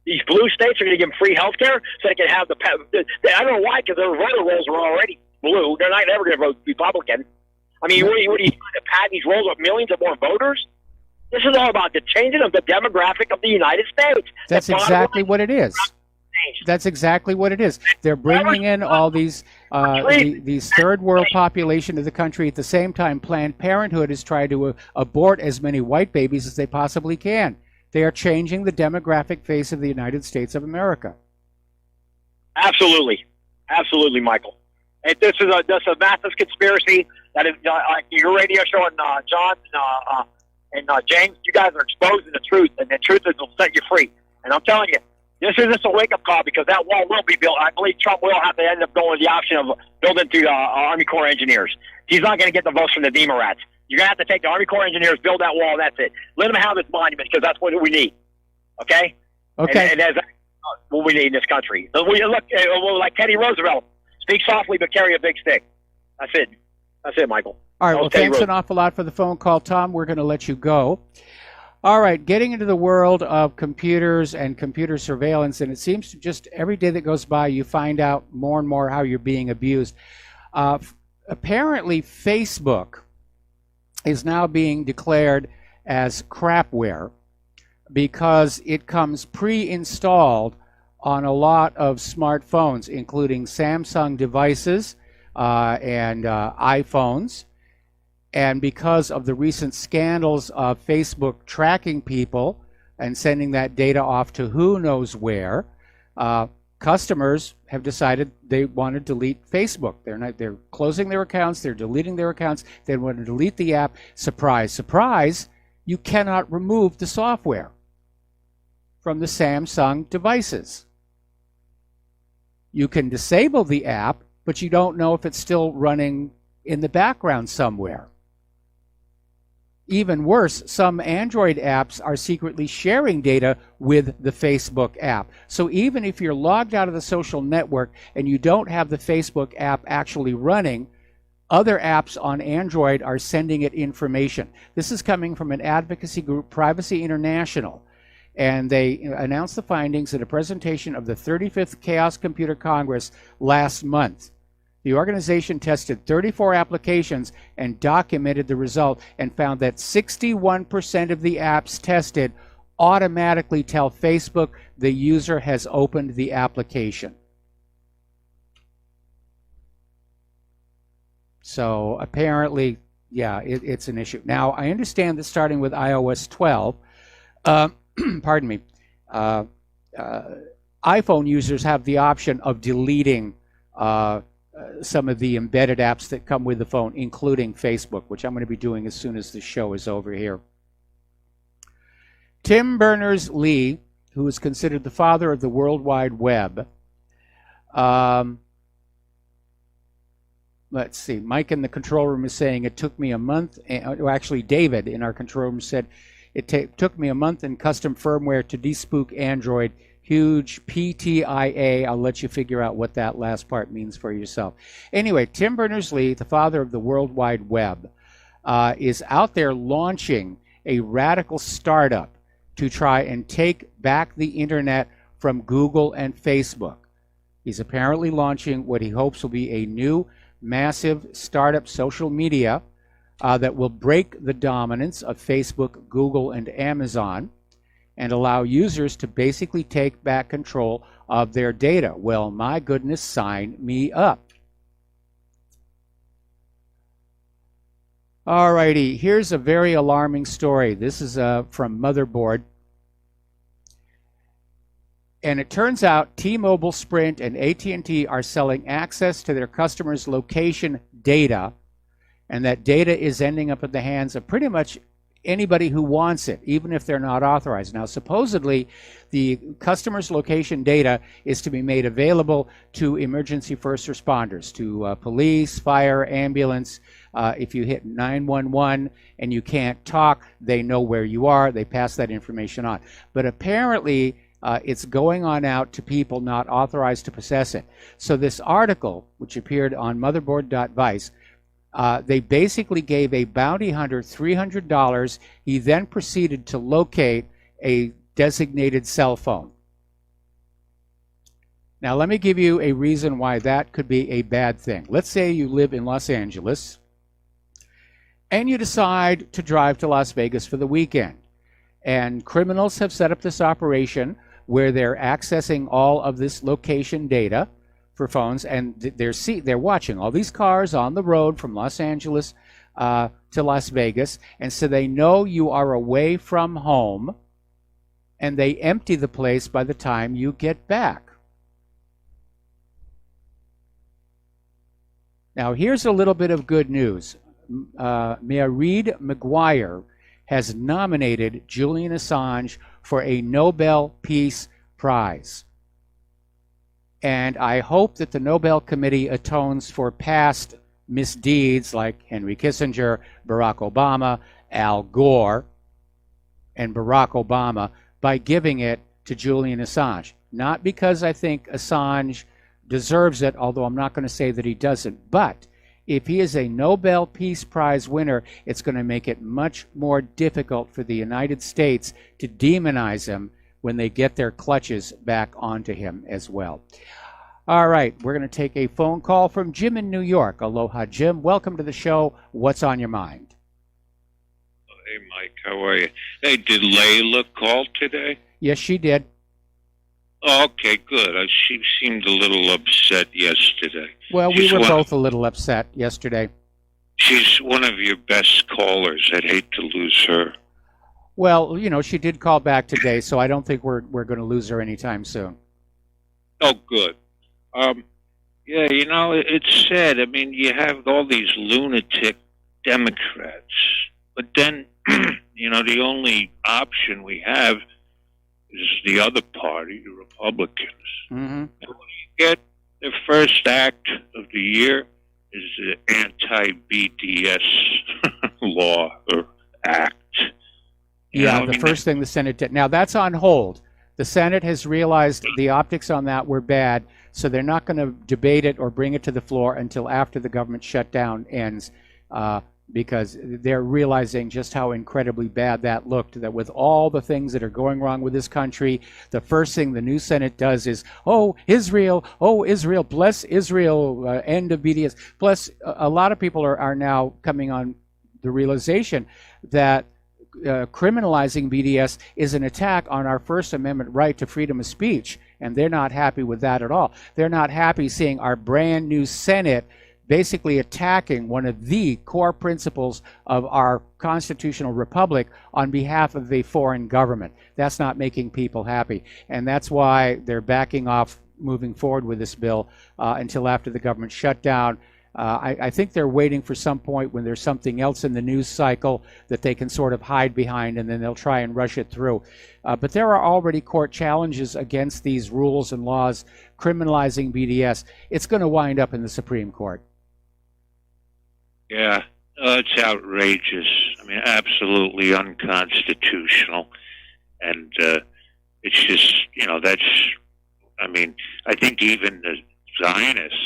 These blue states are going to give them free health care so they can have I don't know why, because their voter rolls are already blue. They're not ever going to vote Republican. I mean, what are you trying to pad these rolls with millions of more voters? This is all about the changing of the demographic of the United States. That's exactly what it is. That's exactly what it is. They're bringing in all these third world population of the country at the same time. Planned Parenthood is trying to abort as many white babies as they possibly can. They are changing the demographic face of the United States of America. Absolutely, Michael. And this is a massive conspiracy that is your radio show and John and James. You guys are exposing the truth, and the truth will set you free. And I'm telling you, this is just a wake-up call, because that wall will be built. I believe Trump will have to end up going with the option of building to Army Corps engineers. He's not going to get the votes from the Democrats. You're going to have to take the Army Corps engineers, build that wall, and that's it. Let them have this monument, because that's what we need. Okay? Okay. And that's what we need in this country. We look like Teddy Roosevelt. Speak softly, but carry a big stick. That's it. That's it, Michael. All right. Well, thanks an awful lot for the phone call, Tom. We're going to let you go. All right, getting into the world of computers and computer surveillance, and it seems to just every day that goes by, you find out more and more how you're being abused. Apparently, Facebook is now being declared as crapware because it comes pre-installed on a lot of smartphones, including Samsung devices and iPhones. And because of the recent scandals of Facebook tracking people and sending that data off to who knows where, customers have decided they want to delete Facebook. They're closing their accounts, they're deleting their accounts, they want to delete the app. Surprise, surprise, you cannot remove the software from the Samsung devices. You can disable the app, but you don't know if it's still running in the background somewhere. Even worse, some Android apps are secretly sharing data with the Facebook app. So even if you're logged out of the social network and you don't have the Facebook app actually running, other apps on Android are sending it information. This is coming from an advocacy group, Privacy International. And they announced the findings at a presentation of the 35th Chaos Computer Congress last month. The organization tested 34 applications and documented the result and found that 61% of the apps tested automatically tell Facebook the user has opened the application. So apparently, yeah, it's an issue. Now, I understand that starting with iOS 12, pardon me, iPhone users have the option of deleting some of the embedded apps that come with the phone, including Facebook, which I'm going to be doing as soon as the show is over here. Tim Berners-Lee, who is considered the father of the World Wide Web, let's see, Mike in the control room is saying it took me a month. Actually, David in our control room said it took me a month in custom firmware to despook Android. Huge PTIA. I'll let you figure out what that last part means for yourself. Anyway, Tim Berners-Lee, the father of the World Wide Web, is out there launching a radical startup to try and take back the internet from Google and Facebook. He's apparently launching what he hopes will be a new massive startup social media that will break the dominance of Facebook, Google, and Amazon and allow users to basically take back control of their data. Well, my goodness, sign me up. All righty, here's a very alarming story. This is from Motherboard. And it turns out T-Mobile, Sprint, and AT&T are selling access to their customers' location data, and that data is ending up in the hands of pretty much anybody who wants it, even if they're not authorized. Now, supposedly, the customer's location data is to be made available to emergency first responders, to police, fire, ambulance. If you hit 911 and you can't talk, they know where you are. They pass that information on. But apparently, it's going on out to people not authorized to possess it. So this article, which appeared on motherboard.vice, they basically gave a bounty hunter $300. He then proceeded to locate a designated cell phone. Now, let me give you a reason why that could be a bad thing. Let's say you live in Los Angeles and you decide to drive to Las Vegas for the weekend. And criminals have set up this operation where they're accessing all of this location data for phones, and they're watching all these cars on the road from Los Angeles to Las Vegas, and so they know you are away from home, and they empty the place by the time you get back. Now, here's a little bit of good news. Mayor Reed McGuire has nominated Julian Assange for a Nobel Peace Prize. And I hope that the Nobel Committee atones for past misdeeds like Henry Kissinger, Barack Obama, Al Gore, and Barack Obama by giving it to Julian Assange. Not because I think Assange deserves it, although I'm not going to say that he doesn't, but if he is a Nobel Peace Prize winner, it's going to make it much more difficult for the United States to demonize him when they get their clutches back onto him as well. All right, we're going to take a phone call from Jim in New York. Aloha, Jim. Welcome to the show. What's on your mind? Hey, Mike. How are you? Hey, did Layla call today? Yes, she did. Okay, good. She seemed a little upset yesterday. Well, we were both a little upset yesterday. She's one of your best callers. I'd hate to lose her. Well, you know, she did call back today, so I don't think we're going to lose her anytime soon. Oh, good. Yeah, you know, it's sad. I mean, you have all these lunatic Democrats, but then, you know, the only option we have is the other party, the Republicans. Mm-hmm. And when you get the first act of the year is the anti-BDS law or act. Yeah, the first thing the Senate did. Now, that's on hold. The Senate has realized the optics on that were bad, so they're not going to debate it or bring it to the floor until after the government shutdown ends, because they're realizing just how incredibly bad that looked, that with all the things that are going wrong with this country, the first thing the new Senate does is, oh, Israel, bless Israel, end of BDS. Plus, a lot of people are now coming on the realization that criminalizing BDS is an attack on our First Amendment right to freedom of speech, and they're not happy with that at all. They're not happy seeing our brand new Senate basically attacking one of the core principles of our constitutional republic on behalf of a foreign government. That's not making people happy, and that's why they're backing off moving forward with this bill until after the government shutdown. I think they're waiting for some point when there's something else in the news cycle that they can sort of hide behind, and then they'll try and rush it through. But there are already court challenges against these rules and laws criminalizing BDS. It's going to wind up in the Supreme Court. Yeah, it's outrageous. I mean, absolutely unconstitutional. And it's just, that's, I mean, I think even the Zionists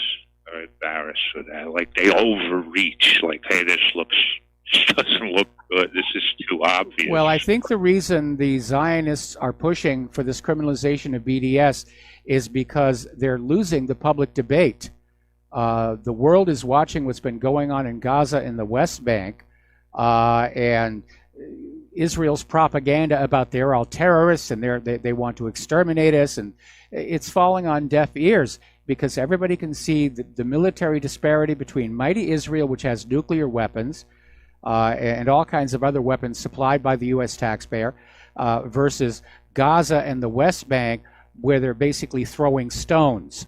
are embarrassed with that. Like, they overreach. Like, hey, this doesn't look good. This is too obvious. Well, I think the reason the Zionists are pushing for this criminalization of BDS is because they're losing the public debate. The world is watching what's been going on in Gaza and the West Bank, and Israel's propaganda about they're all terrorists and they want to exterminate us, and it's falling on deaf ears because everybody can see the military disparity between mighty Israel, which has nuclear weapons, and all kinds of other weapons supplied by the U.S. taxpayer, versus Gaza and the West Bank, where they're basically throwing stones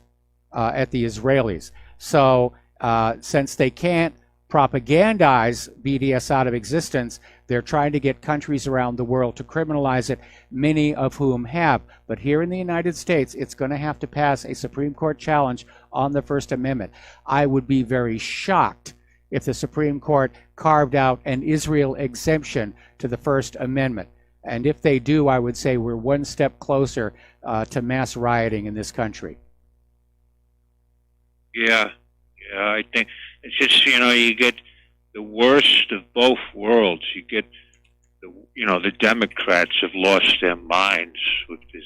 at the Israelis. So since they can't propagandize BDS out of existence, they're trying to get countries around the world to criminalize it, many of whom have. But here in the United States, it's going to have to pass a Supreme Court challenge on the First Amendment. I would be very shocked if the Supreme Court carved out an Israel exemption to the First Amendment. And if they do, I would say we're one step closer to mass rioting in this country. Yeah, I think it's just, you get the worst of both worlds. You get, the Democrats have lost their minds with this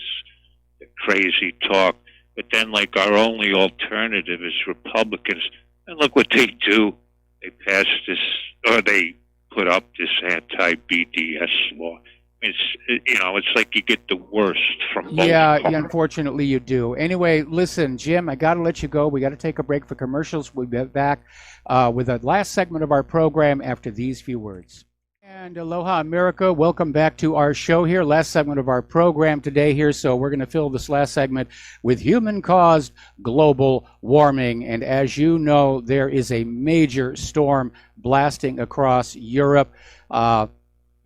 crazy talk. But then, like, our only alternative is Republicans. And look what they do. They pass this, or they put up this anti-BDS law. It's like you get the worst from both. Yeah, unfortunately you do. Anyway, listen, Jim, I got to let you go. We got to take a break for commercials. We'll be back with the last segment of our program after these few words. And aloha, America. Welcome back to our show here. Last segment of our program today here. So we're going to fill this last segment with human-caused global warming. And as you know, there is a major storm blasting across Europe.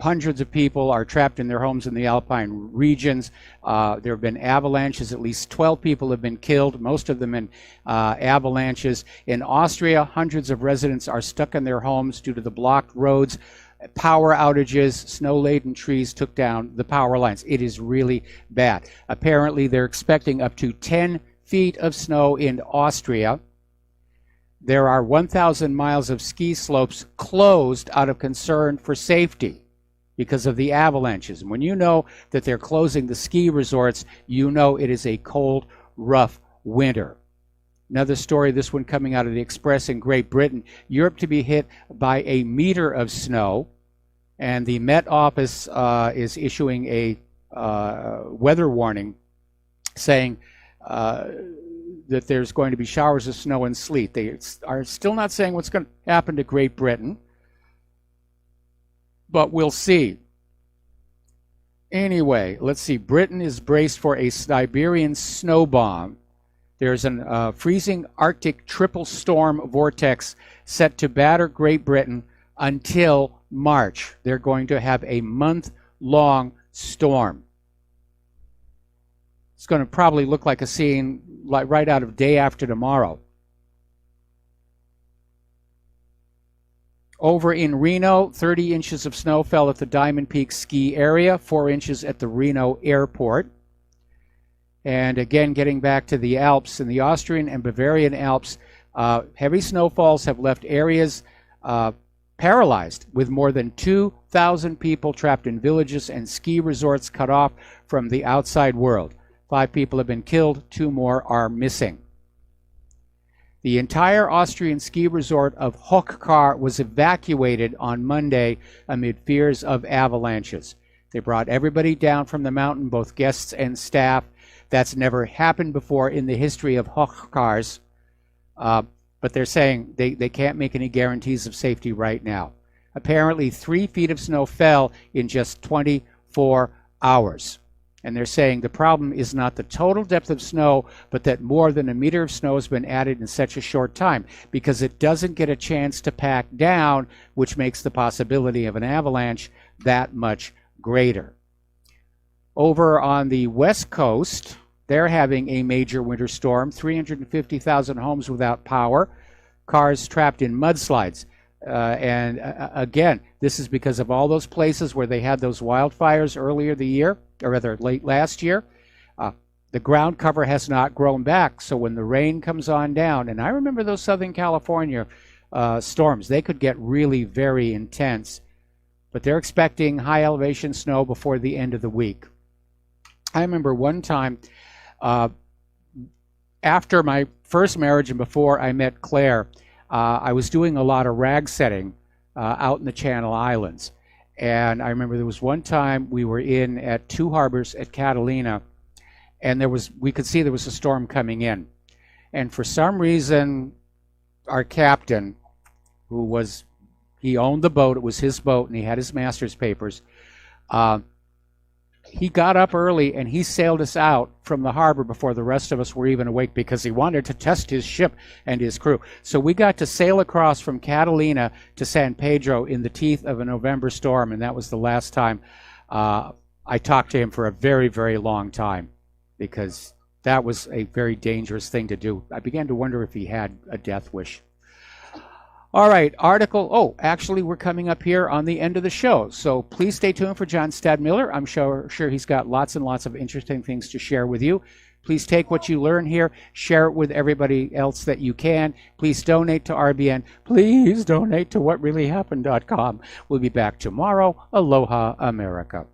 Hundreds of people are trapped in their homes in the alpine regions. There have been avalanches. At least 12 people have been killed, most of them in avalanches. In Austria, hundreds of residents are stuck in their homes due to the blocked roads. Power outages, snow-laden trees took down the power lines. It is really bad. Apparently, they're expecting up to 10 feet of snow in Austria. There are 1,000 miles of ski slopes closed out of concern for safety because of the avalanches. And when you know that they're closing the ski resorts, you know it is a cold, rough winter. Another story, this one coming out of the Express in Great Britain. Europe to be hit by a meter of snow, and the Met Office is issuing a weather warning saying that there's going to be showers of snow and sleet. They are still not saying what's going to happen to Great Britain, but we'll see. Anyway, let's see. Britain is braced for a Siberian snow bomb. There's a freezing Arctic triple storm vortex set to batter Great Britain until March. They're going to have a month-long storm. It's going to probably look like a scene like right out of Day After Tomorrow. Over in Reno, 30 inches of snow fell at the Diamond Peak ski area, 4 inches at the Reno airport. And again, getting back to the Alps, in the Austrian and Bavarian Alps, heavy snowfalls have left areas paralyzed, with more than 2,000 people trapped in villages and ski resorts cut off from the outside world. 5 people have been killed, 2 more are missing. The entire Austrian ski resort of Hochkar was evacuated on Monday amid fears of avalanches. They brought everybody down from the mountain, both guests and staff. That's never happened before in the history of Hochkars, but they're saying they can't make any guarantees of safety right now. Apparently 3 feet of snow fell in just 24 hours. And they're saying the problem is not the total depth of snow, but that more than a meter of snow has been added in such a short time, because it doesn't get a chance to pack down, which makes the possibility of an avalanche that much greater. Over on the West Coast, they're having a major winter storm, 350,000 homes without power, cars trapped in mudslides. Again, this is because of all those places where they had those wildfires earlier the year, or rather late last year. The ground cover has not grown back, so when the rain comes on down, and I remember those Southern California storms, they could get really very intense, but they're expecting high elevation snow before the end of the week. I remember one time, after my first marriage and before I met Claire, I was doing a lot of rag setting out in the Channel Islands. And I remember there was one time we were in at Two Harbors at Catalina, and we could see there was a storm coming in. And for some reason, our captain, he owned the boat, it was his boat, and he had his master's papers, he got up early and he sailed us out from the harbor before the rest of us were even awake because he wanted to test his ship and his crew. So we got to sail across from Catalina to San Pedro in the teeth of a November storm, and that was the last time I talked to him for a very, very long time, because that was a very dangerous thing to do. I began to wonder if he had a death wish. All right, article. Actually, we're coming up here on the end of the show, so please stay tuned for John Stadmiller. I'm sure he's got lots and lots of interesting things to share with you. Please take what you learn here, share it with everybody else that you can. Please donate to RBN. Please donate to whatreallyhappened.com. We'll be back tomorrow. Aloha, America.